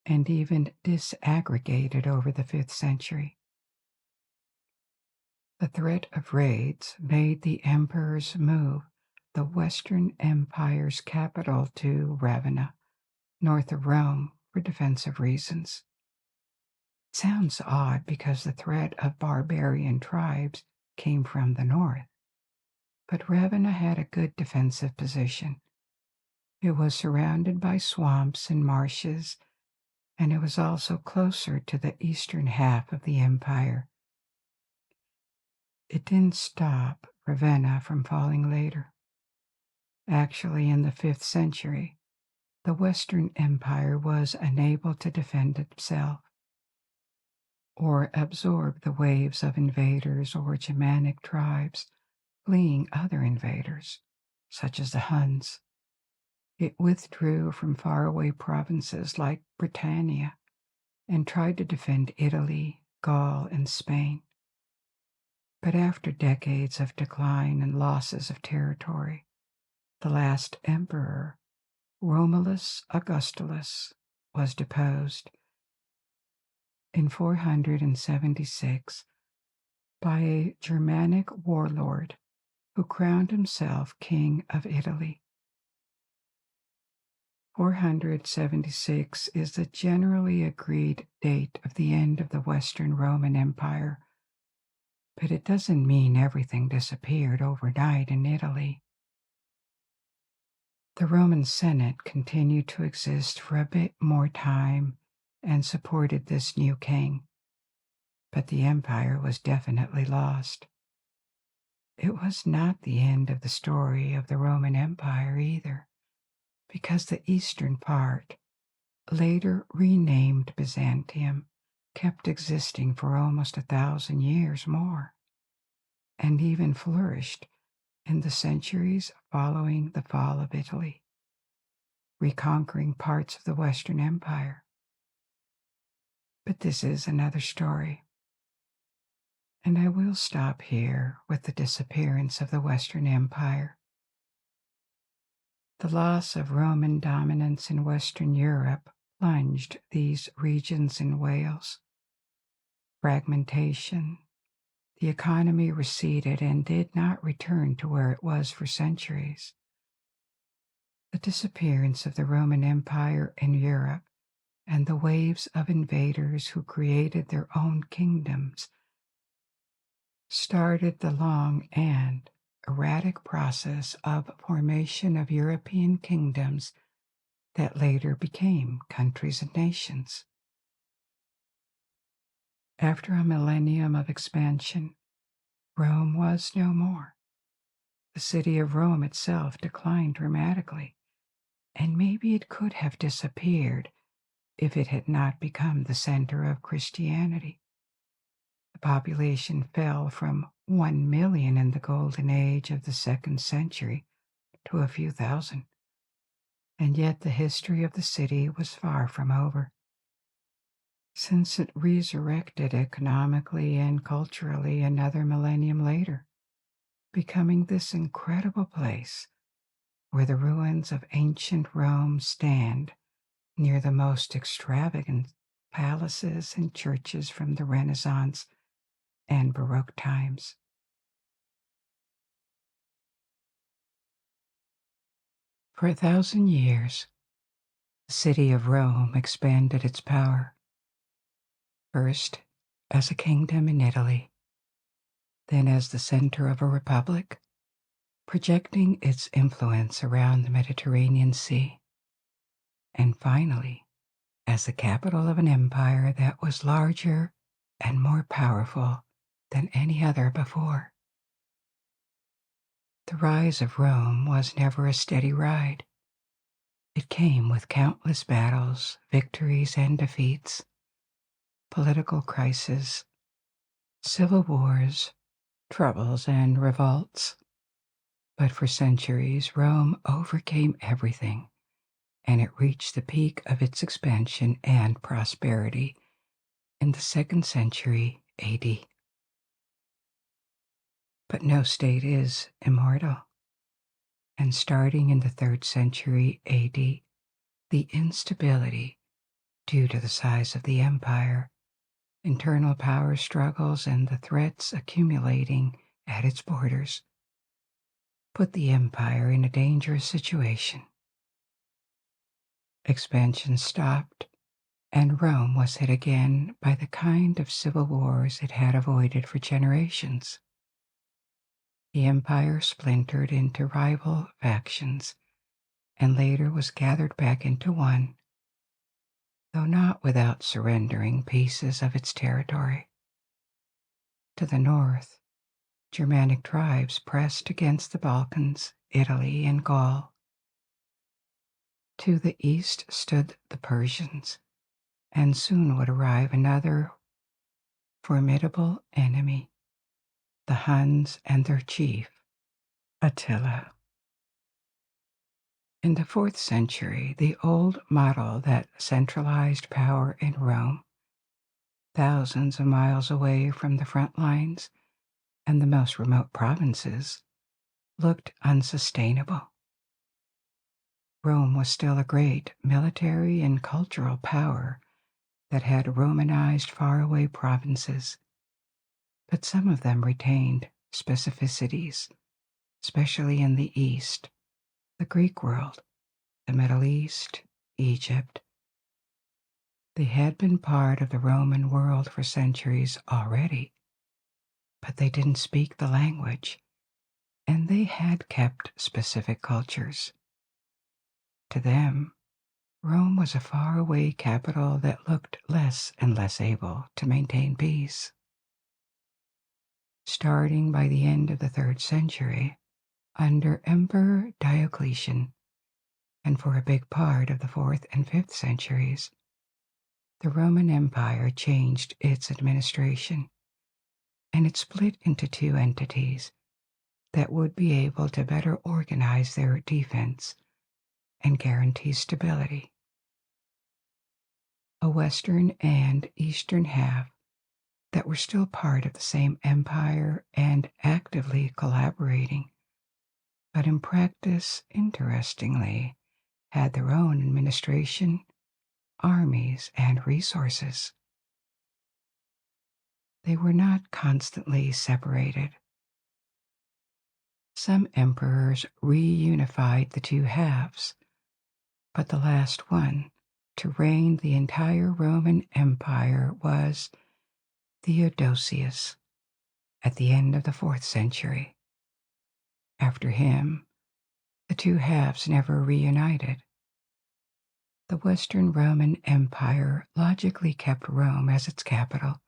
and even disaggregated over the 5th century. The threat of raids made the emperors move the Western Empire's capital to Ravenna, north of Rome, for defensive reasons. It sounds odd because the threat of barbarian tribes came from the north, but Ravenna had a good defensive position. It was surrounded by swamps and marshes, and it was also closer to the eastern half of the empire. It didn't stop Ravenna from falling later. Actually, in the 5th century, the Western Empire was unable to defend itself or absorb the waves of invaders or Germanic tribes fleeing other invaders, such as the Huns. It withdrew from faraway provinces like Britannia and tried to defend Italy, Gaul, and Spain. But after decades of decline and losses of territory, the last emperor, Romulus Augustulus, was deposed in 476 by a Germanic warlord who crowned himself king of Italy. 476 is the generally agreed date of the end of the Western Roman Empire, but it doesn't mean everything disappeared overnight in Italy. The Roman Senate continued to exist for a bit more time and supported this new king, but the empire was definitely lost. It was not the end of the story of the Roman Empire either, because the eastern part, later renamed Byzantium, kept existing for almost 1,000 years more, and even flourished in the centuries following the fall of Italy, reconquering parts of the Western Empire. But this is another story, and I will stop here with the disappearance of the Western Empire. The loss of Roman dominance in Western Europe plunged these regions in Wales. Fragmentation, the economy receded and did not return to where it was for centuries. The disappearance of the Roman Empire in Europe and the waves of invaders who created their own kingdoms started the long and erratic process of formation of European kingdoms that later became countries and nations. After a millennium of expansion, Rome was no more. The city of Rome itself declined dramatically, and maybe it could have disappeared if it had not become the center of Christianity. The population fell from 1 million in the golden age of the 2nd century to a few thousand, and yet the history of the city was far from over. Since it resurrected economically and culturally another millennium later, becoming this incredible place where the ruins of ancient Rome stand near the most extravagant palaces and churches from the Renaissance and Baroque times. For 1,000 years, the city of Rome expanded its power, first as a kingdom in Italy, then as the center of a republic, projecting its influence around the Mediterranean Sea, and finally as the capital of an empire that was larger and more powerful than any other before. The rise of Rome was never a steady ride. It came with countless battles, victories and defeats, political crises, civil wars, troubles, and revolts. But for centuries, Rome overcame everything, and it reached the peak of its expansion and prosperity in the 2nd century AD. But no state is immortal, and starting in the 3rd century AD, the instability due to the size of the empire, internal power struggles, and the threats accumulating at its borders put the empire in a dangerous situation. Expansion stopped, and Rome was hit again by the kind of civil wars it had avoided for generations. The empire splintered into rival factions and later was gathered back into one, though not without surrendering pieces of its territory. To the north, Germanic tribes pressed against the Balkans, Italy, and Gaul. To the east stood the Persians, and soon would arrive another formidable enemy, the Huns and their chief, Attila. In the 4th century, the old model that centralized power in Rome, thousands of miles away from the front lines and the most remote provinces, looked unsustainable. Rome was still a great military and cultural power that had Romanized faraway provinces, but some of them retained specificities, especially in the East, the Greek world, the Middle East, Egypt. They had been part of the Roman world for centuries already, but they didn't speak the language, and they had kept specific cultures. To them, Rome was a faraway capital that looked less and less able to maintain peace. Starting by the end of the 3rd century, under Emperor Diocletian, and for a big part of the 4th and 5th centuries, the Roman Empire changed its administration, and it split into two entities that would be able to better organize their defense and guarantee stability. A western and eastern half that were still part of the same empire and actively collaborating, but in practice, interestingly, had their own administration, armies, and resources. They were not constantly separated. Some emperors reunified the two halves, but the last one to reign the entire Roman Empire was Theodosius at the end of the 4th century. After him, the two halves never reunited. The Western Roman Empire logically kept Rome as its capital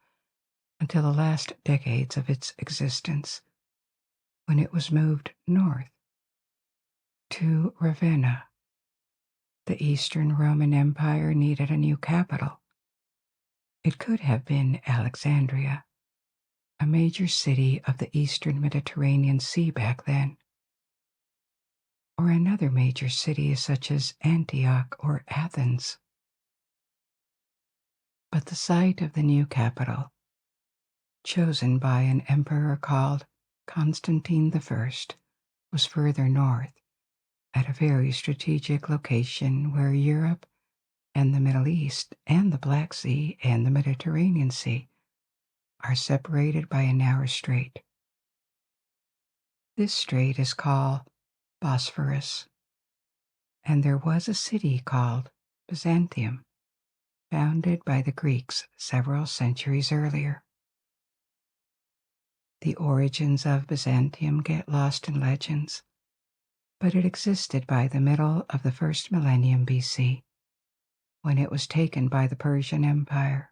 until the last decades of its existence, when it was moved north to Ravenna. The Eastern Roman Empire needed a new capital. It could have been Alexandria, a major city of the eastern Mediterranean Sea back then, or another major city such as Antioch or Athens. But the site of the new capital, chosen by an emperor called Constantine I, was further north, at a very strategic location where Europe and the Middle East and the Black Sea and the Mediterranean Sea are separated by a narrow strait. This strait is called Bosphorus, and there was a city called Byzantium, founded by the Greeks several centuries earlier. The origins of Byzantium get lost in legends, but it existed by the middle of the 1st millennium BC, when it was taken by the Persian Empire.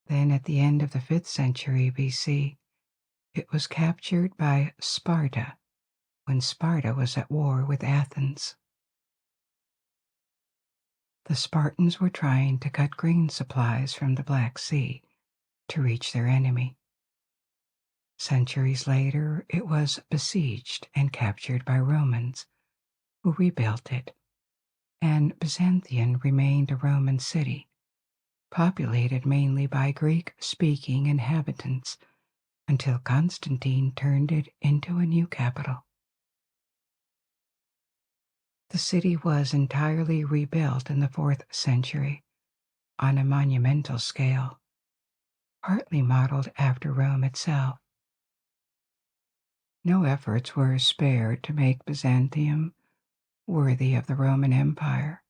Then at the end of the 5th century BC, it was captured by Sparta when Sparta was at war with Athens. The Spartans were trying to cut grain supplies from the Black Sea to reach their enemy. Centuries later, it was besieged and captured by Romans, who rebuilt it, and Byzantium remained a Roman city, populated mainly by Greek-speaking inhabitants until Constantine turned it into a new capital. The city was entirely rebuilt in the 4th century on a monumental scale, partly modeled after Rome itself. No efforts were spared to make Byzantium worthy of the Roman Empire.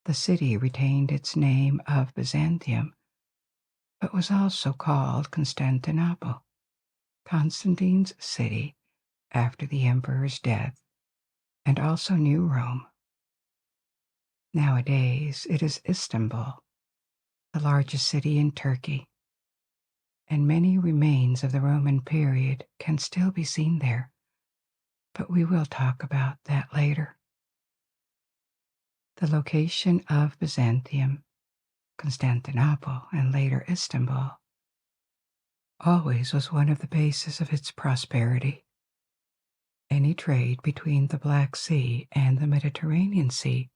The city retained its name of Byzantium, but was also called Constantinople, Constantine's city after the emperor's death, and also New Rome. Nowadays, it is Istanbul, the largest city in Turkey, and many remains of the Roman period can still be seen there, but we will talk about that later. The location of Byzantium, Constantinople, and later Istanbul always was one of the bases of its prosperity. Any trade between the Black Sea and the Mediterranean Sea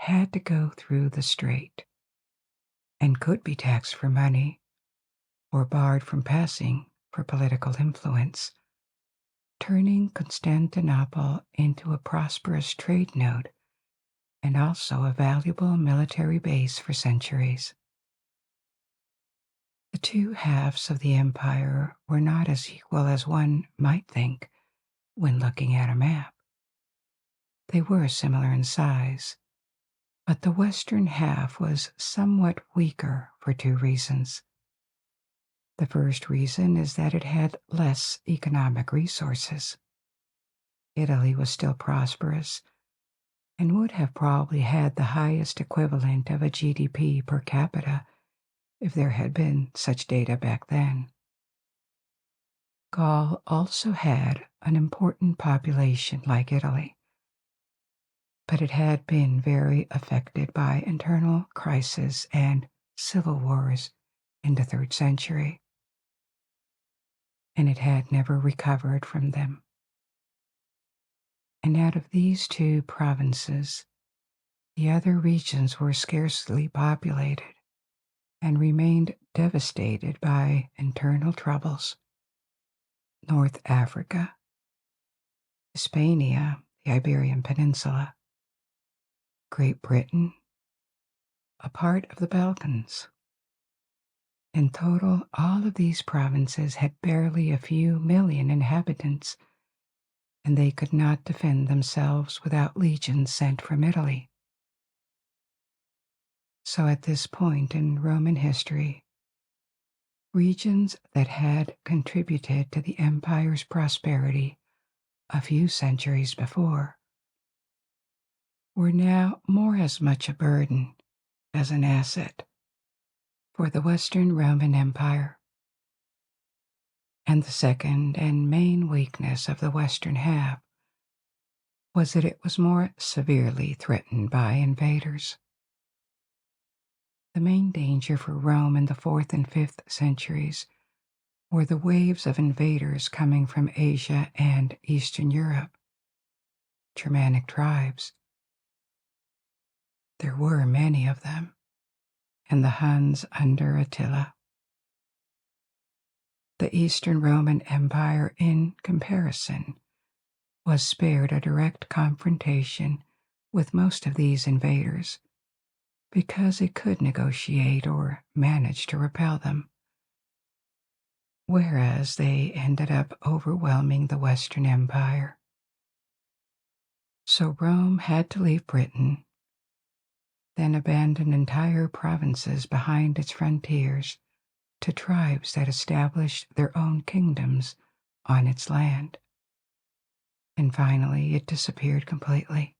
had to go through the strait and could be taxed for money or barred from passing for political influence, turning Constantinople into a prosperous trade node and also a valuable military base for centuries. The two halves of the empire were not as equal as one might think when looking at a map. They were similar in size, but the western half was somewhat weaker for two reasons. The first reason is that it had less economic resources. Italy was still prosperous and would have probably had the highest equivalent of a GDP per capita if there had been such data back then. Gaul also had an important population like Italy, but it had been very affected by internal crises and civil wars in the 3rd century, and it had never recovered from them. And out of these two provinces, the other regions were scarcely populated and remained devastated by internal troubles. North Africa, Hispania, the Iberian Peninsula, Great Britain, a part of the Balkans. In total, all of these provinces had barely a few million inhabitants, and they could not defend themselves without legions sent from Italy. So at this point in Roman history, regions that had contributed to the empire's prosperity a few centuries before were now more as much a burden as an asset for the Western Roman Empire. And the second and main weakness of the Western half was that it was more severely threatened by invaders. The main danger for Rome in the 4th and 5th centuries were the waves of invaders coming from Asia and Eastern Europe, Germanic tribes. There were many of them, and the Huns under Attila. The Eastern Roman Empire, in comparison, was spared a direct confrontation with most of these invaders because it could negotiate or manage to repel them, whereas they ended up overwhelming the Western Empire. So Rome had to leave Britain, then abandon entire provinces behind its frontiers to tribes that established their own kingdoms on its land. And finally, it disappeared completely.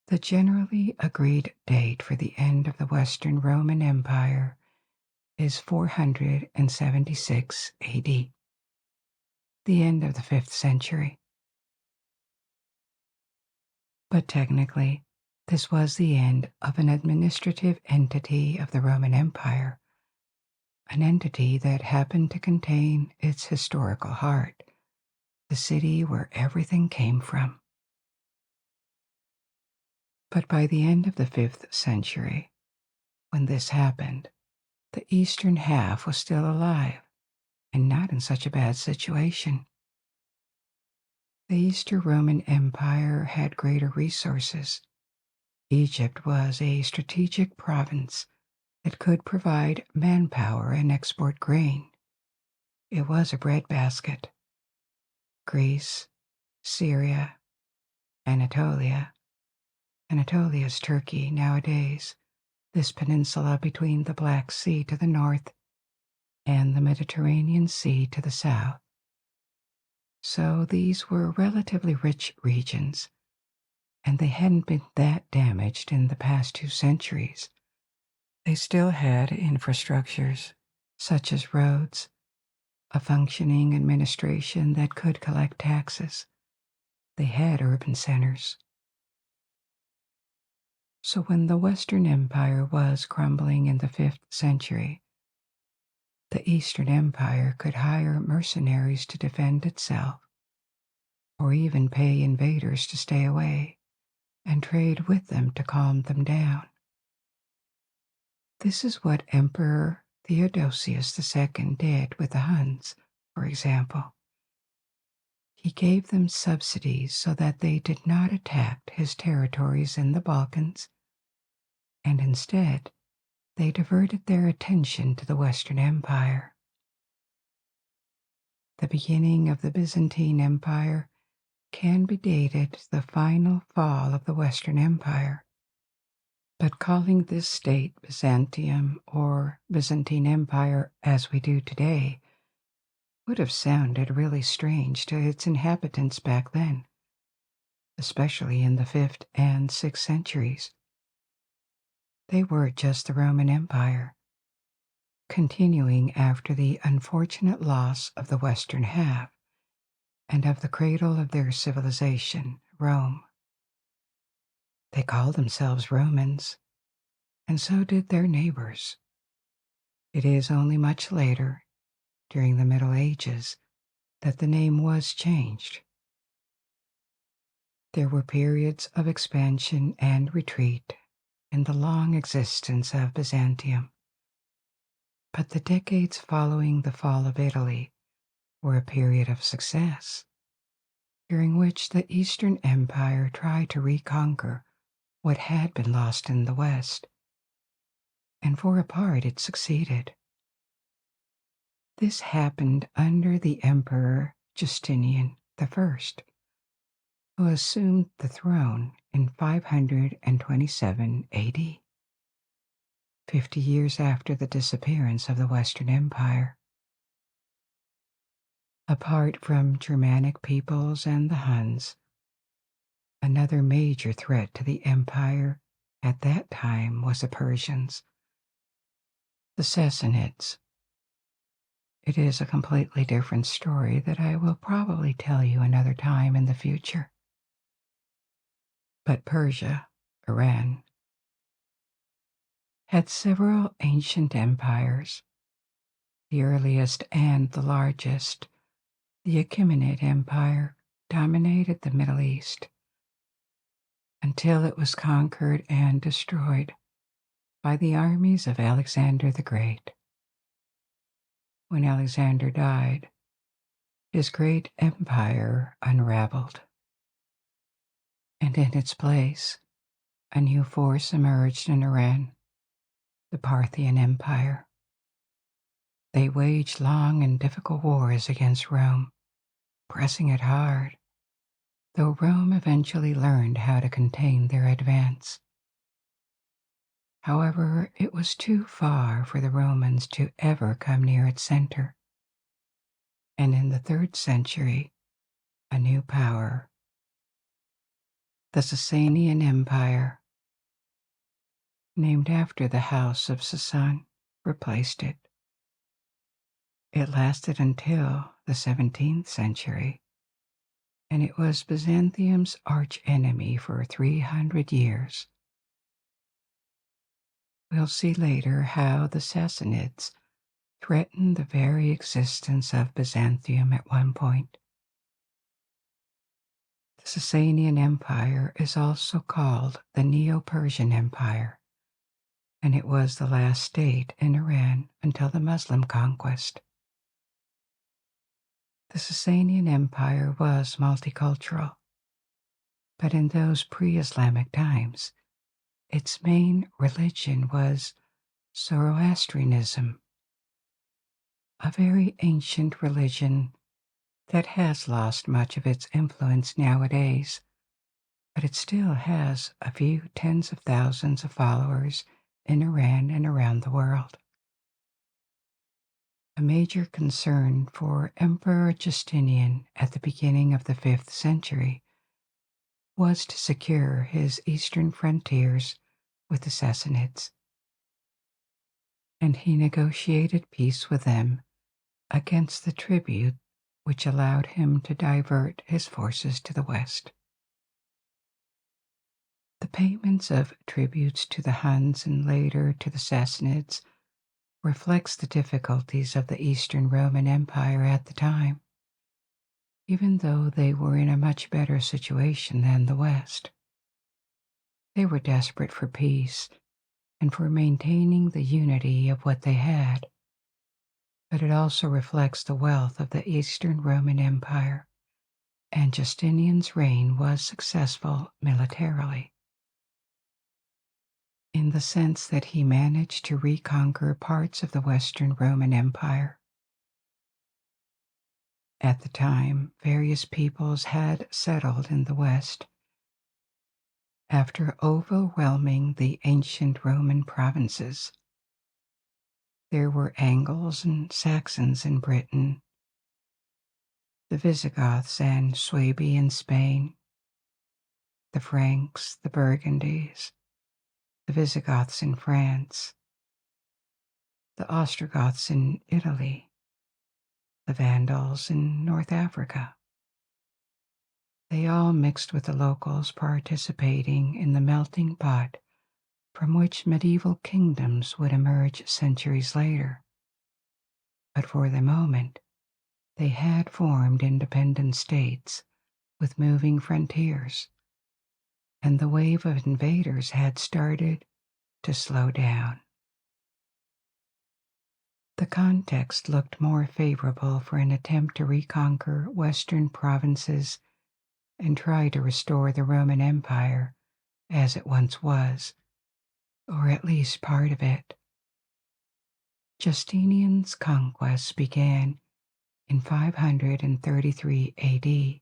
The generally agreed date for the end of the Western Roman Empire is 476 AD, the end of the 5th century. But technically, This was the end of an administrative entity of the Roman Empire, an entity that happened to contain its historical heart, the city where everything came from. But by the end of the 5th century, when this happened, the eastern half was still alive and not in such a bad situation. The Eastern Roman Empire had greater resources. Egypt was a strategic province that could provide manpower and export grain. It was a breadbasket. Greece, Syria, Anatolia's Turkey nowadays, this peninsula between the Black Sea to the north and the Mediterranean Sea to the south. So these were relatively rich regions, and they hadn't been that damaged in the past 2 centuries. They still had infrastructures, such as roads, a functioning administration that could collect taxes. They had urban centers. So when the Western Empire was crumbling in the 5th century, the Eastern Empire could hire mercenaries to defend itself, or even pay invaders to stay away and trade with them to calm them down. This is what Emperor Theodosius II did with the Huns, for example. He gave them subsidies so that they did not attack his territories in the Balkans, and instead they diverted their attention to the Western Empire. The beginning of the Byzantine Empire can be dated to the final fall of the Western Empire. But calling this state Byzantium or Byzantine Empire as we do today would have sounded really strange to its inhabitants back then, especially in the 5th and 6th centuries. They were just the Roman Empire, continuing after the unfortunate loss of the western half and of the cradle of their civilization, Rome. They called themselves Romans, and so did their neighbors. It is only much later, during the Middle Ages, that the name was changed. There were periods of expansion and retreat in the long existence of Byzantium. But the decades following the fall of Italy were a period of success, during which the Eastern Empire tried to reconquer what had been lost in the West, and for a part it succeeded. This happened under the Emperor Justinian I, who assumed the throne in 527 AD, 50 years after the disappearance of the Western Empire. Apart from Germanic peoples and the Huns, another major threat to the empire at that time was the Persians, the Sassanids. It is a completely different story that I will probably tell you another time in the future. But Persia, Iran, had several ancient empires. The earliest and the largest, the Achaemenid Empire, dominated the Middle East until it was conquered and destroyed by the armies of Alexander the Great. When Alexander died, his great empire unraveled, and in its place, a new force emerged in Iran, the Parthian Empire. They waged long and difficult wars against Rome, pressing it hard, though Rome eventually learned how to contain their advance. However, it was too far for the Romans to ever come near its center, and in the 3rd century, a new power, the Sasanian Empire, named after the house of Sasan, replaced it. It lasted until the 17th century, and it was Byzantium's arch-enemy for 300 years. We'll see later how the Sassanids threatened the very existence of Byzantium at one point. The Sasanian Empire is also called the Neo-Persian Empire, and it was the last state in Iran until the Muslim conquest. The Sasanian Empire was multicultural, but in those pre-Islamic times, its main religion was Zoroastrianism, a very ancient religion that has lost much of its influence nowadays, but it still has a few tens of thousands of followers in Iran and around the world. A major concern for Emperor Justinian at the beginning of the 5th century was to secure his eastern frontiers with the Sassanids, and he negotiated peace with them against the tribute which allowed him to divert his forces to the west. The payments of tributes to the Huns and later to the Sassanids reflects the difficulties of the Eastern Roman Empire at the time, even though they were in a much better situation than the West. They were desperate for peace and for maintaining the unity of what they had, but it also reflects the wealth of the Eastern Roman Empire, and Justinian's reign was successful militarily, in the sense that he managed to reconquer parts of the Western Roman Empire. At the time, various peoples had settled in the West. After overwhelming the ancient Roman provinces, there were Angles and Saxons in Britain, the Visigoths and Suebi in Spain, the Franks, the Burgundies, the Visigoths in France, the Ostrogoths in Italy, the Vandals in North Africa. They all mixed with the locals, participating in the melting pot from which medieval kingdoms would emerge centuries later. But for the moment, they had formed independent states with moving frontiers, and the wave of invaders had started to slow down. The context looked more favorable for an attempt to reconquer Western provinces and try to restore the Roman Empire as it once was, or at least part of it. Justinian's conquests began in 533 AD,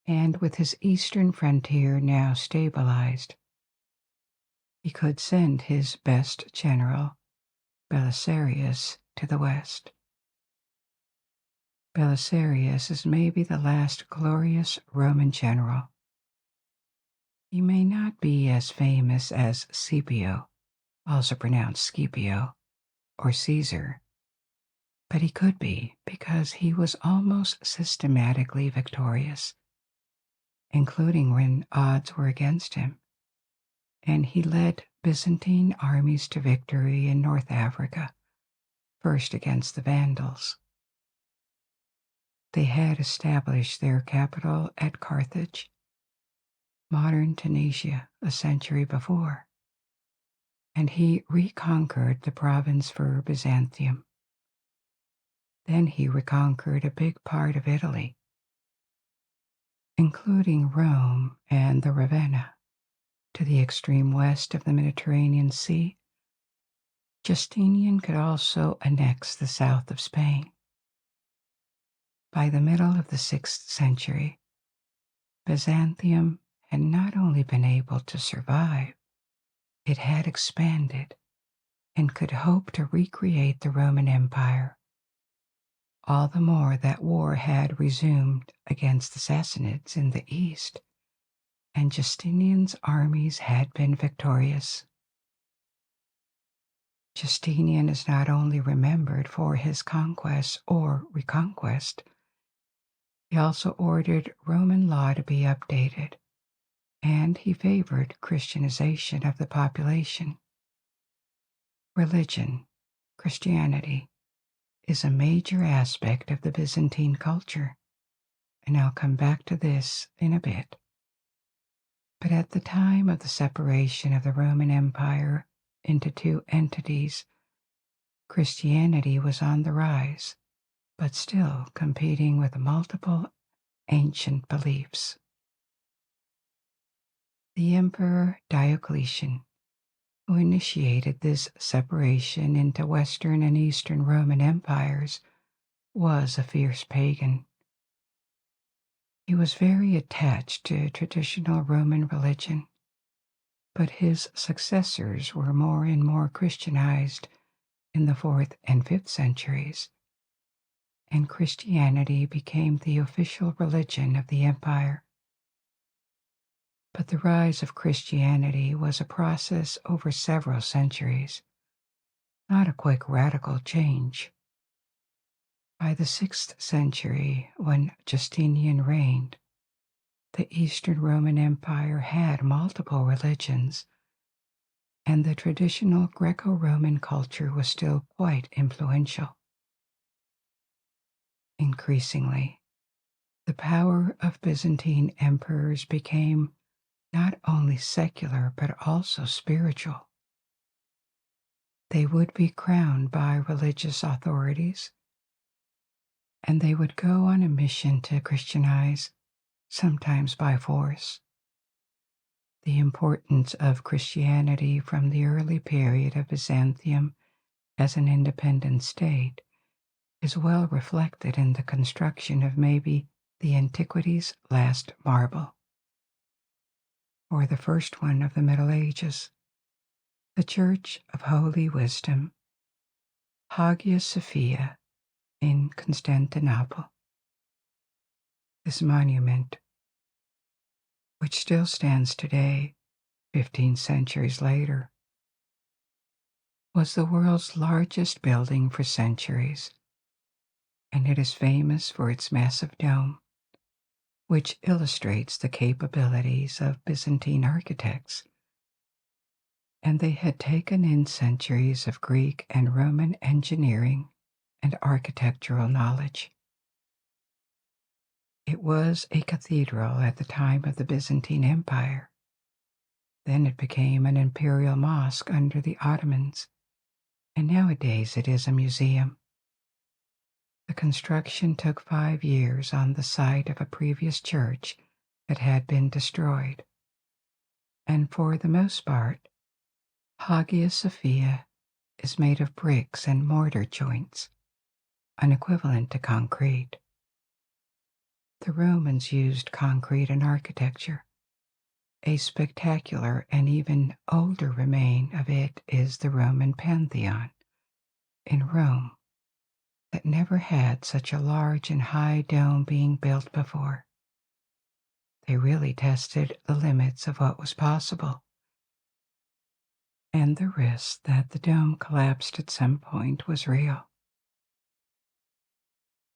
and with his eastern frontier now stabilized, he could send his best general, Belisarius, to the west. Belisarius is maybe the last glorious Roman general. He may not be as famous as Scipio, also pronounced Scipio, or Caesar, but he could be because he was almost systematically victorious, including when odds were against him, and he led Byzantine armies to victory in North Africa, first against the Vandals. They had established their capital at Carthage, modern Tunisia, a century before, and he reconquered the province for Byzantium. Then he reconquered a big part of Italy, including Rome and the Ravenna, to the extreme west of the Mediterranean Sea. Justinian could also annex the south of Spain. By the middle of the 6th century, Byzantium had not only been able to survive, it had expanded and could hope to recreate the Roman Empire, all the more that war had resumed against the Sassanids in the east, and Justinian's armies had been victorious. Justinian is not only remembered for his conquest or reconquest, he also ordered Roman law to be updated, and he favored Christianization of the population. Religion, Christianity, is a major aspect of the Byzantine culture, and I'll come back to this in a bit. But at the time of the separation of the Roman Empire into two entities, Christianity was on the rise, but still competing with multiple ancient beliefs. The Emperor Diocletian, who initiated this separation into Western and Eastern Roman empires, was a fierce pagan. He was very attached to traditional Roman religion, but his successors were more and more Christianized in the 4th and 5th centuries, and Christianity became the official religion of the empire. But the rise of Christianity was a process over several centuries, not a quick radical change. By the 6th century, when Justinian reigned, the Eastern Roman Empire had multiple religions, and the traditional Greco-Roman culture was still quite influential. Increasingly, the power of Byzantine emperors became not only secular but also spiritual. They would be crowned by religious authorities, and they would go on a mission to Christianize, sometimes by force. The importance of Christianity from the early period of Byzantium as an independent state is well reflected in the construction of maybe the antiquity's last marble, or the first one of the Middle Ages, the Church of Holy Wisdom, Hagia Sophia in Constantinople. This monument, which still stands today, 15 centuries later, was the world's largest building for centuries, and it is famous for its massive dome, which illustrates the capabilities of Byzantine architects. And they had taken in centuries of Greek and Roman engineering and architectural knowledge. It was a cathedral at the time of the Byzantine Empire. Then it became an imperial mosque under the Ottomans, and nowadays it is a museum. The construction took 5 years on the site of a previous church that had been destroyed, and for the most part, Hagia Sophia is made of bricks and mortar joints, an equivalent to concrete. The Romans used concrete in architecture. A spectacular and even older remain of it is the Roman Pantheon in Rome, that never had such a large and high dome being built before. They really tested the limits of what was possible, and the risk that the dome collapsed at some point was real.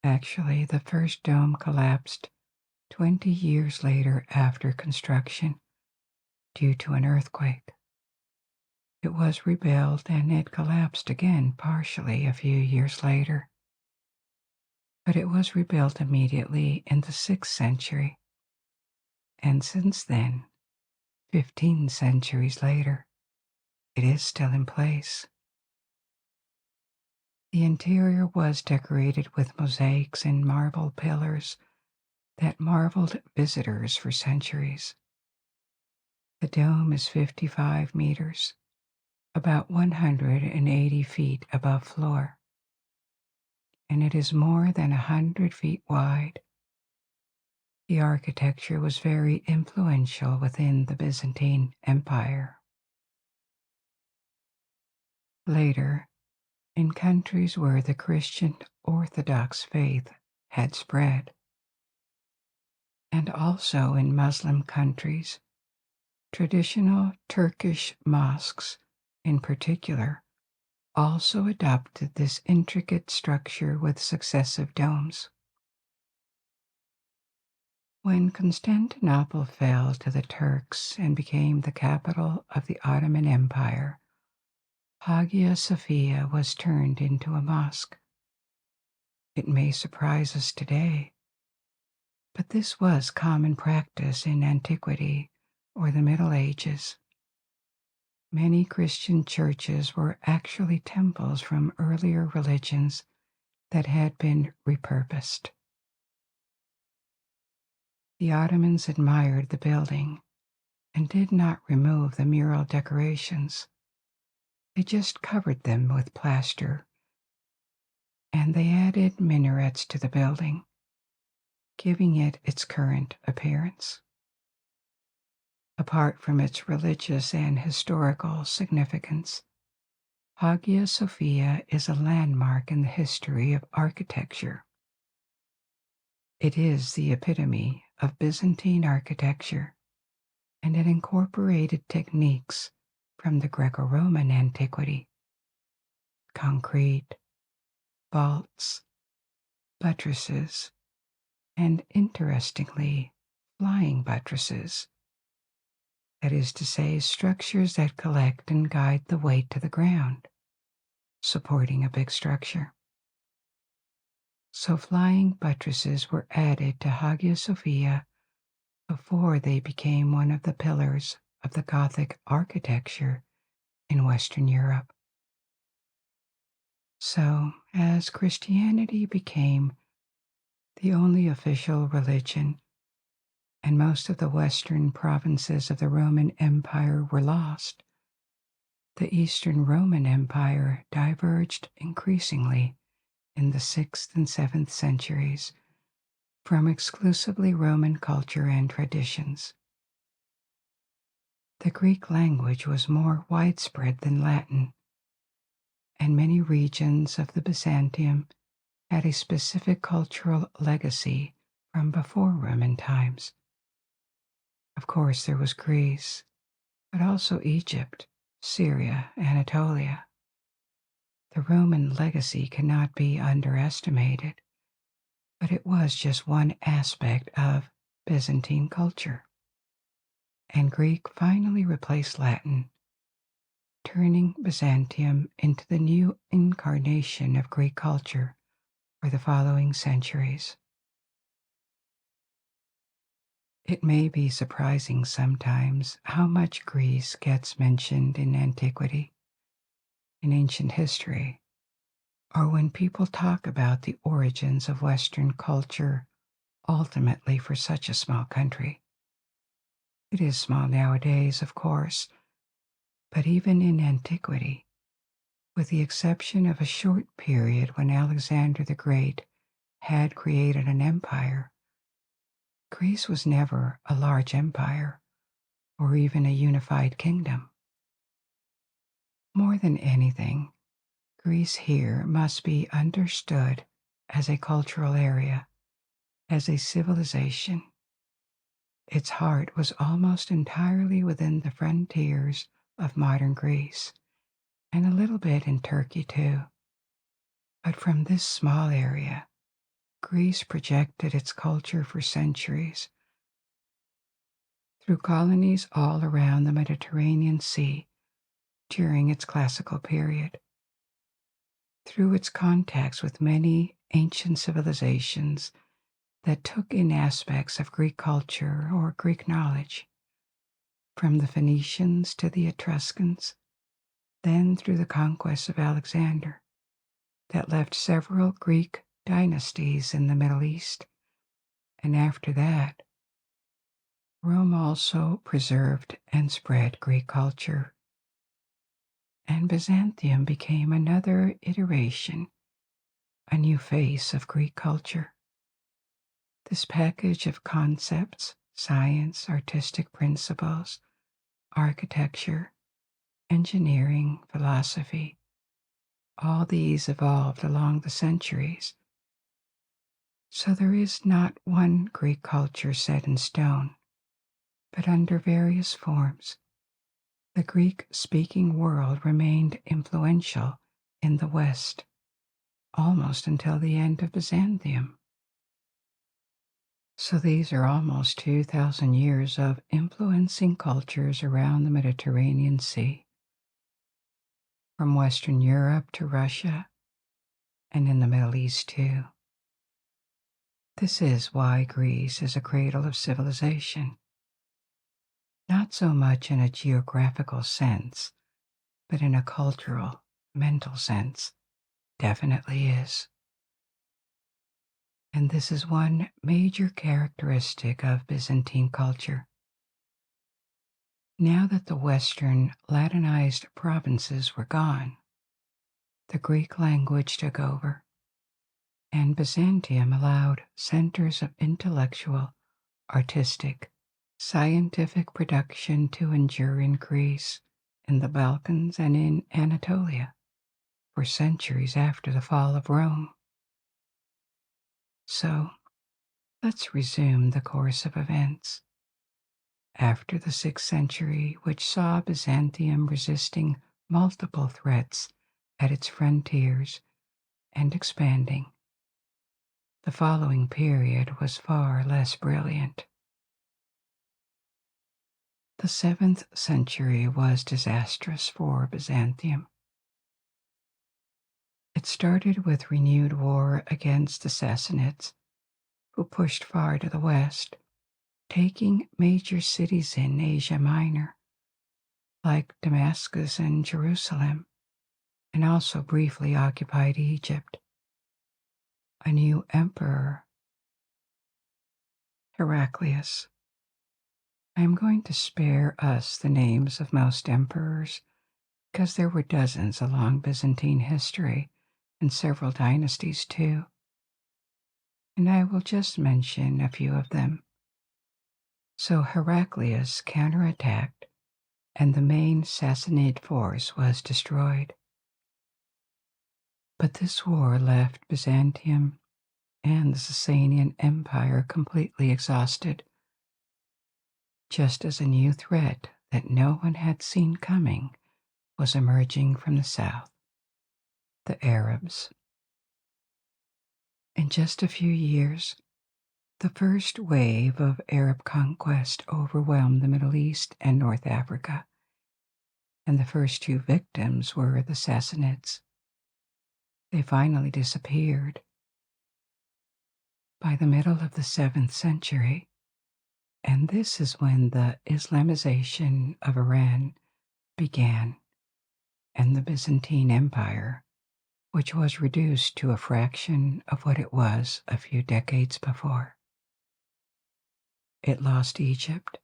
Actually, the first dome collapsed 20 years later after construction due to an earthquake. It was rebuilt and it collapsed again partially a few years later. But it was rebuilt immediately in the 6th century, and since then, 15 centuries later, it is still in place. The interior was decorated with mosaics and marble pillars that marveled visitors for centuries. The dome is 55 meters, about 180 feet above floor, and it is more than 100 feet wide. The architecture was very influential within the Byzantine Empire. Later, in countries where the Christian Orthodox faith had spread, and also in Muslim countries, traditional Turkish mosques, in particular, also adopted this intricate structure with successive domes. When Constantinople fell to the Turks and became the capital of the Ottoman Empire, Hagia Sophia was turned into a mosque. It may surprise us today, but this was common practice in antiquity or the Middle Ages. Many Christian churches were actually temples from earlier religions that had been repurposed. The Ottomans admired the building and did not remove the mural decorations. They just covered them with plaster, and they added minarets to the building, giving it its current appearance. Apart from its religious and historical significance, Hagia Sophia is a landmark in the history of architecture. It is the epitome of Byzantine architecture, and it incorporated techniques from the Greco-Roman antiquity: concrete, vaults, buttresses, and interestingly, flying buttresses. That is to say, structures that collect and guide the weight to the ground, supporting a big structure. So flying buttresses were added to Hagia Sophia before they became one of the pillars of the Gothic architecture in Western Europe. So, as Christianity became the only official religion, and most of the western provinces of the Roman Empire were lost, the Eastern Roman Empire diverged increasingly in the 6th and 7th centuries from exclusively Roman culture and traditions. The Greek language was more widespread than Latin, and many regions of the Byzantium had a specific cultural legacy from before Roman times. Of course, there was Greece, but also Egypt, Syria, Anatolia. The Roman legacy cannot be underestimated, but it was just one aspect of Byzantine culture. And Greek finally replaced Latin, turning Byzantium into the new incarnation of Greek culture for the following centuries. It may be surprising sometimes how much Greece gets mentioned in antiquity, in ancient history, or when people talk about the origins of Western culture, ultimately for such a small country. It is small nowadays, of course, but even in antiquity, with the exception of a short period when Alexander the Great had created an empire, Greece was never a large empire or even a unified kingdom. More than anything, Greece here must be understood as a cultural area, as a civilization. Its heart was almost entirely within the frontiers of modern Greece, and a little bit in Turkey too. But from this small area, Greece projected its culture for centuries through colonies all around the Mediterranean Sea during its classical period, through its contacts with many ancient civilizations that took in aspects of Greek culture or Greek knowledge, from the Phoenicians to the Etruscans, then through the conquest of Alexander, that left several Greek dynasties in the Middle East, and after that, Rome also preserved and spread Greek culture, and Byzantium became another iteration, a new face of Greek culture. This package of concepts, science, artistic principles, architecture, engineering, philosophy, all these evolved along the centuries. So there is not one Greek culture set in stone, but under various forms. The Greek-speaking world remained influential in the West, almost until the end of Byzantium. So these are almost 2,000 years of influencing cultures around the Mediterranean Sea. from Western Europe to Russia, and in the Middle East too. This is why Greece is a cradle of civilization. Not so much in a geographical sense, but in a cultural, mental sense, definitely is. And this is one major characteristic of Byzantine culture. Now that the Western Latinized provinces were gone, the Greek language took over, and Byzantium allowed centers of intellectual, artistic, scientific production to endure in Greece, in the Balkans, and in Anatolia for centuries after the fall of Rome. So, let's resume the course of events. After the 6th century, which saw Byzantium resisting multiple threats at its frontiers and expanding, the following period was far less brilliant. The 7th century was disastrous for Byzantium. It started with renewed war against the Sassanids, who pushed far to the west, taking major cities in Asia Minor, like Damascus and Jerusalem, and also briefly occupied Egypt. A new emperor, Heraclius. I am going to spare us the names of most emperors, because there were dozens along Byzantine history, and several dynasties too. And I will just mention a few of them. So Heraclius counterattacked, and the main Sassanid force was destroyed. But this war left Byzantium and the Sasanian Empire completely exhausted, just as a new threat that no one had seen coming was emerging from the south: the Arabs. In just a few years, the first wave of Arab conquest overwhelmed the Middle East and North Africa, and the first two victims were the Sassanids. They finally disappeared. By the middle of the 7th century, and this is when the Islamization of Iran began, and the Byzantine Empire, which was reduced to a fraction of what it was a few decades before. It lost Egypt,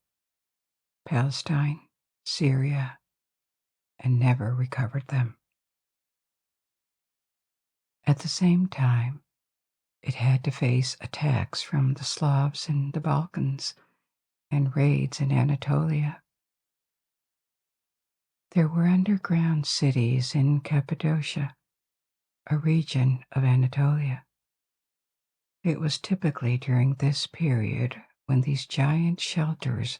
Palestine, Syria, and never recovered them. At the same time, it had to face attacks from the Slavs in the Balkans and raids in Anatolia. There were underground cities in Cappadocia, a region of Anatolia. It was typically during this period when these giant shelters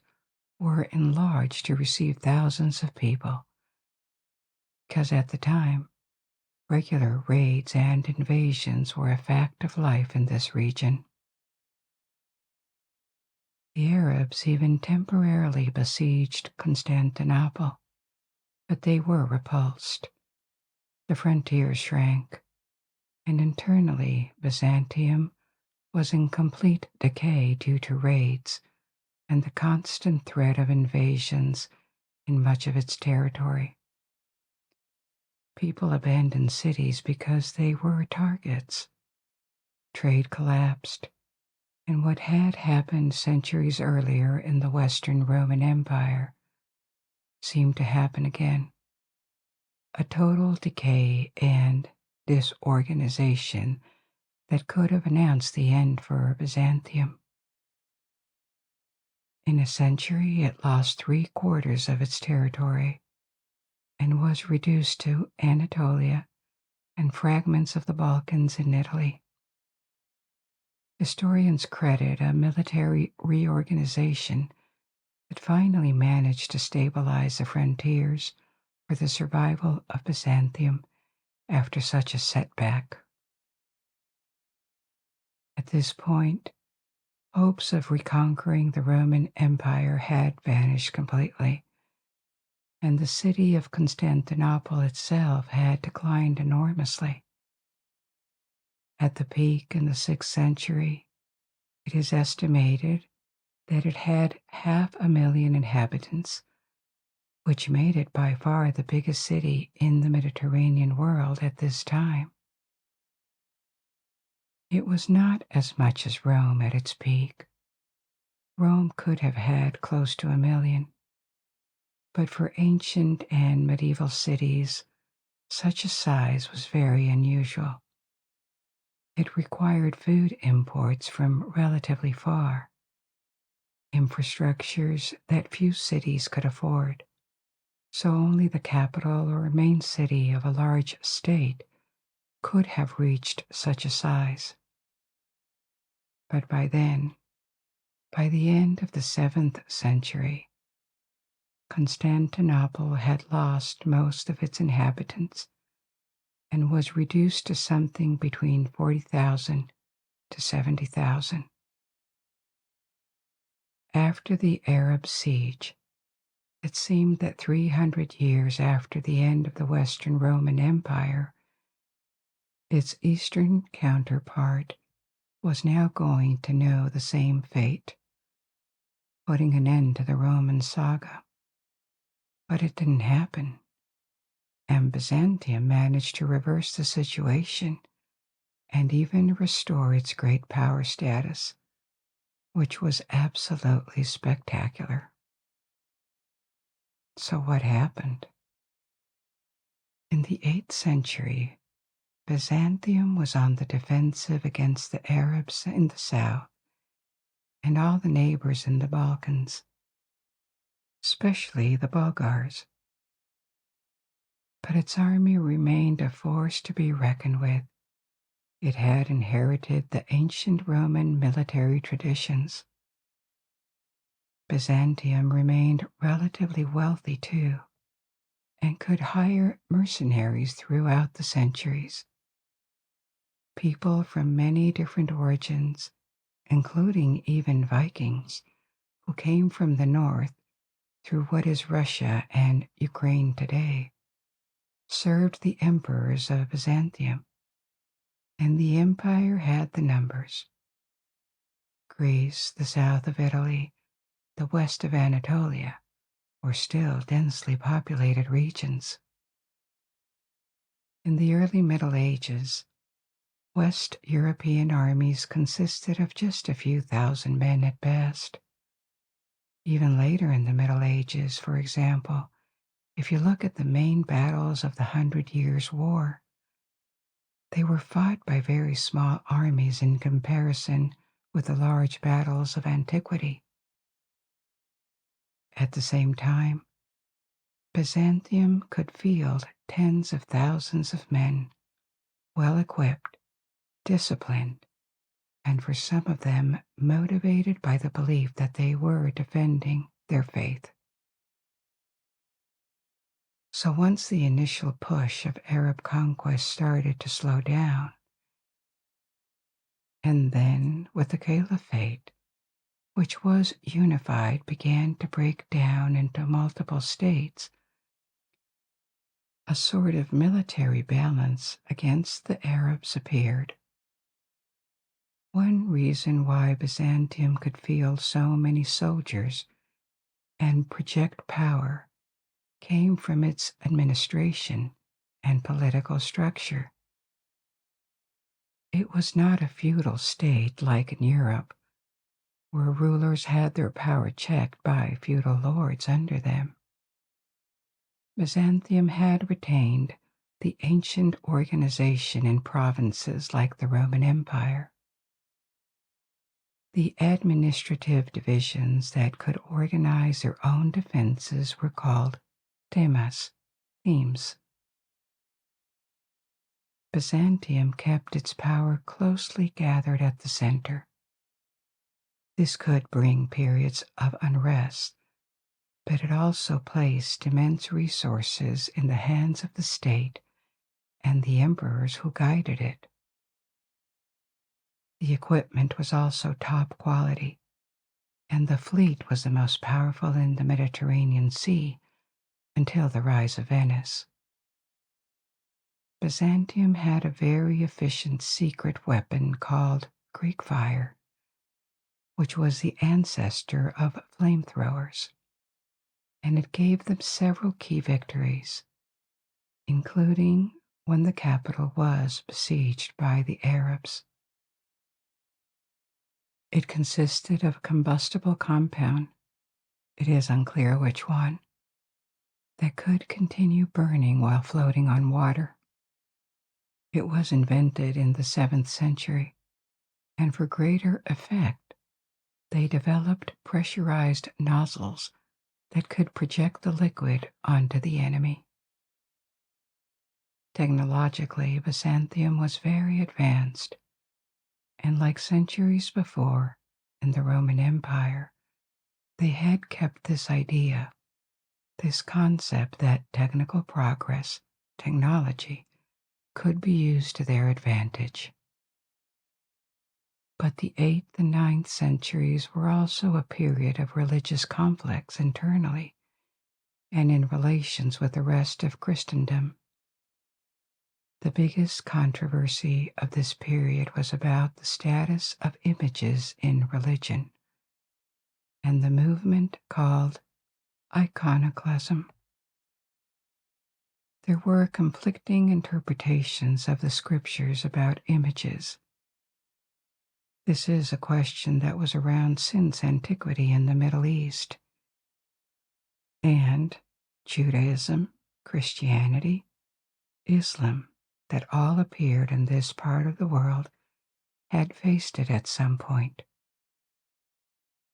were enlarged to receive thousands of people, because at the time, regular raids and invasions were a fact of life in this region. The Arabs even temporarily besieged Constantinople, but they were repulsed. The frontier shrank, and internally Byzantium was in complete decay due to raids and the constant threat of invasions in much of its territory. People abandoned cities because they were targets. Trade collapsed, and what had happened centuries earlier in the Western Roman Empire seemed to happen again. A total decay and disorganization that could have announced the end for Byzantium. In a century, it lost 3/4 of its territory and was reduced to Anatolia and fragments of the Balkans and Italy. Historians credit a military reorganization that finally managed to stabilize the frontiers for the survival of Byzantium after such a setback. At this point, hopes of reconquering the Roman Empire had vanished completely, and the city of Constantinople itself had declined enormously. At the peak in the 6th century, it is estimated that it had 500,000 inhabitants, which made it by far the biggest city in the Mediterranean world at this time. It was not as much as Rome at its peak. Rome could have had close to 1,000,000, but for ancient and medieval cities, such a size was very unusual. It required food imports from relatively far, infrastructures that few cities could afford, so only the capital or main city of a large state could have reached such a size. But by then, by the end of the 7th century, Constantinople had lost most of its inhabitants and was reduced to something between 40,000 to 70,000. After the Arab siege, it seemed that 300 years after the end of the Western Roman Empire, its eastern counterpart was now going to know the same fate, putting an end to the Roman saga. But it didn't happen, and Byzantium managed to reverse the situation and even restore its great power status, which was absolutely spectacular. So what happened? In the 8th century, Byzantium was on the defensive against the Arabs in the south and all the neighbors in the Balkans, especially the Bulgars. But its army remained a force to be reckoned with. It had inherited the ancient Roman military traditions. Byzantium remained relatively wealthy too, and could hire mercenaries throughout the centuries. People from many different origins, including even Vikings, who came from the north through what is Russia and Ukraine today, served the emperors of Byzantium, and the empire had the numbers. Greece, the south of Italy, the west of Anatolia, were still densely populated regions. In the early Middle Ages, West European armies consisted of just a few thousand men at best. Even later in the Middle Ages, for example, if you look at the main battles of the 100 Years' War, they were fought by very small armies in comparison with the large battles of antiquity. At the same time, Byzantium could field tens of thousands of men, well equipped, disciplined, and for some of them motivated by the belief that they were defending their faith. So once the initial push of Arab conquest started to slow down, and then with the caliphate, which was unified, began to break down into multiple states, a sort of military balance against the Arabs appeared. One reason why Byzantium could field so many soldiers and project power came from its administration and political structure. It was not a feudal state like in Europe, where rulers had their power checked by feudal lords under them. Byzantium had retained the ancient organization in provinces like the Roman Empire. The administrative divisions that could organize their own defenses were called themes. Byzantium kept its power closely gathered at the center. This could bring periods of unrest, but it also placed immense resources in the hands of the state and the emperors who guided it. The equipment was also top quality, and the fleet was the most powerful in the Mediterranean Sea, until the rise of Venice. Byzantium had a very efficient secret weapon called Greek fire, which was the ancestor of flamethrowers, and it gave them several key victories, including when the capital was besieged by the Arabs. It consisted of a combustible compound, it is unclear which one, that could continue burning while floating on water. It was invented in the 7th century, and for greater effect, they developed pressurized nozzles that could project the liquid onto the enemy. Technologically, Byzantium was very advanced, and like centuries before in the Roman Empire, they had kept this idea, this concept that technical progress, technology, could be used to their advantage. But the 8th and 9th centuries were also a period of religious conflicts internally and in relations with the rest of Christendom. The biggest controversy of this period was about the status of images in religion and the movement called iconoclasm. There were conflicting interpretations of the scriptures about images. This is a question that was around since antiquity in the Middle East. And Judaism, Christianity, Islam, that all appeared in this part of the world, had faced it at some point.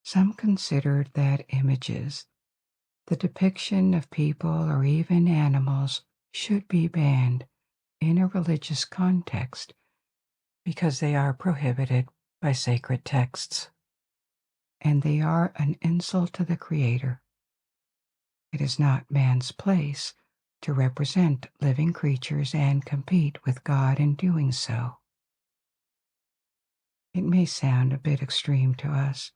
Some considered that images, the depiction of people or even animals, should be banned in a religious context because they are prohibited by sacred texts, and they are an insult to the Creator. It is not man's place to represent living creatures and compete with God in doing so. It may sound a bit extreme to us,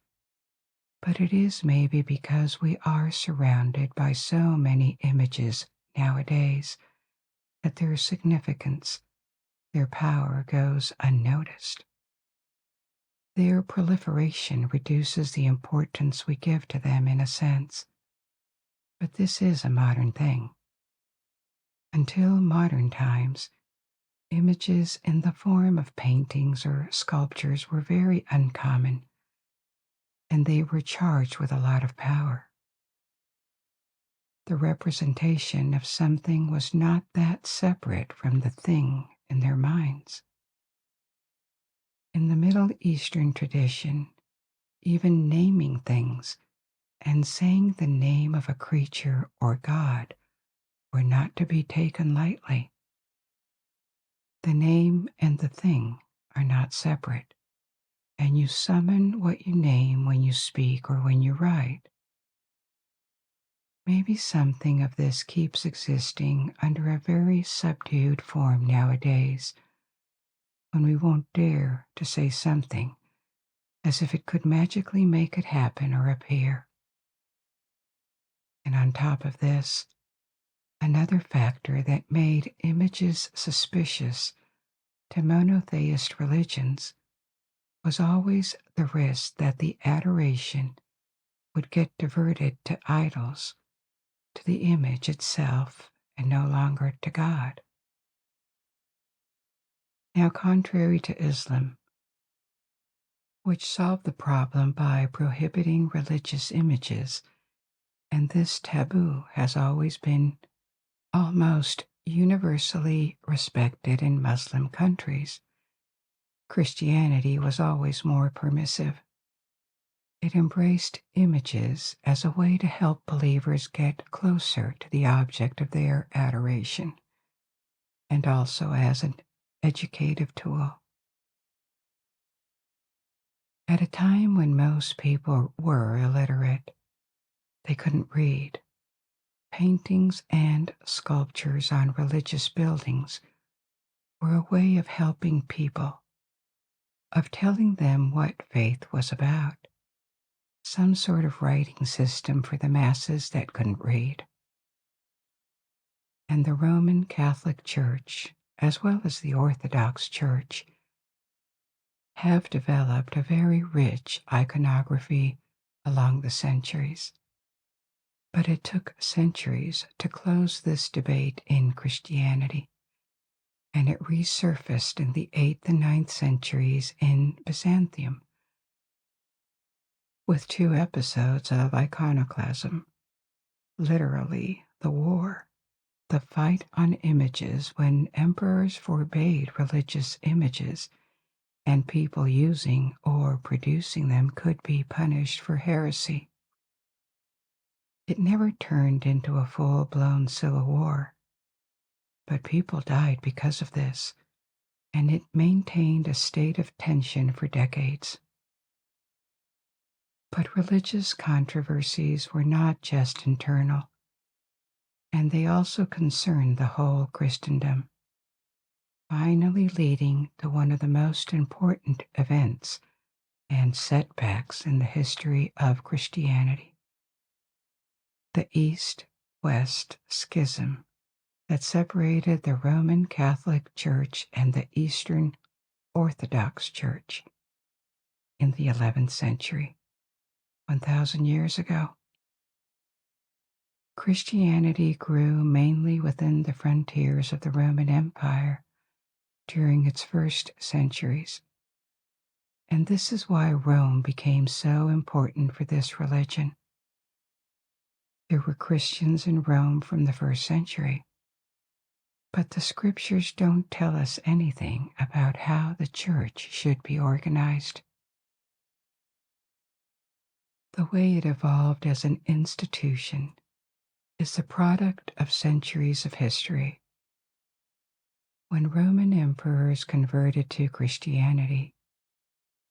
but it is maybe because we are surrounded by so many images nowadays that their significance, their power goes unnoticed. Their proliferation reduces the importance we give to them in a sense, but this is a modern thing. Until modern times, images in the form of paintings or sculptures were very uncommon, and they were charged with a lot of power. The representation of something was not that separate from the thing in their minds. In the Middle Eastern tradition, even naming things and saying the name of a creature or god were not to be taken lightly. The name and the thing are not separate, and you summon what you name when you speak or when you write. Maybe something of this keeps existing under a very subdued form nowadays, when we won't dare to say something as if it could magically make it happen or appear. And on top of this, another factor that made images suspicious to monotheist religions was always the risk that the adoration would get diverted to idols, to the image itself, and no longer to God. Now, contrary to Islam, which solved the problem by prohibiting religious images, and this taboo has always been almost universally respected in Muslim countries, Christianity was always more permissive. It embraced images as a way to help believers get closer to the object of their adoration, and also as an educative tool. At a time when most people were illiterate, they couldn't read, paintings and sculptures on religious buildings were a way of helping people, of telling them what faith was about, some sort of writing system for the masses that couldn't read. and the Roman Catholic Church, as well as the Orthodox Church, have developed a very rich iconography along the centuries. But it took centuries to close this debate in Christianity, and it resurfaced in the 8th and 9th centuries in Byzantium, with two episodes of iconoclasm, literally the war, the fight on images when emperors forbade religious images and people using or producing them could be punished for heresy. It never turned into a full-blown civil war, but people died because of this, and it maintained a state of tension for decades. But religious controversies were not just internal, and they also concerned the whole Christendom, finally leading to one of the most important events and setbacks in the history of Christianity: the East-West Schism that separated the Roman Catholic Church and the Eastern Orthodox Church in the 11th century, 1,000 years ago. Christianity grew mainly within the frontiers of the Roman Empire during its first centuries, and this is why Rome became so important for this religion. There were Christians in Rome from the first century, but the scriptures don't tell us anything about how the church should be organized. The way it evolved as an institution is the product of centuries of history. When Roman emperors converted to Christianity,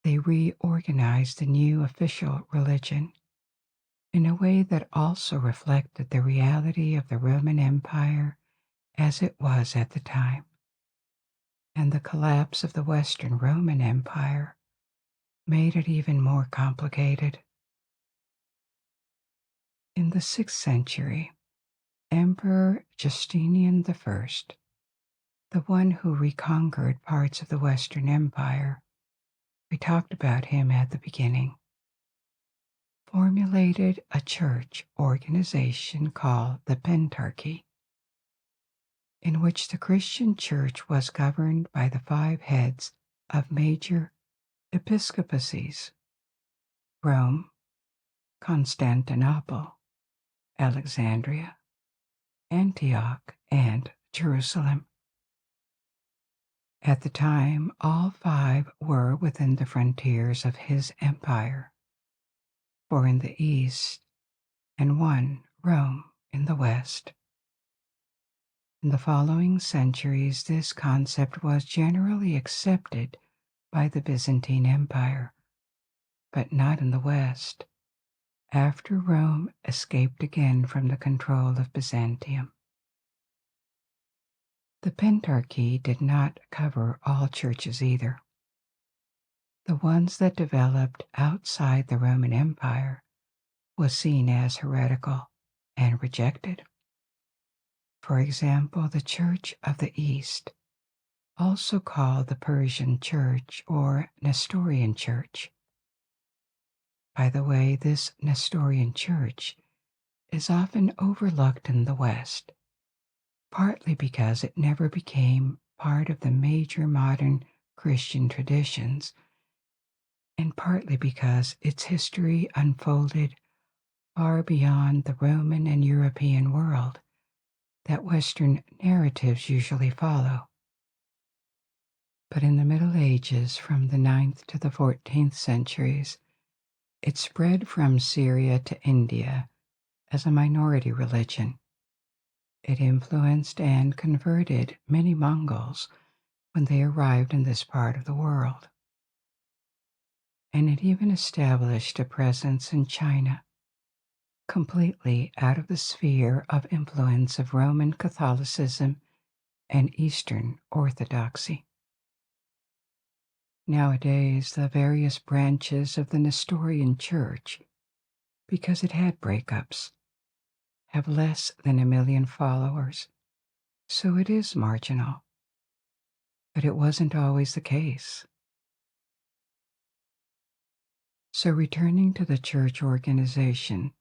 they reorganized the new official religion in a way that also reflected the reality of the Roman Empire as it was at the time. And the collapse of the Western Roman Empire made it even more complicated. In the 6th century, Emperor Justinian I, the one who reconquered parts of the Western Empire, we talked about him at the beginning, formulated a church organization called the Pentarchy, in which the Christian church was governed by the 5 heads of major episcopacies: Rome, Constantinople, Alexandria, Antioch, and Jerusalem. At the time, all 5 were within the frontiers of his empire, 4 in the east and 1, Rome, in the west. In the following centuries, this concept was generally accepted by the Byzantine Empire, but not in the west, after Rome escaped again from the control of Byzantium. The Pentarchy did not cover all churches either. The ones that developed outside the Roman Empire was seen as heretical and rejected. For example, the Church of the East, also called the Persian Church or Nestorian Church. By the way, this Nestorian Church is often overlooked in the West, partly because it never became part of the major modern Christian traditions, and partly because its history unfolded far beyond the Roman and European world that Western narratives usually follow. But in the Middle Ages, from the 9th to the 14th centuries, it spread from Syria to India as a minority religion. It influenced and converted many Mongols when they arrived in this part of the world. And it even established a presence in China, completely out of the sphere of influence of Roman Catholicism and Eastern Orthodoxy. Nowadays, the various branches of the Nestorian Church, because it had breakups, have less than 1 million followers, So it is marginal, but it wasn't always the case. So returning to the church organization,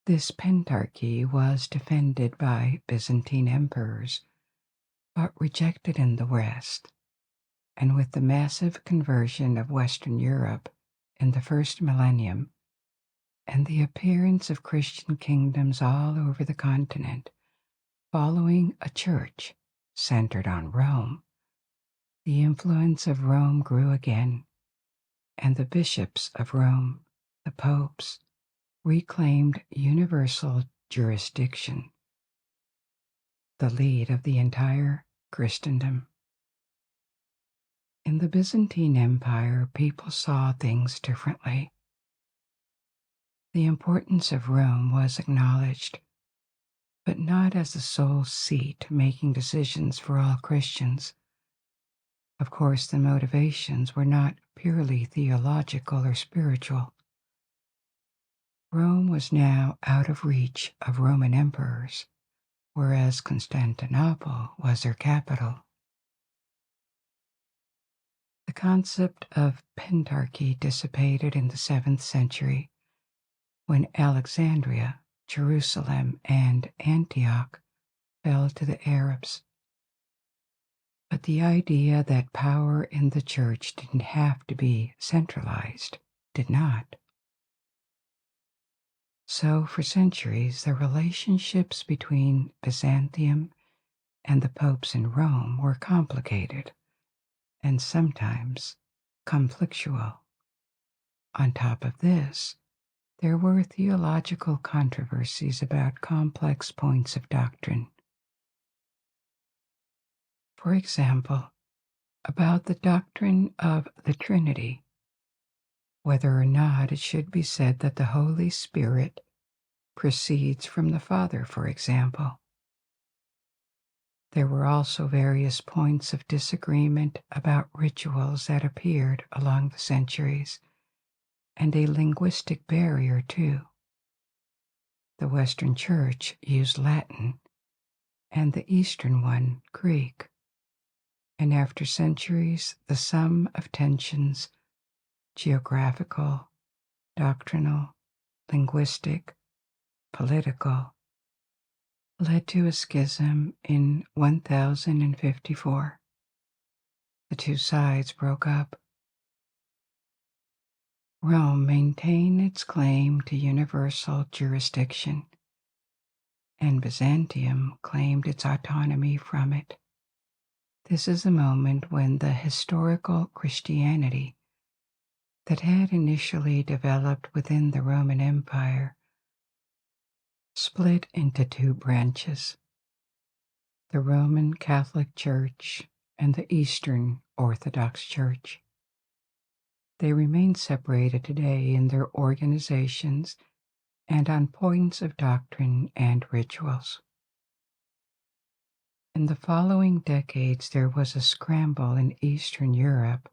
this pentarchy was defended by Byzantine emperors, but rejected in the West. And with the massive conversion of Western Europe in the first millennium, and the appearance of Christian kingdoms all over the continent, following a church centered on Rome, the influence of Rome grew again, and the bishops of Rome, the popes, reclaimed universal jurisdiction, the lead of the entire Christendom. In the Byzantine Empire, people saw things differently. The importance of Rome was acknowledged, but not as the sole seat making decisions for all Christians. Of course, the motivations were not purely theological or spiritual. Rome was now out of reach of Roman emperors, whereas Constantinople was their capital. The concept of pentarchy dissipated in the 7th century when Alexandria, Jerusalem, and Antioch fell to the Arabs. But the idea that power in the church didn't have to be centralized did not. So, for centuries, the relationships between Byzantium and the popes in Rome were complicated and sometimes conflictual. On top of this, there were theological controversies about complex points of doctrine. For example, about the doctrine of the Trinity, whether or not it should be said that the Holy Spirit proceeds from the Father, for example. There were also various points of disagreement about rituals that appeared along the centuries, and a linguistic barrier, too. The Western Church used Latin, and the Eastern one Greek. And after centuries, the sum of tensions, geographical, doctrinal, linguistic, political, led to a schism in 1054. The two sides broke up. Rome maintained its claim to universal jurisdiction, and Byzantium claimed its autonomy from it. This is a moment when the historical Christianity that had initially developed within the Roman Empire split into two branches: the Roman Catholic Church and the Eastern Orthodox Church. They remain separated today in their organizations and on points of doctrine and rituals. In the following decades, there was a scramble in Eastern Europe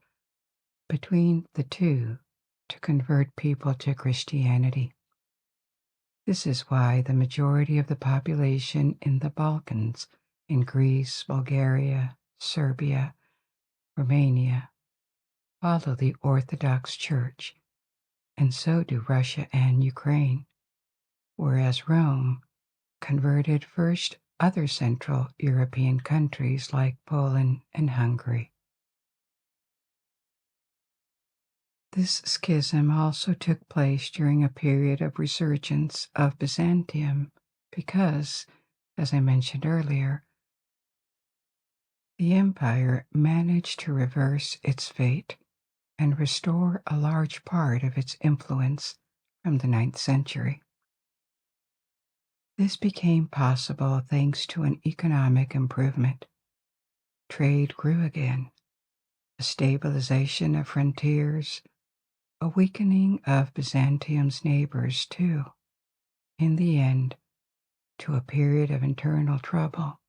between the two to convert people to Christianity. This is why the majority of the population in the Balkans, in Greece, Bulgaria, Serbia, Romania, follow the Orthodox Church, and so do Russia and Ukraine, whereas Rome converted first other Central European countries like Poland and Hungary. This schism also took place during a period of resurgence of Byzantium because, as I mentioned earlier, the empire managed to reverse its fate and restore a large part of its influence from the 9th century. This became possible thanks to an economic improvement. Trade grew again, a stabilization of frontiers, a weakening of Byzantium's neighbors, too, in the end, to a period of internal trouble,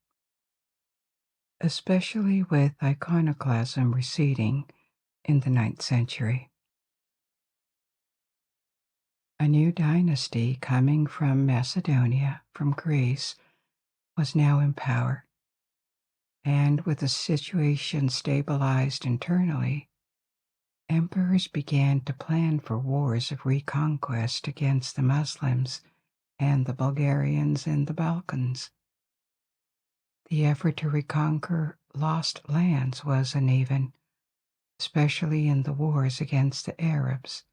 especially with iconoclasm receding in the 9th century. A new dynasty coming from Macedonia, from Greece, was now in power, And with the situation stabilized internally, emperors began to plan for wars of reconquest against the Muslims and the Bulgarians in the Balkans. The effort to reconquer lost lands was uneven, especially in the wars against the Arabs,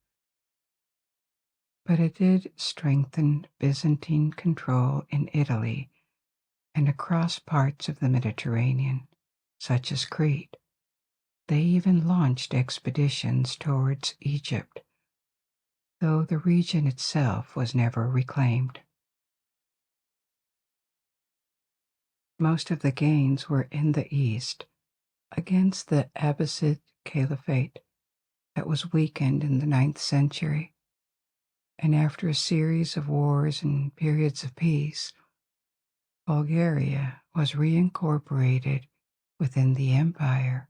but it did strengthen Byzantine control in Italy and across parts of the Mediterranean, such as Crete. They even launched expeditions towards Egypt, though the region itself was never reclaimed. Most of the gains were in the east, against the Abbasid Caliphate that was weakened in the 9th century, and after a series of wars and periods of peace, Bulgaria was reincorporated within the empire,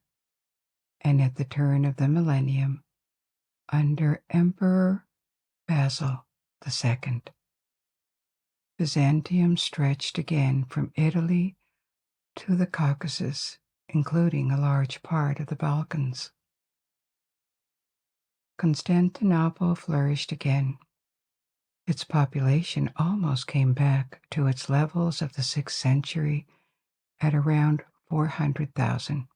and at the turn of the millennium, under Emperor Basil II, Byzantium stretched again from Italy to the Caucasus, including a large part of the Balkans. Constantinople flourished again. Its population almost came back to its levels of the 6th century at around 400,000.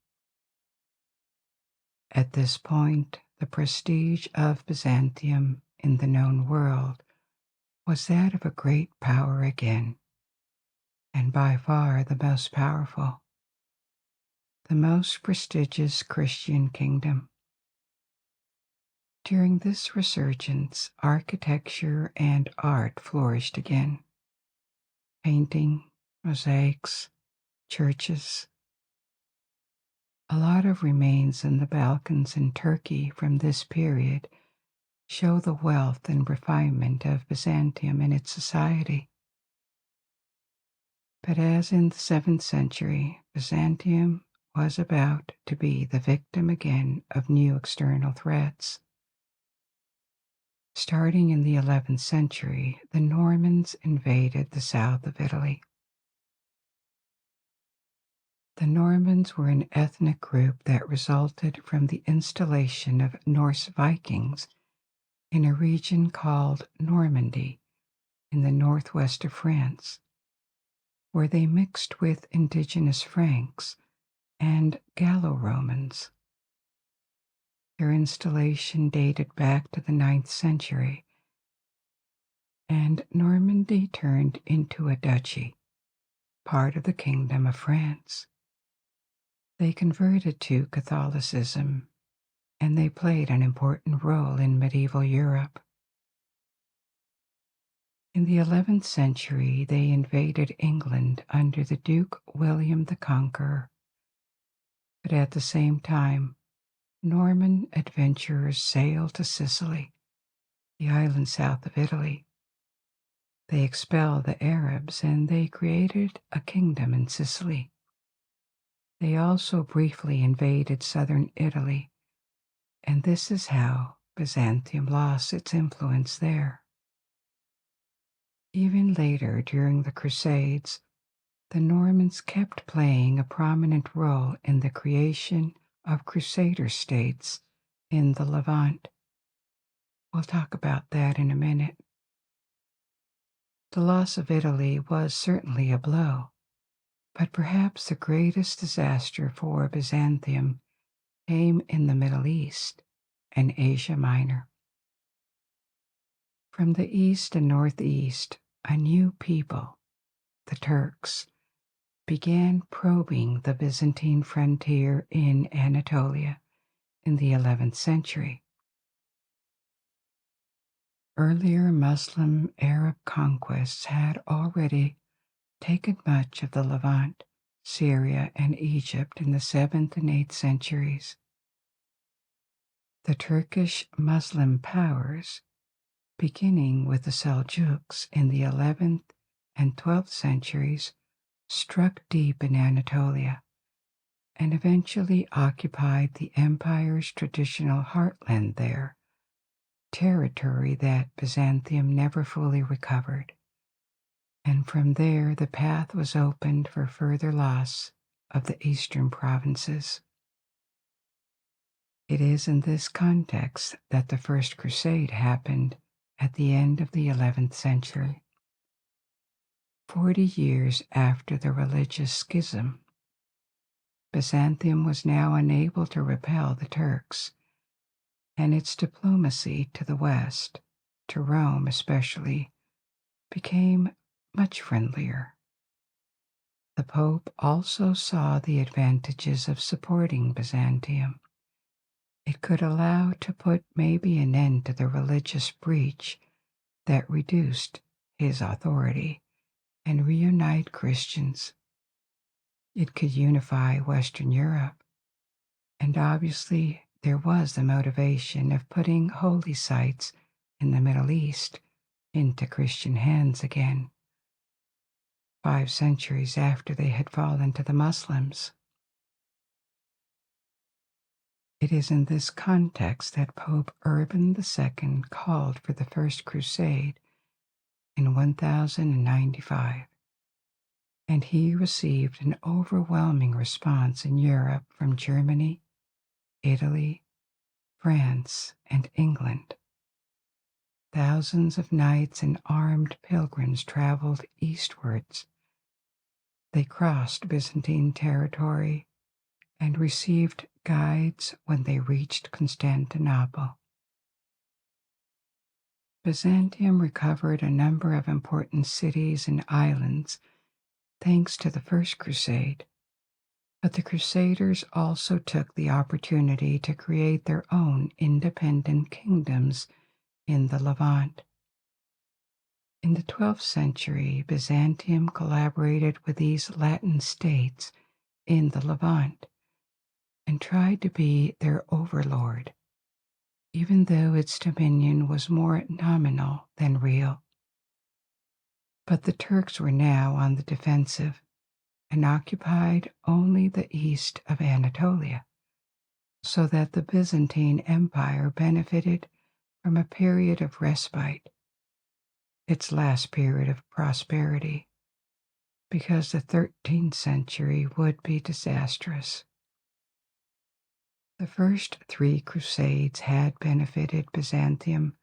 At this point, the prestige of Byzantium in the known world was that of a great power again, and by far the most powerful, the most prestigious Christian kingdom. During this resurgence, architecture and art flourished again. Painting, mosaics, churches. A lot of remains in the Balkans and Turkey from this period show the wealth and refinement of Byzantium in its society. But as in the 7th century, Byzantium was about to be the victim again of new external threats. Starting in the 11th century, the Normans invaded the south of Italy. The Normans were an ethnic group that resulted from the installation of Norse Vikings in a region called Normandy in the northwest of France, where they mixed with indigenous Franks and Gallo-Romans. Their installation dated back to the 9th century, and Normandy turned into a duchy, part of the Kingdom of France. They converted to Catholicism, and they played an important role in medieval Europe. In the 11th century, they invaded England under the Duke William the Conqueror. But at the same time, Norman adventurers sailed to Sicily, the island south of Italy. They expelled the Arabs and they created a kingdom in Sicily. They also briefly invaded southern Italy, and this is how Byzantium lost its influence there. Even later, during the Crusades, the Normans kept playing a prominent role in the creation of Crusader states in the Levant. We'll talk about that in a minute. The loss of Italy was certainly a blow, but perhaps the greatest disaster for Byzantium came in the Middle East and Asia Minor. From the east and northeast, a new people, the Turks, began probing the Byzantine frontier in Anatolia in the 11th century. Earlier Muslim Arab conquests had already taken much of the Levant, Syria, and Egypt in the 7th and 8th centuries. The Turkish Muslim powers, beginning with the Seljuks in the 11th and 12th centuries, struck deep in Anatolia and eventually occupied the empire's traditional heartland there, territory that Byzantium never fully recovered. And from there the path was opened for further loss of the eastern provinces. It is in this context that the First Crusade happened at the end of the 11th century, 40 years after the religious schism. Byzantium was now unable to repel the Turks, and its diplomacy to the west, to Rome especially, became much friendlier. The Pope also saw the advantages of supporting Byzantium. It could allow to put maybe an end to the religious breach that reduced his authority and reunite Christians. It could unify Western Europe, and obviously there was the motivation of putting holy sites in the Middle East into Christian hands again, 5 centuries after they had fallen to the Muslims. It is in this context that Pope Urban II called for the First Crusade in 1095, and he received an overwhelming response in Europe from Germany, Italy, France, and England. Thousands of knights and armed pilgrims traveled eastwards. They crossed Byzantine territory and received guides when they reached Constantinople. Byzantium recovered a number of important cities and islands thanks to the First Crusade, but the Crusaders also took the opportunity to create their own independent kingdoms in the Levant. In the 12th century, Byzantium collaborated with these Latin states in the Levant and tried to be their overlord, even though its dominion was more nominal than real. But the Turks were now on the defensive and occupied only the east of Anatolia, so that the Byzantine Empire benefited from a period of respite, its last period of prosperity, because the 13th century would be disastrous. The first 3 crusades had benefited Byzantium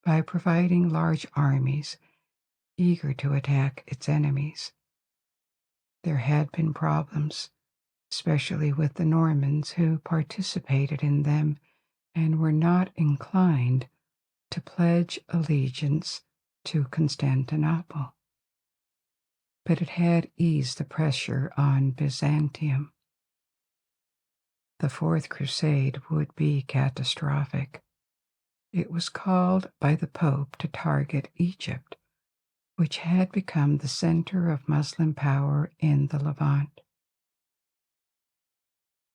by providing large armies eager to attack its enemies. There had been problems, especially with the Normans who participated in them and were not inclined to pledge allegiance to Constantinople. But it had eased the pressure on Byzantium. The Fourth Crusade would be catastrophic. It was called by the Pope to target Egypt, which had become the center of Muslim power in the Levant.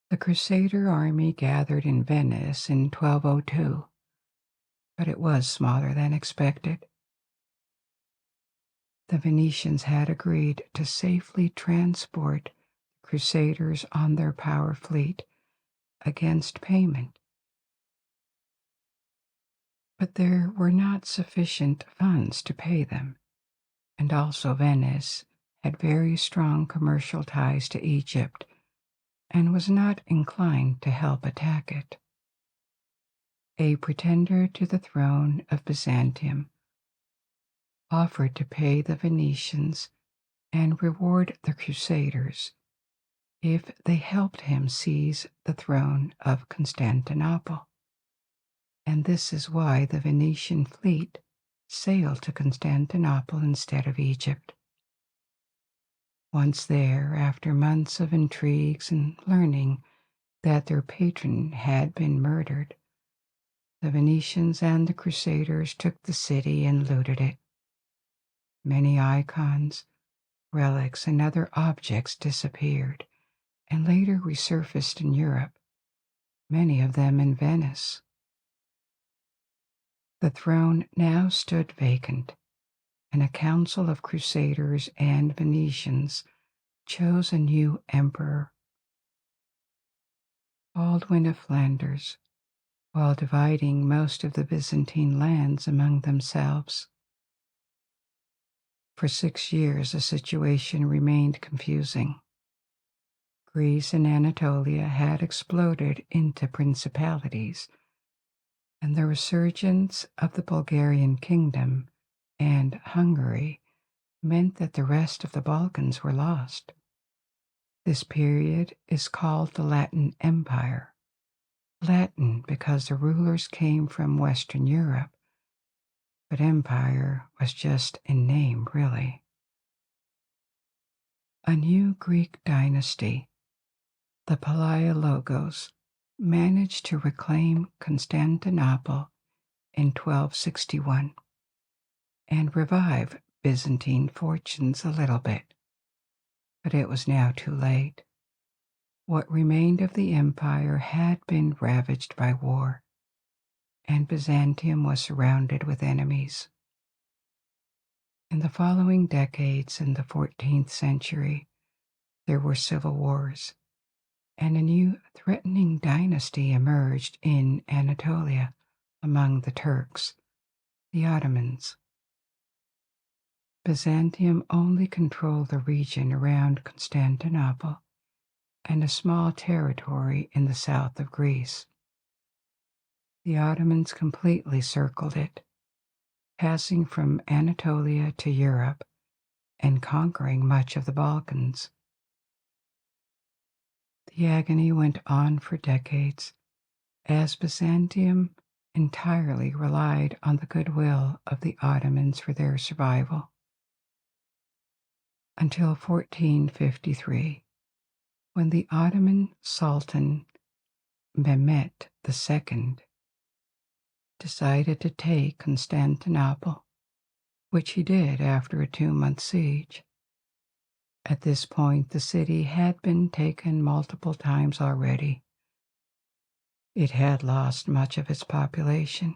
The Crusader army gathered in Venice in 1202, but it was smaller than expected. The Venetians had agreed to safely transport the Crusaders on their power fleet against payment. But there were not sufficient funds to pay them, and also Venice had very strong commercial ties to Egypt and was not inclined to help attack it. A pretender to the throne of Byzantium offered to pay the Venetians and reward the Crusaders if they helped him seize the throne of Constantinople. And this is why the Venetian fleet sailed to Constantinople instead of Egypt. Once there, after months of intrigues and learning that their patron had been murdered, the Venetians and the Crusaders took the city and looted it. Many icons, relics, and other objects disappeared and later resurfaced in Europe, many of them in Venice. The throne now stood vacant, and a council of Crusaders and Venetians chose a new emperor, Baldwin of Flanders, while dividing most of the Byzantine lands among themselves. For 6 years, the situation remained confusing. Greece and Anatolia had exploded into principalities, and the resurgence of the Bulgarian kingdom and Hungary meant that the rest of the Balkans were lost. This period is called the Latin Empire. Latin because the rulers came from Western Europe, but empire was just in name, really. A new Greek dynasty, the Palaiologos, managed to reclaim Constantinople in 1261 and revive Byzantine fortunes a little bit. But it was now too late. What remained of the empire had been ravaged by war, and Byzantium was surrounded with enemies. In the following decades in the 14th century, there were civil wars, and a new threatening dynasty emerged in Anatolia among the Turks, the Ottomans. Byzantium only controlled the region around Constantinople and a small territory in the south of Greece. The Ottomans completely circled it, passing from Anatolia to Europe and conquering much of the Balkans. The agony went on for decades, as Byzantium entirely relied on the goodwill of the Ottomans for their survival. Until 1453, when the Ottoman Sultan Mehmet II decided to take Constantinople, which he did after a 2-month siege. At this point, the city had been taken multiple times already. It had lost much of its population,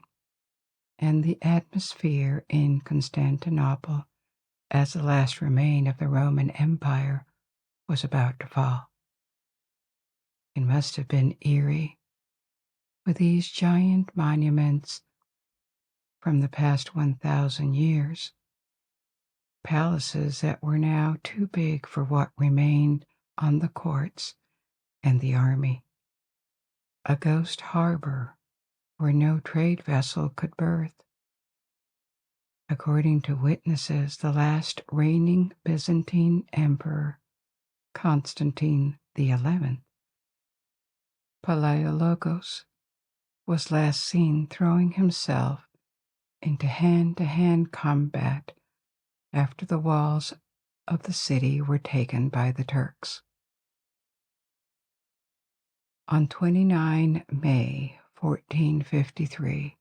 and the atmosphere in Constantinople, as the last remain of the Roman Empire, was about to fall. It must have been eerie, with these giant monuments from the past 1,000 years, palaces that were now too big for what remained on the courts and the army, a ghost harbor where no trade vessel could berth. According to witnesses, the last reigning Byzantine emperor, Constantine XI, Palaiologos, was last seen throwing himself into hand-to-hand combat after the walls of the city were taken by the Turks. On 29 May 1453,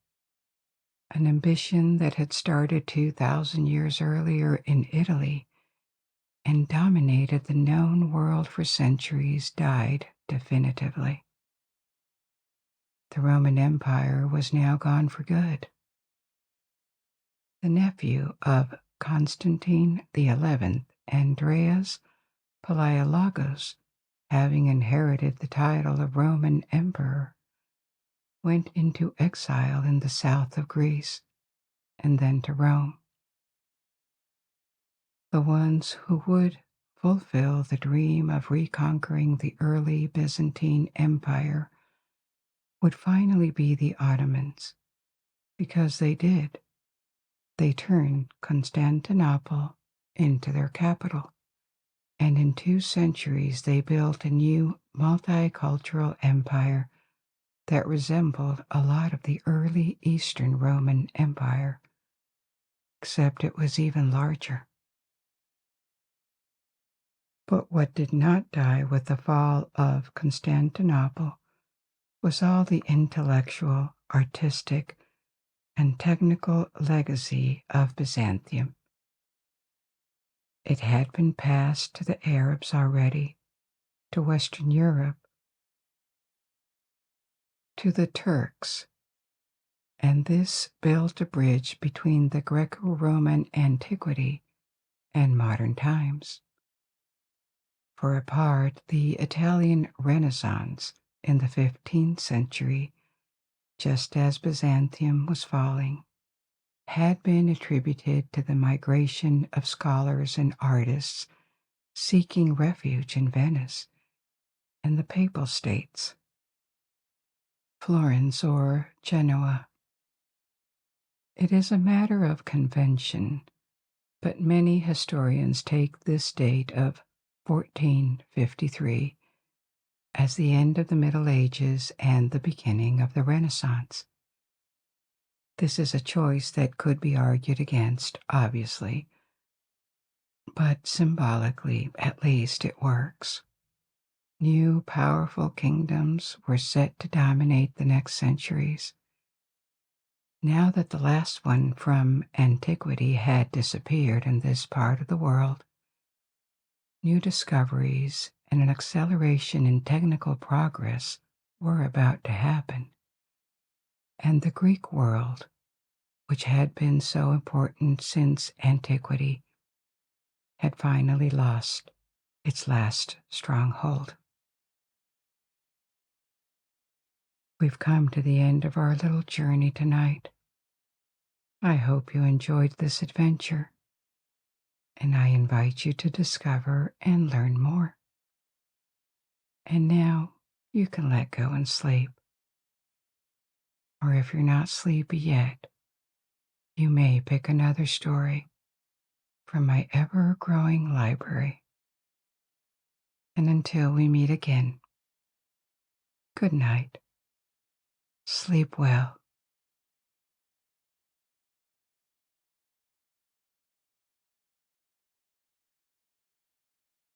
an ambition that had started 2,000 years earlier in Italy and dominated the known world for centuries died definitively. The Roman Empire was now gone for good. The nephew of Constantine XI, Andreas Palaiologos, having inherited the title of Roman Emperor, went into exile in the south of Greece and then to Rome. The ones who would fulfill the dream of reconquering the early Byzantine Empire would finally be the Ottomans, because they did. They turned Constantinople into their capital, and in 2 centuries they built a new multicultural empire that resembled a lot of the early Eastern Roman Empire, except it was even larger. But what did not die with the fall of Constantinople was all the intellectual, artistic, and technical legacy of Byzantium. It had been passed to the Arabs already, to Western Europe, to the Turks, and this built a bridge between the Greco-Roman antiquity and modern times. For a part, the Italian Renaissance in the 15th century, just as Byzantium was falling, had been attributed to the migration of scholars and artists seeking refuge in Venice and the Papal States, Florence or Genoa. It is a matter of convention, but many historians take this date of 1453 as the end of the Middle Ages and the beginning of the Renaissance. This is a choice that could be argued against, obviously, but symbolically, at least, it works. New, powerful kingdoms were set to dominate the next centuries. Now that the last one from antiquity had disappeared in this part of the world, new discoveries and an acceleration in technical progress were about to happen. And the Greek world, which had been so important since antiquity, had finally lost its last stronghold. We've come to the end of our little journey tonight. I hope you enjoyed this adventure, and I invite you to discover and learn more. And now you can let go and sleep. Or if you're not sleepy yet, you may pick another story from my ever-growing library. And until we meet again, good night. Sleep well.